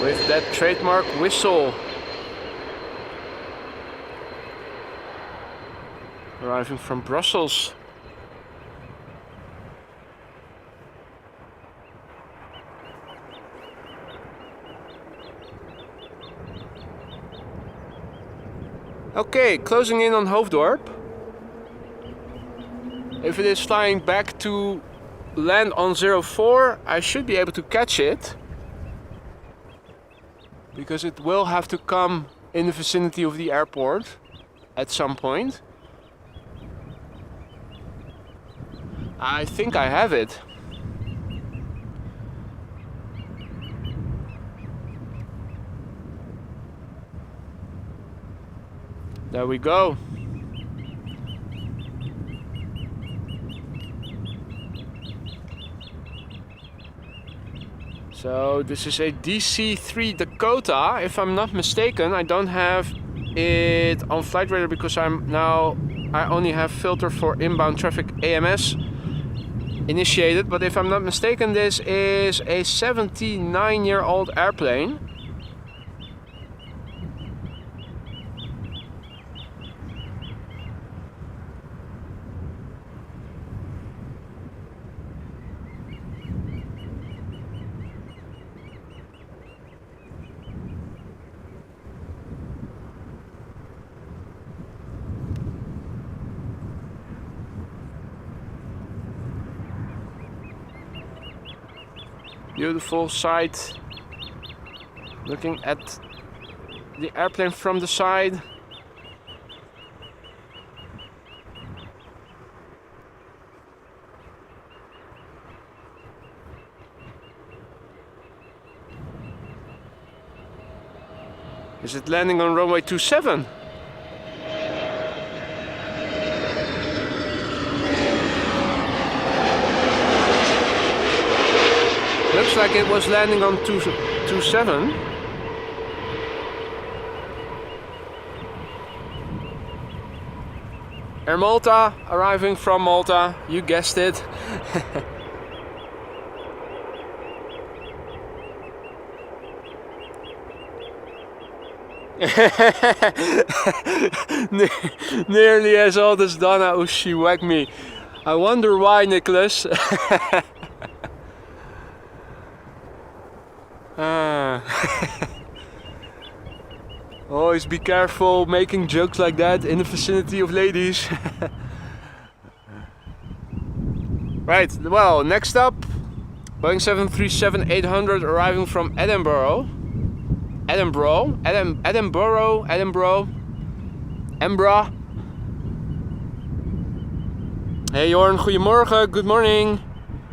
With that trademark whistle. Arriving from Brussels. Okay, closing in on Hoofddorp. If it is flying back to land on 04, I should be able to catch it. Because it will have to come in the vicinity of the airport at some point. I think I have it. There we go. So this is a DC3 Dakota, if I'm not mistaken. I don't have it on flight radar because I only have filter for inbound traffic AMS initiated, but if I'm not mistaken, this is a 79-year-old airplane. Beautiful sight, looking at the airplane from the side. Is it landing on runway 27? Looks like it was landing on 27. Air Malta, arriving from Malta, you guessed it. Nearly as old as Donna. Oh, she whacked me. I wonder why, Nicholas. Always be careful making jokes like that in the vicinity of ladies. Right, well, next up, Boeing 737-800 arriving from Edinburgh. Edinburgh. Hey Jorn, goedemorgen, good morning.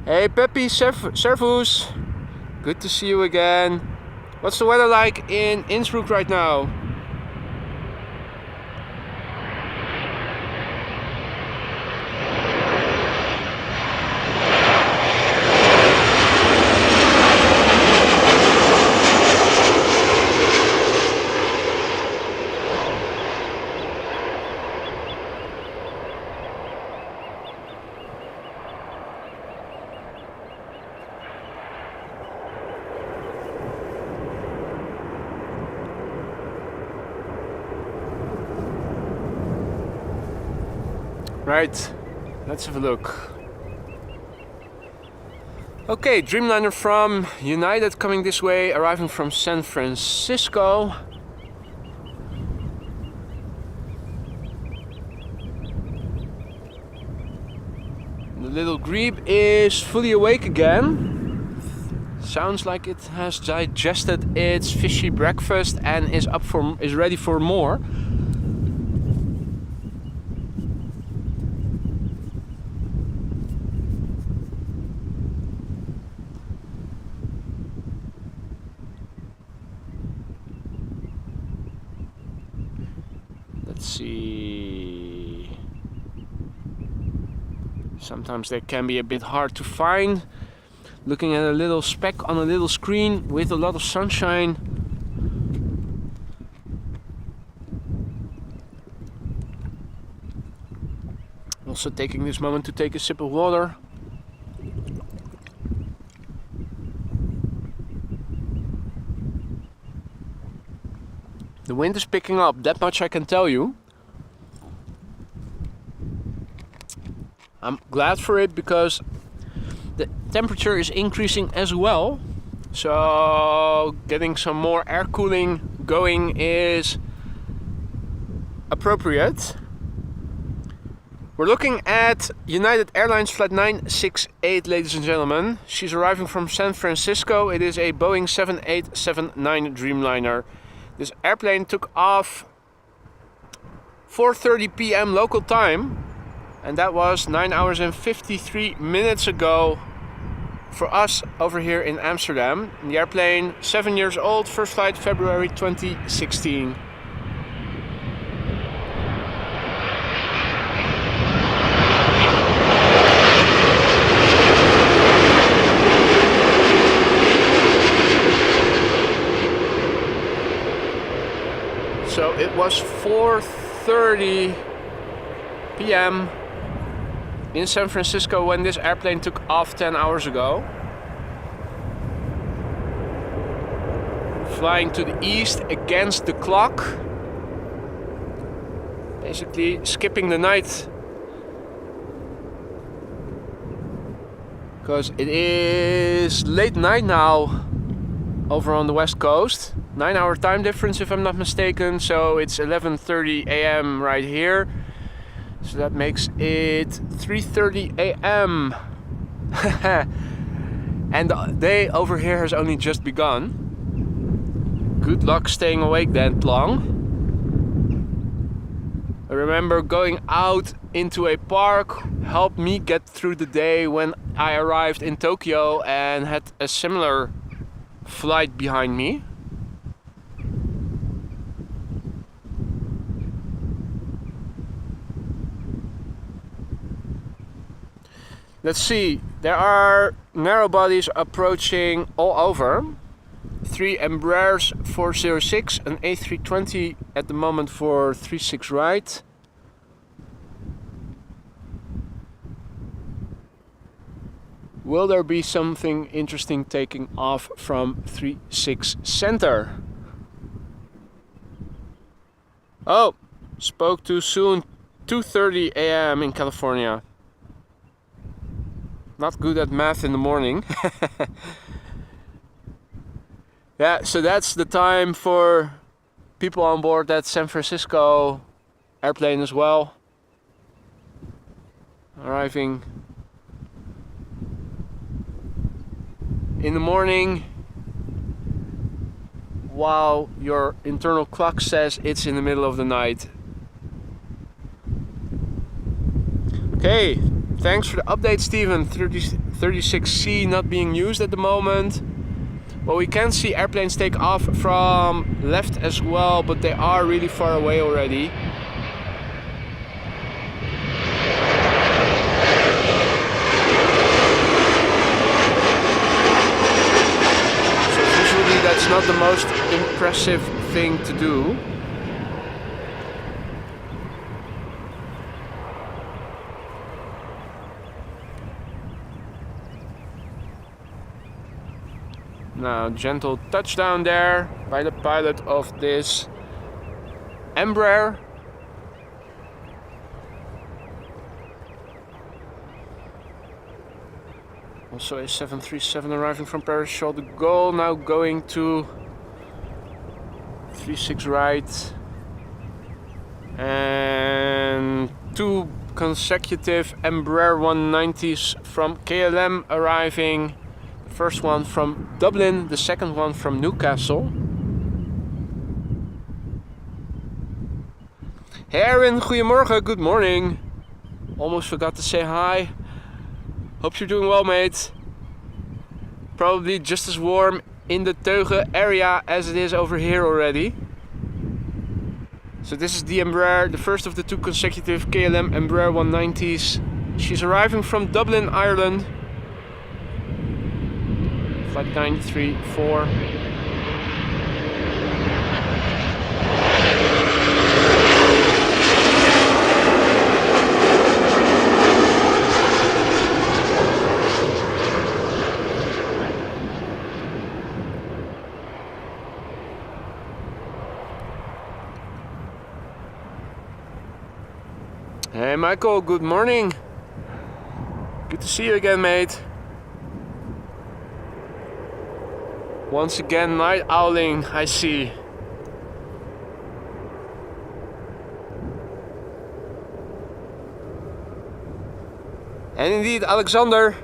Hey Peppy, servus. Good to see you again. What's the weather like in Innsbruck right now? Right, let's have a look. Okay, Dreamliner from United coming this way, arriving from San Francisco. The little GREBE is fully awake again. Sounds like it has digested its fishy breakfast and is ready for more. Let's see. Sometimes they can be a bit hard to find. Looking at a little speck on a little screen with a lot of sunshine. Also taking this moment to take a sip of water. The wind is picking up, that much I can tell you. I'm glad for it because the temperature is increasing as well. So getting some more air cooling going is appropriate. We're looking at United Airlines flight 968, ladies and gentlemen. She's arriving from San Francisco. It is a Boeing 7879 Dreamliner. This airplane took off 4:30 p.m. local time, and that was 9 hours and 53 minutes ago for us over here in Amsterdam. The airplane, 7 years old, first flight February 2016. So it was 4:30 p.m. in San Francisco when this airplane took off 10 hours ago. Flying to the east against the clock. Basically skipping the night. Because it is late night now over on the west coast. 9-hour time difference if I'm not mistaken, so it's 11:30 a.m. right here. So that makes it 3:30 a.m. And the day over here has only just begun. Good luck staying awake that long. I remember going out into a park helped me get through the day when I arrived in Tokyo and had a similar flight behind me. Let's see, there are narrow bodies approaching all over. 3 Embraers 406, an A320 at the moment for 36 right. Will there be something interesting taking off from 36 center? Oh, spoke too soon. 2:30 a.m. in California. Not good at math in the morning. Yeah, so that's the time for people on board that San Francisco airplane as well. Arriving in the morning while your internal clock says it's in the middle of the night. Okay, thanks for the update, Steven. 36C not being used at the moment. Well, we can see airplanes take off from left as well, but they are really far away already. So visually that's not the most impressive thing to do. Now, gentle touchdown there by the pilot of this Embraer. Also a 737 arriving from Paris Charles de Gaulle, now going to 36 right. And 2 consecutive Embraer 190s from KLM arriving. First one from Dublin, the second one from Newcastle. Hey Aaron, goedemorgen, good morning. Almost forgot to say hi. Hope you're doing well, mate. Probably just as warm in the Teugen area as it is over here already. So this is the Embraer, the first of the 2 consecutive KLM Embraer 190s. She's arriving from Dublin, Ireland. Flight 934. Hey Michael, good morning. Good to see you again, mate. Once again, night owling, I see. En indeed, Alexander.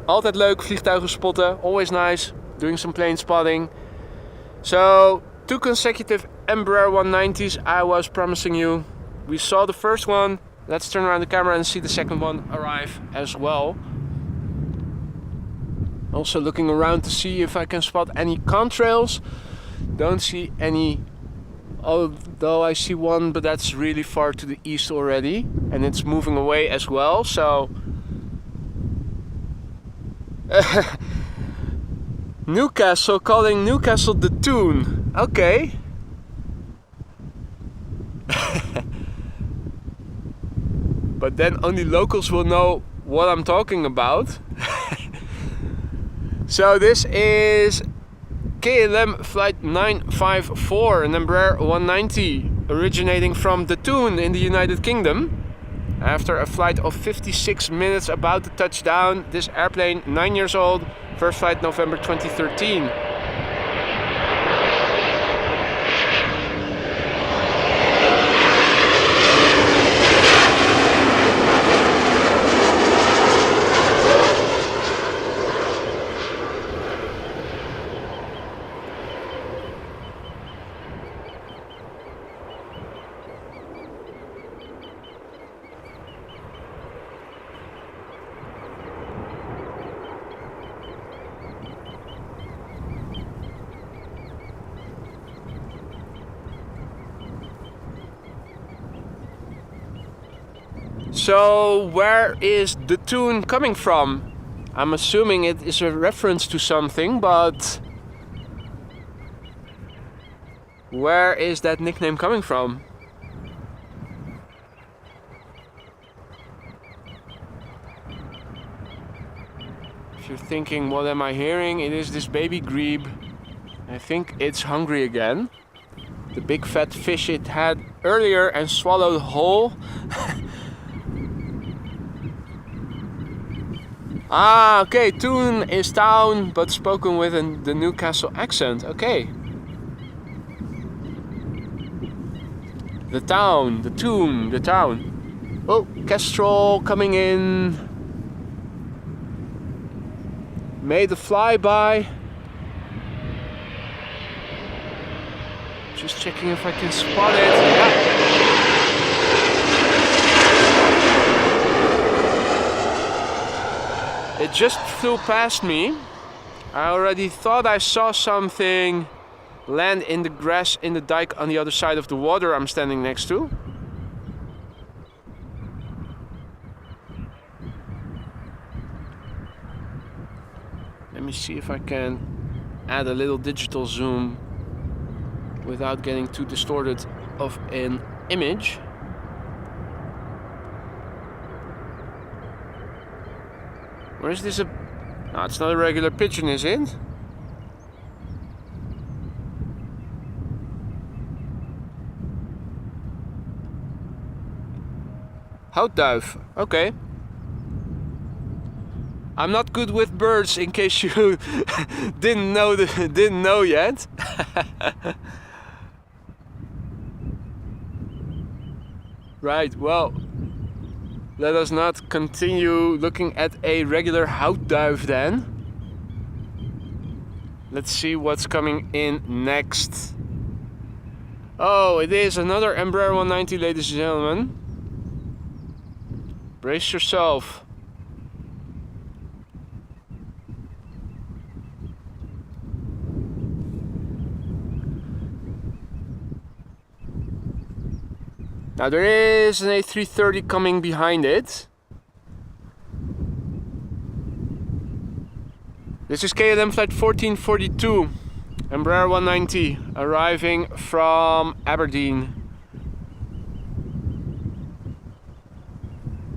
Altijd leuk vliegtuigen spotten. Always nice. Doing some plane spotting. So, 2 consecutive Embraer 190s I was promising you. We saw the first one. Let's turn around the camera and see the second one arrive as well. Also looking around to see if I can spot any contrails. Don't see any, although I see one, but that's really far to the east already. And it's moving away as well, so... Newcastle calling Newcastle the Toon. Okay. But then only locals will know what I'm talking about. So this is KLM flight 954, an Embraer 190, originating from the Toon in the United Kingdom. After a flight of 56 minutes about to touch down, this airplane, 9 years old, first flight November 2013. So where is the tune coming from? I'm assuming it is a reference to something, but where is that nickname coming from? If you're thinking, what am I hearing? It is this baby grebe. I think it's hungry again. The big fat fish it had earlier and swallowed whole. Ah, okay, tune is town, but spoken with the Newcastle accent. Okay. The town, the tune, the town. Oh, Kestrel coming in. Made a flyby. Just checking if I can spot it. Yeah. It just flew past me. I already thought I saw something land in the grass in the dike on the other side of the water I'm standing next to. Let me see if I can add a little digital zoom without getting too distorted of an image. Where is this? No, it's not a regular pigeon, is it? Houtduif. Okay. I'm not good with birds, in case you didn't know yet. Right. Well, let us not continue looking at a regular houtduif then. Let's see what's coming in next. Oh, it is another Embraer 190, ladies and gentlemen. Brace yourself. Now there is an A330 coming behind it. This is KLM flight 1442, Embraer 190, arriving from Aberdeen.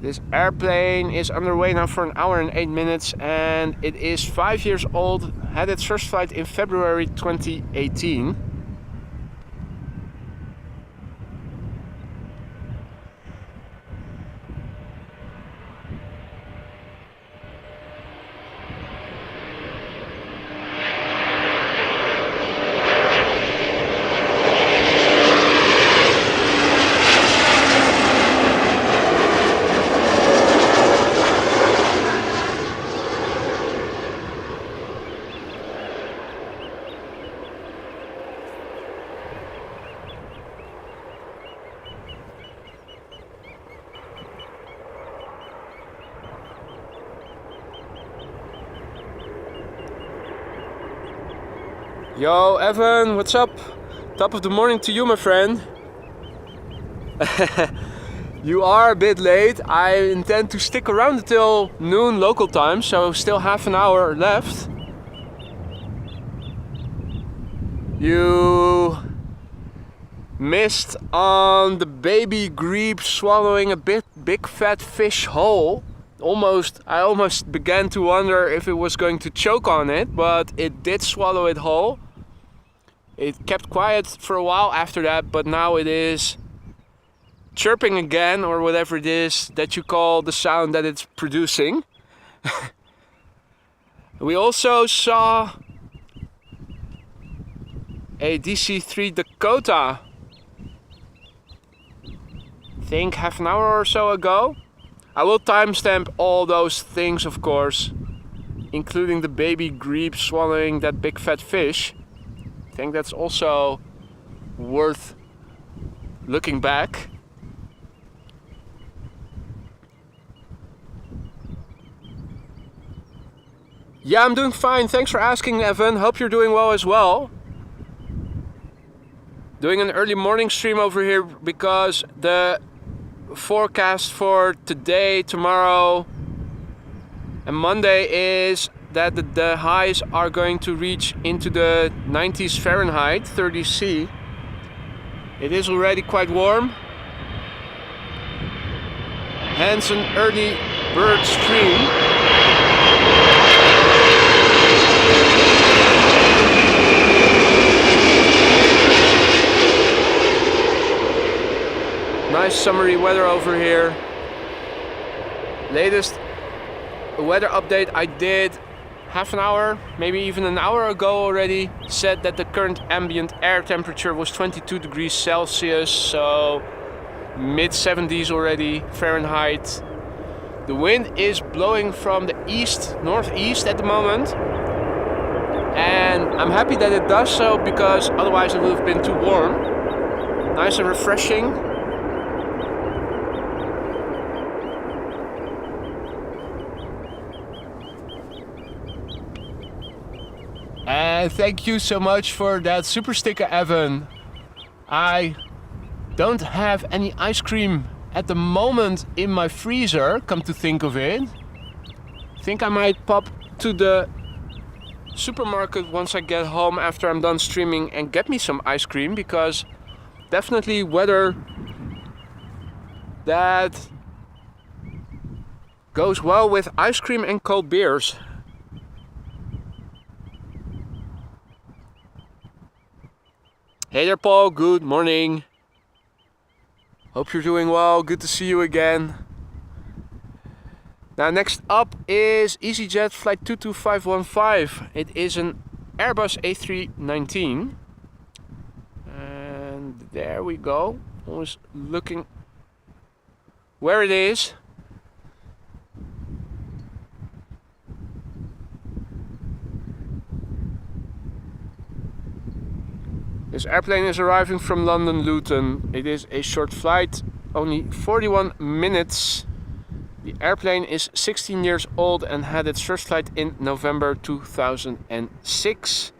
This airplane is underway now for 1 hour and 8 minutes, and it is 5 years old, had its first flight in February 2018. Yo, Evan, what's up? Top of the morning to you, my friend. You are a bit late. I intend to stick around until noon local time, so still half an hour left. You missed on the baby grebe swallowing a big fat fish whole. I almost began to wonder if it was going to choke on it, but it did swallow it whole. It kept quiet for a while after that, but now it is chirping again, or whatever it is that you call the sound that it's producing. We also saw a DC3 Dakota, I think half an hour or so ago. I will timestamp all those things, of course, including the baby grebe swallowing that big fat fish. I think that's also worth looking back. Yeah, I'm doing fine. Thanks for asking, Evan. Hope you're doing well as well. Doing an early morning stream over here because the forecast for today, tomorrow, and Monday is that the highs are going to reach into the 90s Fahrenheit, 30 C. It is already quite warm. Hence an early bird stream. Nice summery weather over here. Latest weather update I did half an hour, maybe even an hour ago already, said that the current ambient air temperature was 22 degrees Celsius, so mid 70s already Fahrenheit. The wind is blowing from the east, northeast at the moment, and I'm happy that it does so because otherwise it would have been too warm. Nice and refreshing. And thank you so much for that super sticker, Evan. I don't have any ice cream at the moment in my freezer, come to think of it. I think I might pop to the supermarket once I get home after I'm done streaming and get me some ice cream, because definitely weather that goes well with ice cream and cold beers. Hey there, Paul, good morning. Hope you're doing well, good to see you again. Now next up is Easyjet flight 22515. It is an Airbus A319. And there we go. I was looking where it is. This airplane is arriving from London Luton. It is a short flight, only 41 minutes. The airplane is 16 years old and had its first flight in November 2006.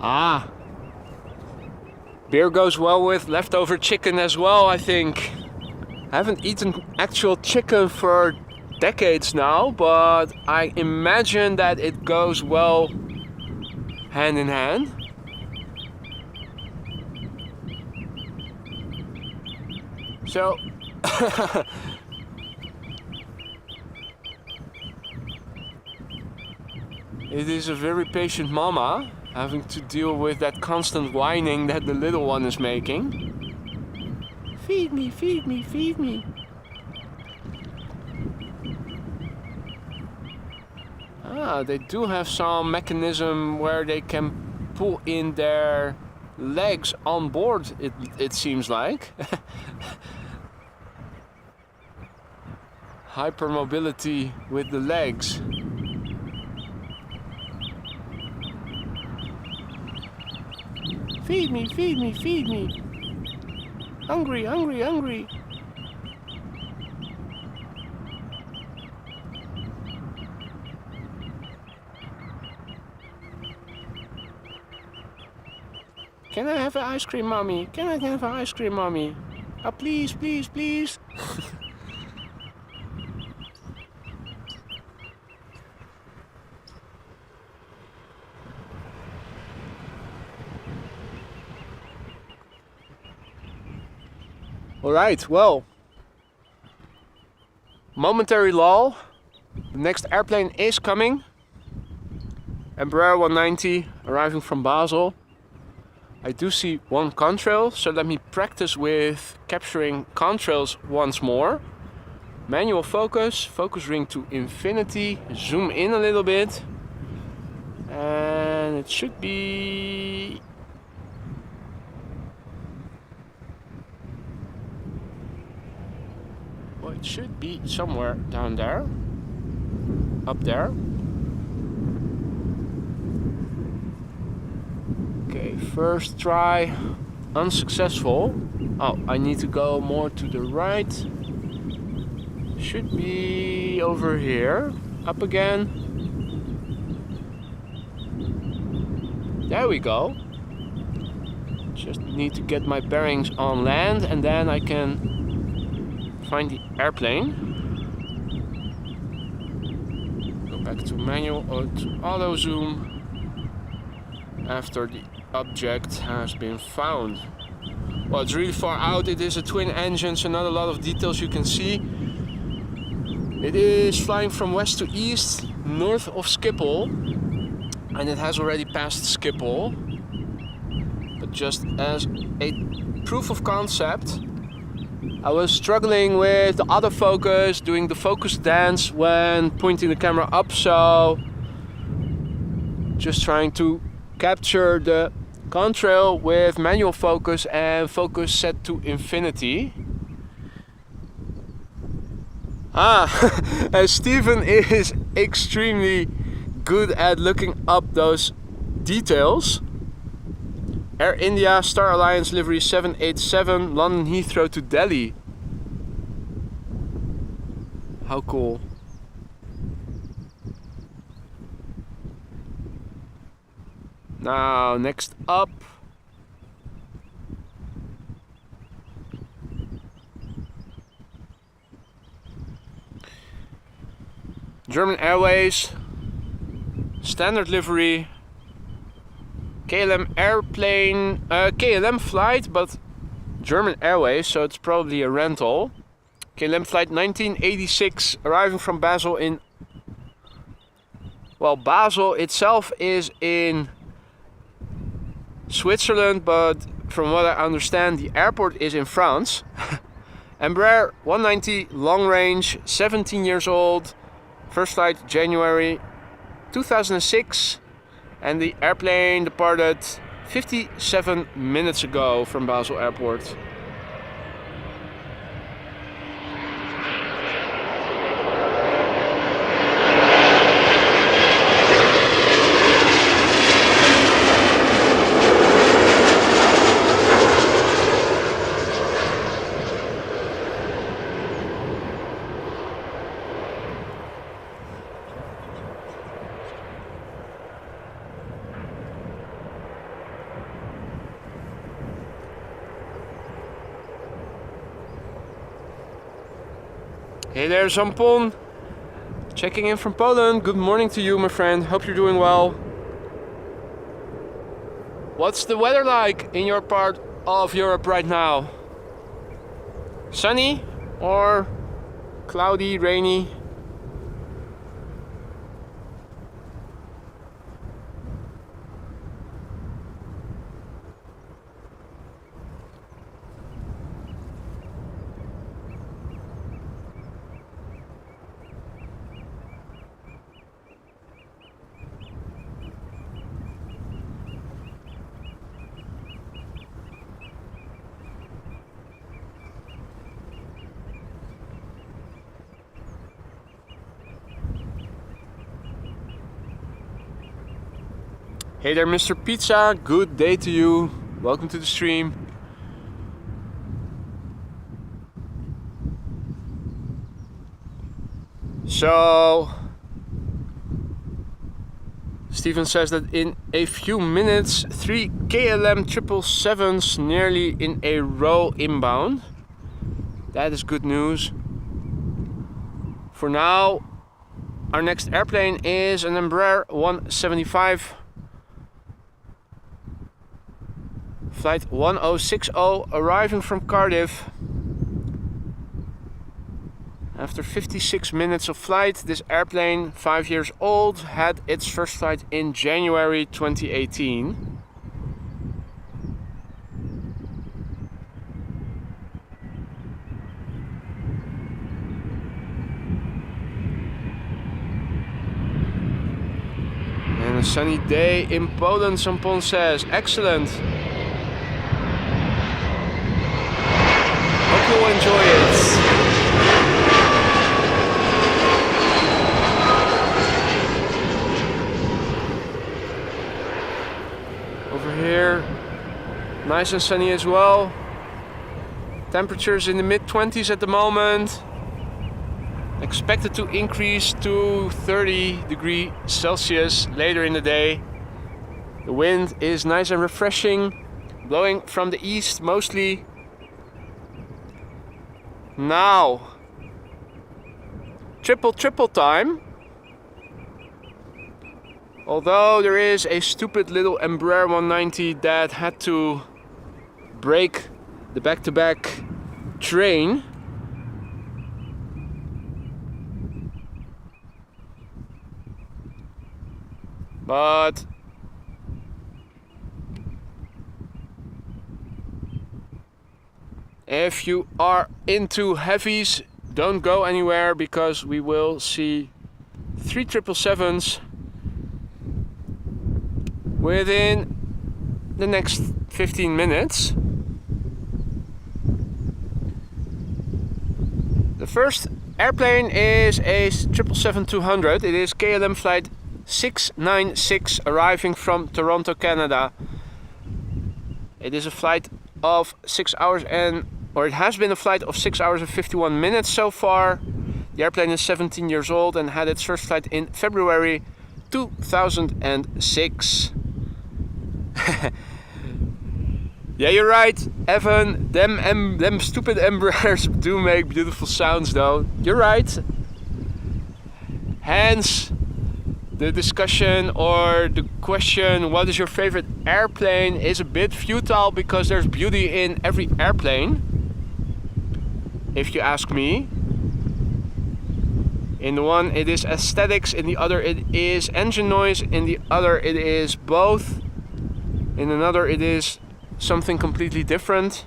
Ah, beer goes well with leftover chicken as well, I think. I haven't eaten actual chicken for decades now, but I imagine that it goes well hand in hand. So, it is a very patient mama, having to deal with that constant whining that the little one is making. Feed me, feed me, feed me. Ah, they do have some mechanism where they can pull in their legs on board, it seems like. Hypermobility with the legs. Feed me, feed me, feed me. Hungry, hungry, hungry. Can I have an ice cream, mommy? Can I have an ice cream, mommy? Oh, please, please, please. Alright, well, momentary lull. The next airplane is coming. Embraer 190 arriving from Basel. I do see one contrail, so let me practice with capturing contrails once more. Manual focus, focus ring to infinity, zoom in a little bit. And it should be... well, it should be somewhere down there. Up there. Okay, first try unsuccessful. Oh, I need to go more to the right. Should be over here. Up again. There we go. Just need to get my bearings on land and then I can find the airplane. Go back to manual or to auto zoom after the object has been found. Well, it's really far out. It is a twin engine, so not a lot of details you can see. It is flying from west to east, north of Schiphol, and it has already passed Schiphol. But just as a proof of concept, I was struggling with the autofocus, doing the focus dance when pointing the camera up, so just trying to capture the contrail with manual focus and focus set to infinity. Steven is extremely good at looking up those details. Air India, Star Alliance livery 787, London Heathrow to Delhi. How cool. Now, next up. German Airways, standard livery, KLM airplane, KLM flight, but German Airways, so it's probably a rental. KLM flight 1986, arriving from Basel in... well, Basel itself is in Switzerland, but from what I understand, the airport is in France. Embraer 190, long range, 17 years old. First flight January 2006, and the airplane departed 57 minutes ago from Basel Airport. Hey there, Zampon. Checking in from Poland. Good morning to you, my friend. Hope you're doing well. What's the weather like in your part of Europe right now? Sunny or cloudy, rainy? Hey there, Mr. Pizza, good day to you. Welcome to the stream. So, Steven says that in a few minutes, 3 KLM 777s nearly in a row inbound. That is good news. For now, our next airplane is an Embraer 175. Flight 1060, arriving from Cardiff. After 56 minutes of flight, this airplane, 5 years old, had its first flight in January 2018. And a sunny day in Poland, Sampon says. Excellent. Hope you'll enjoy it. Over here, nice and sunny as well. Temperatures in the mid-20s at the moment. Expected to increase to 30 degrees Celsius later in the day. The wind is nice and refreshing, blowing from the east mostly. Now, triple time. Although there is a stupid little Embraer 190 that had to break the back-to-back train. But if you are into heavies, don't go anywhere, because we will see 3 777s within the next 15 minutes. The first airplane is a 777-200. It is KLM flight 696 arriving from Toronto, Canada. It is a flight of 6 hours it has been a flight of 6 hours and 51 minutes so far. The airplane is 17 years old and had its first flight in February 2006. Yeah, you're right, Evan. Them stupid Embraers do make beautiful sounds though. You're right. Hence the discussion or the question, what is your favorite airplane, is a bit futile, because there's beauty in every airplane, if you ask me. In the one it is aesthetics, in the other it is engine noise, in the other it is both, in another it is something completely different.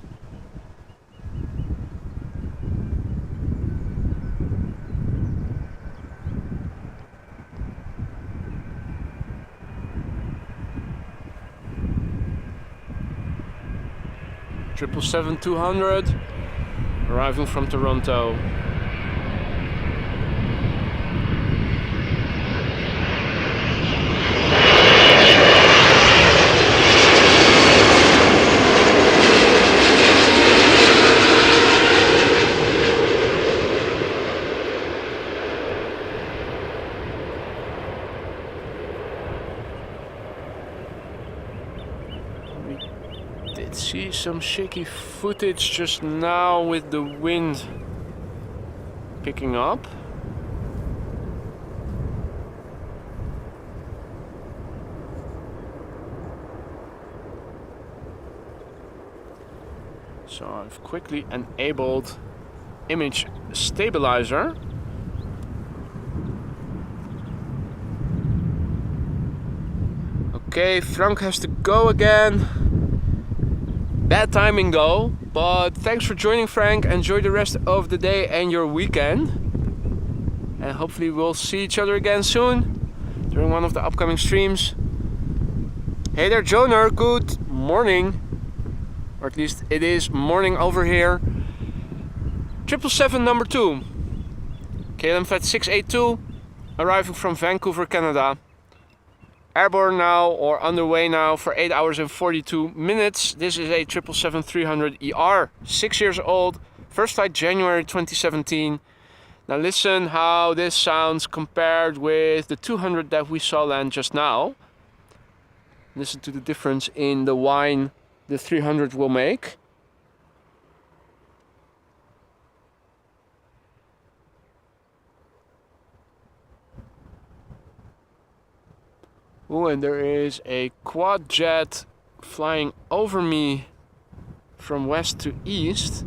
Triple 7-200 arriving from Toronto. See some shaky footage just now with the wind picking up. So I've quickly enabled image stabilizer. Okay, Frank has to go again. Bad timing though, but thanks for joining, Frank. Enjoy the rest of the day and your weekend. And hopefully we'll see each other again soon during one of the upcoming streams. Hey there, Joner, good morning. Or at least it is morning over here. 777 number 2. KLM flight 682, arriving from Vancouver, Canada. Airborne now, or underway now, for 8 hours and 42 minutes. This is a 777-300ER, 6 years old. First flight January 2017. Now listen how this sounds compared with the 200 that we saw land just now. Listen to the difference in the whine the 300 will make. Oh, and there is a quad jet flying over me from west to east.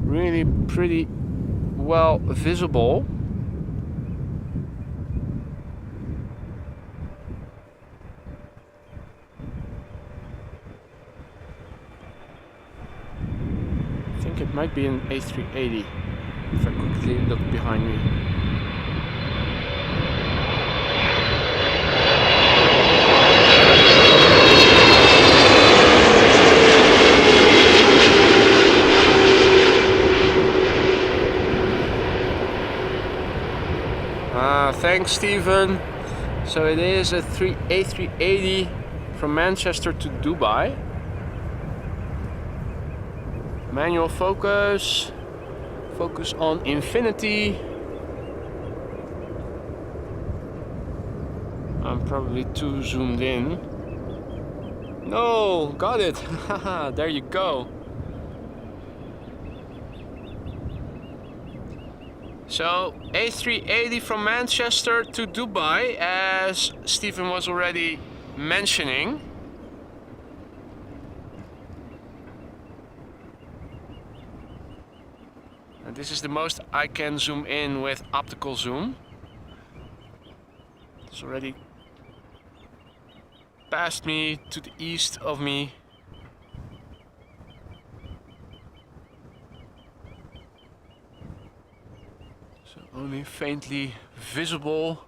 Really pretty well visible. I think it might be an A380 if I quickly look behind me. Thanks, Stephen. So it is a A380 from Manchester to Dubai. Manual focus. Focus on infinity. I'm probably too zoomed in. No, got it. Haha, there you go. So A380 from Manchester to Dubai, as Stephen was already mentioning. And this is the most I can zoom in with optical zoom. It's already past me, to the east of me. So only faintly visible.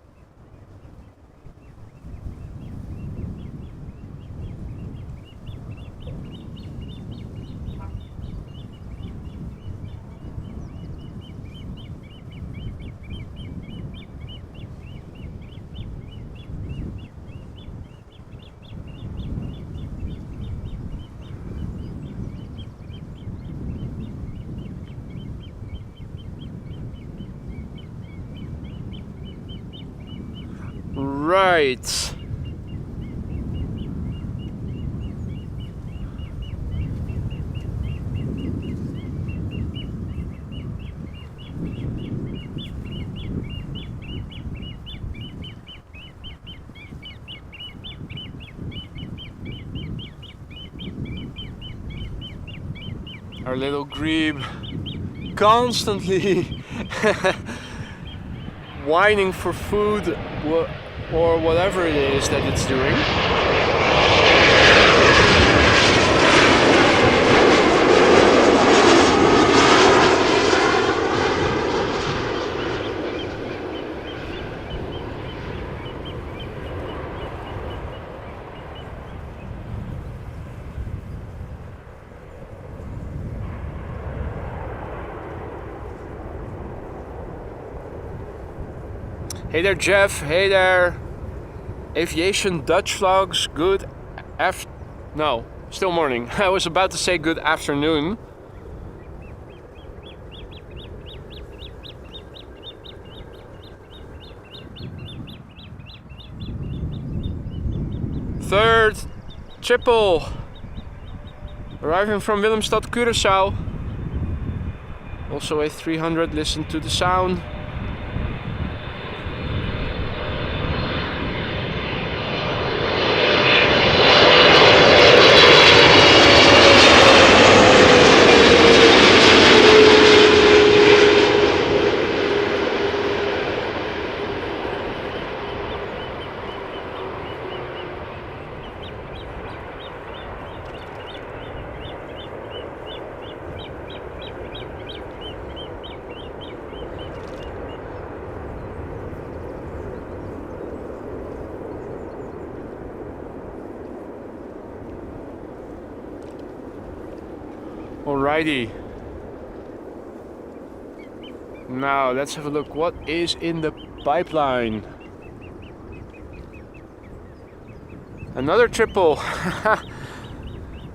Right. Our little GREBE constantly whining for food or whatever it is that it's doing. Hey there, Jeff. Hey there. Aviation Dutch vlogs. Good no, still morning. I was about to say good afternoon. Third Schiphol. Arriving from Willemstad, Curaçao. Also A300, listen to the sound. Alrighty. Now let's have a look what is in the pipeline. Another triple.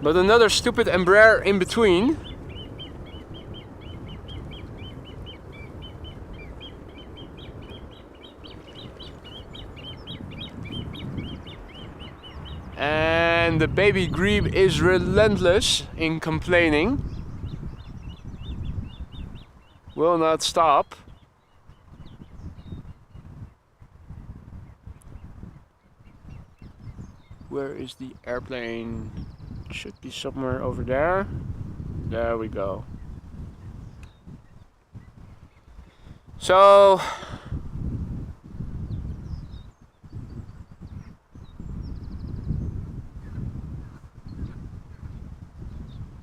But another stupid Embraer in between. And the baby GREBE is relentless in complaining. Will not stop. Where is the airplane? Should be somewhere over there. There we go. So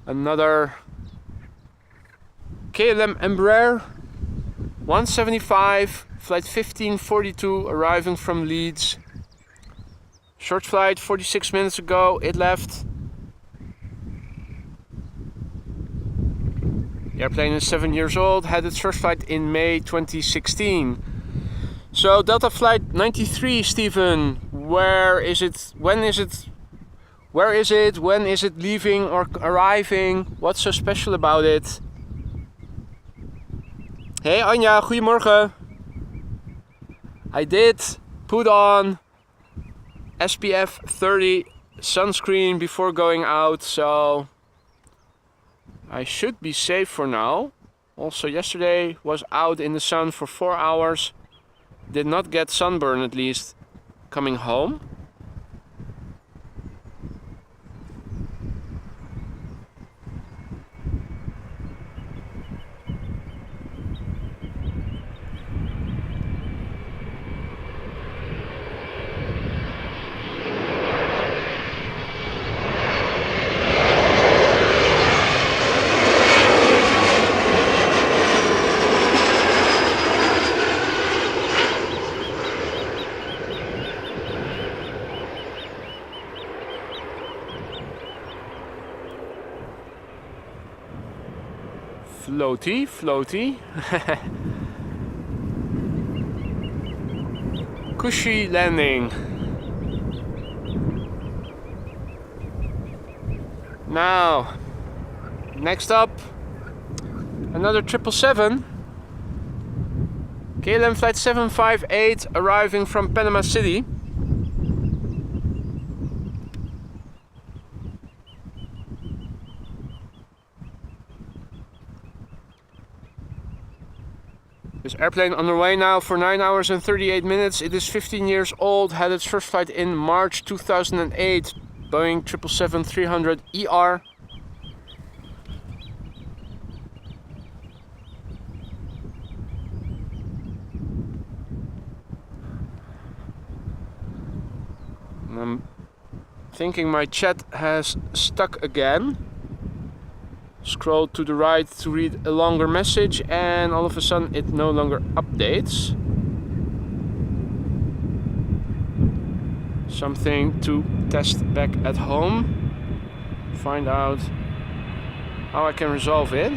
another KLM Embraer 175, flight 1542, arriving from Leeds. Short flight, 46 minutes ago it left. The airplane is 7 years old, had its first flight in May 2016. So Delta Flight 93, Stephen, where is it? When is it? Where is it? When is it leaving or arriving? What's so special about it? Hey Anja, goedemorgen. I did put on SPF 30 sunscreen before going out, so I should be safe for now. Also yesterday was out in the sun for 4 hours. Did not get sunburn, at least coming home. Floaty, floaty. Cushy landing. Now, next up, another 777. KLM flight 758 arriving from Panama City. This airplane on the way now for 9 hours and 38 minutes. It is 15 years old, had its first flight in March 2008. Boeing 777-300ER. I'm thinking my chat has stuck again. Scroll to the right to read a longer message, and all of a sudden it no longer updates. Something to test back at home. Find out how I can resolve it.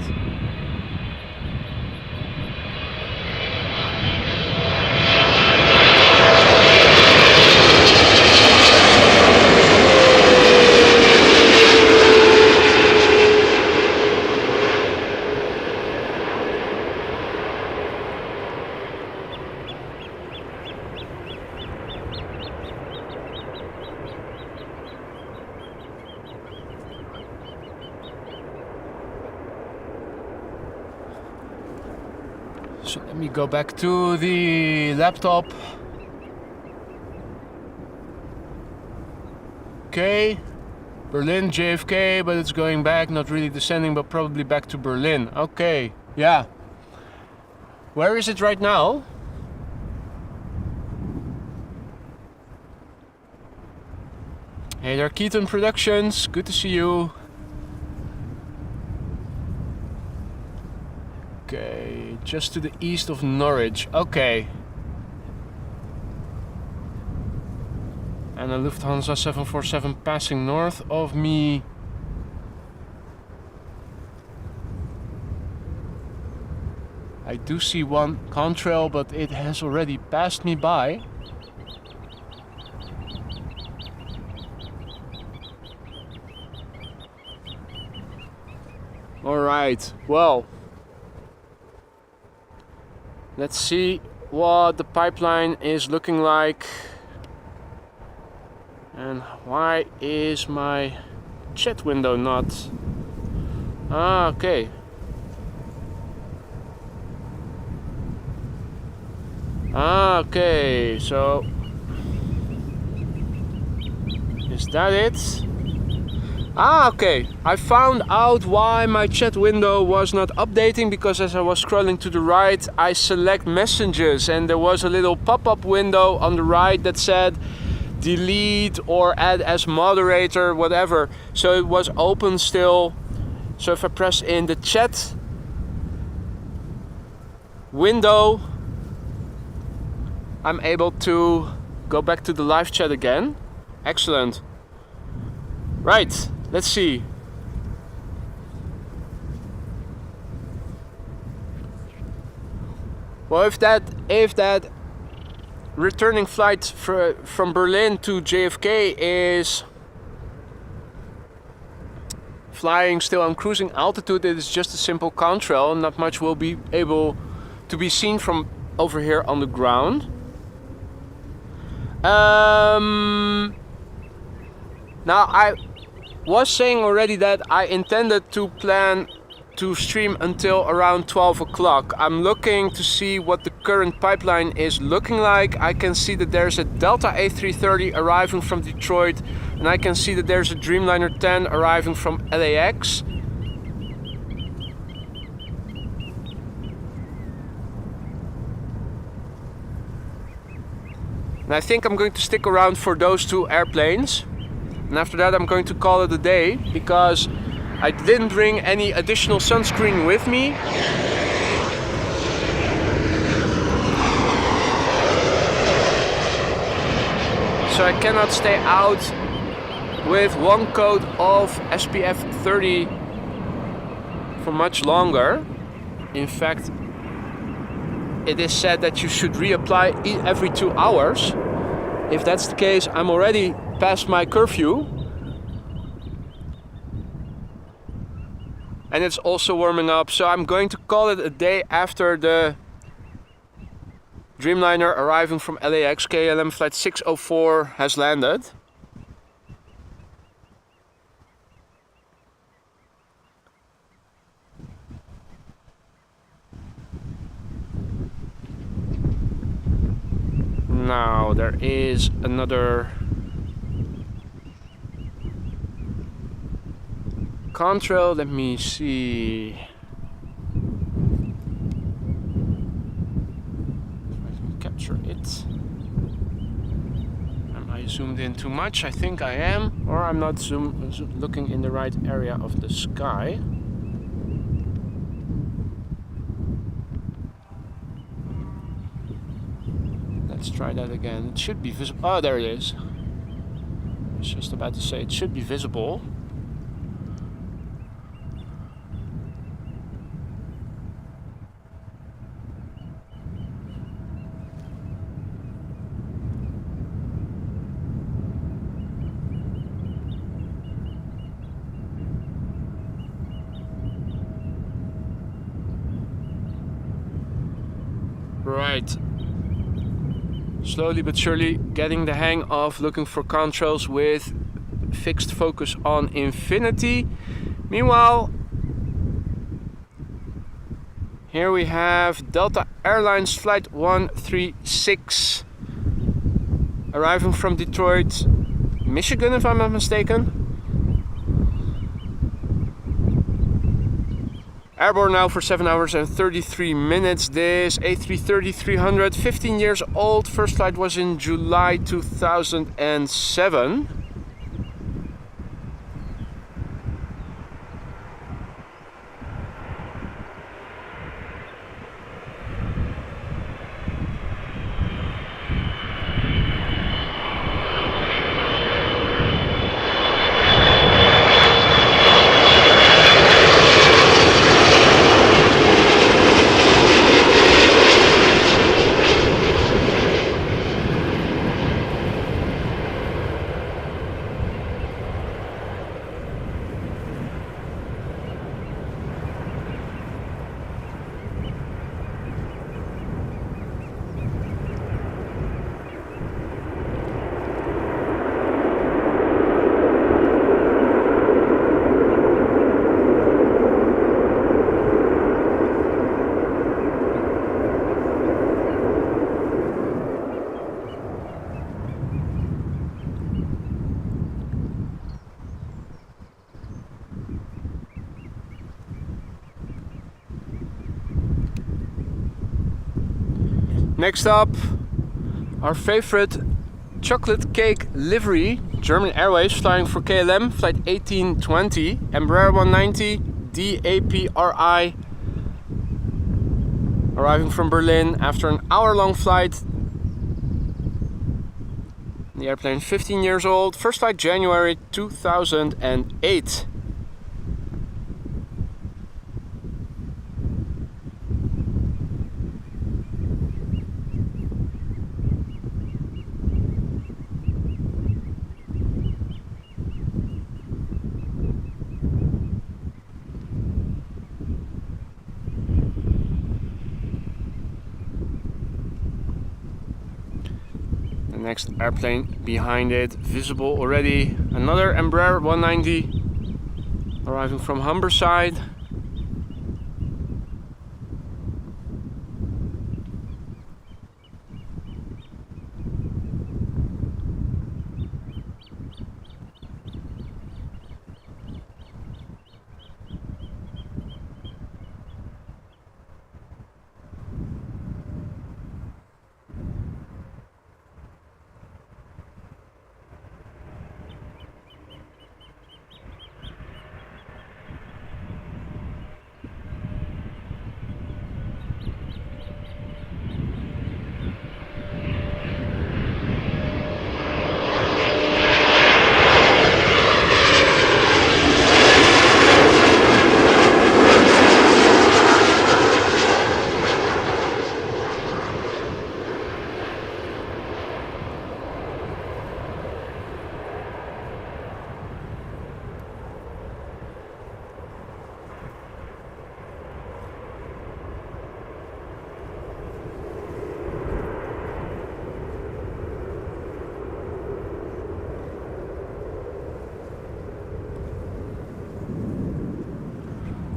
So let me go back to the laptop. Okay, Berlin, JFK, but it's going back, not really descending, but probably back to Berlin. Okay, yeah. Where is it right now? Hey there, Keaton Productions, good to see you. Okay, just to the east of Norwich. Okay. And a Lufthansa 747 passing north of me. I do see one contrail, but it has already passed me by. Alright, well. Let's see what the pipeline is looking like. And why is my chat window not? Ah, okay. Ah, okay. So is that it? Ah, okay. I found out why my chat window was not updating, because as I was scrolling to the right, I select messages and there was a little pop-up window on the right that said delete or add as moderator, whatever. So it was open still. So if I press in the chat window, I'm able to go back to the live chat again. Excellent. Right, let's see. Well, if that returning flight from Berlin to JFK is flying still on cruising altitude, it is just a simple contrail. Not much will be able to be seen from over here on the ground. Now I was saying already that I intended to plan to stream until around 12 o'clock. I'm looking to see what the current pipeline is looking like. I can see that there's a Delta A330 arriving from Detroit, and I can see that there's a Dreamliner 10 arriving from LAX. And I think I'm going to stick around for those two airplanes. And after that I'm going to call it a day, because I didn't bring any additional sunscreen with me. So I cannot stay out with one coat of SPF 30 for much longer. In fact, it is said that you should reapply every 2 hours. If that's the case, I'm already past my curfew. And it's also warming up, so I'm going to call it a day after the Dreamliner arriving from LAX KLM flight 604 has landed. Now there is another contrail. Let me see. I can capture it. Am I zoomed in too much? I think I am, or I'm not looking in the right area of the sky. Let's try that again. It should be visible. Oh, there it is. I was just about to say it should be visible. Right. Slowly but surely getting the hang of looking for contrails with fixed focus on infinity. Meanwhile, here we have Delta Airlines flight 136 arriving from Detroit, Michigan, if I'm not mistaken. Airborne now for 7 hours and 33 minutes. This A330-300, 15 years old. First flight was in July 2007. Next up, our favorite chocolate cake livery, German Airways, flying for KLM, flight 1820, Embraer 190, DAPRI, arriving from Berlin after an hour-long flight. The airplane 15 years old, first flight January 2008. Next airplane behind it, visible already, another Embraer 190 arriving from Humberside.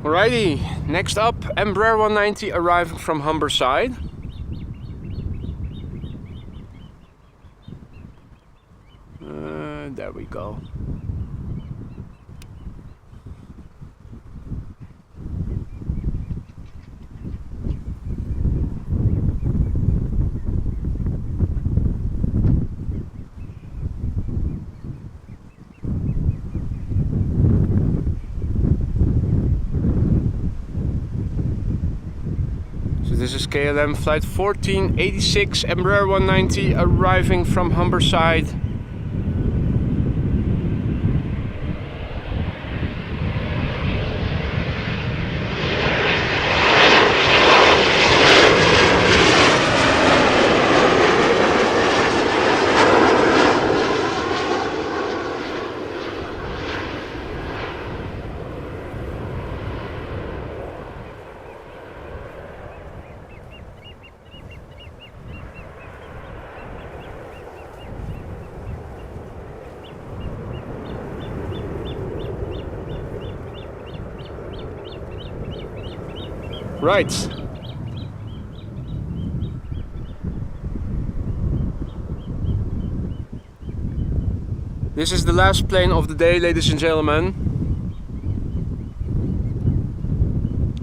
Alrighty, next up, Embraer 190 arriving from Humberside. There we go. This is KLM flight 1486, Embraer 190 arriving from Humberside. Right. This is the last plane of the day, ladies and gentlemen.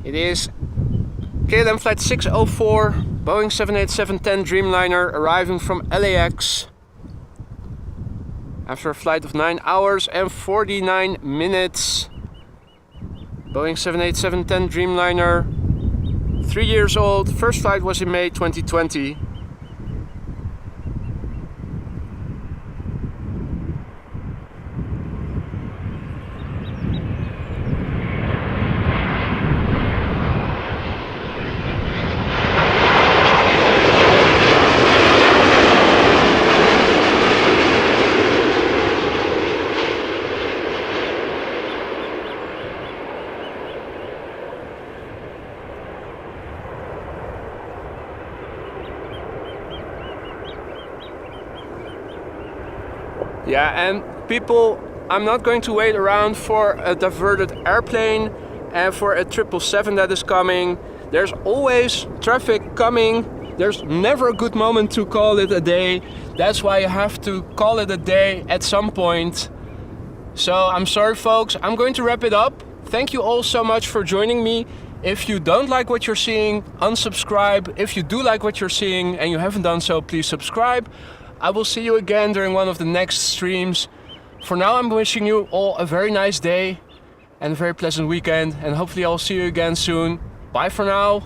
It is KLM flight 604, Boeing 787-10 Dreamliner arriving from LAX after a flight of 9 hours and 49 minutes. Boeing 787-10 Dreamliner, 3 years old, first flight was in May 2020. Yeah, and people, I'm not going to wait around for a diverted airplane and for a 777 that is coming. There's always traffic coming. There's never a good moment to call it a day. That's why you have to call it a day at some point. So I'm sorry folks, I'm going to wrap it up. Thank you all so much for joining me If you don't like what you're seeing, unsubscribe. If you do like what you're seeing and you haven't done so, please subscribe. I will see you again during one of the next streams. For now, I'm wishing you all a very nice day and a very pleasant weekend, and hopefully I'll see you again soon. Bye for now.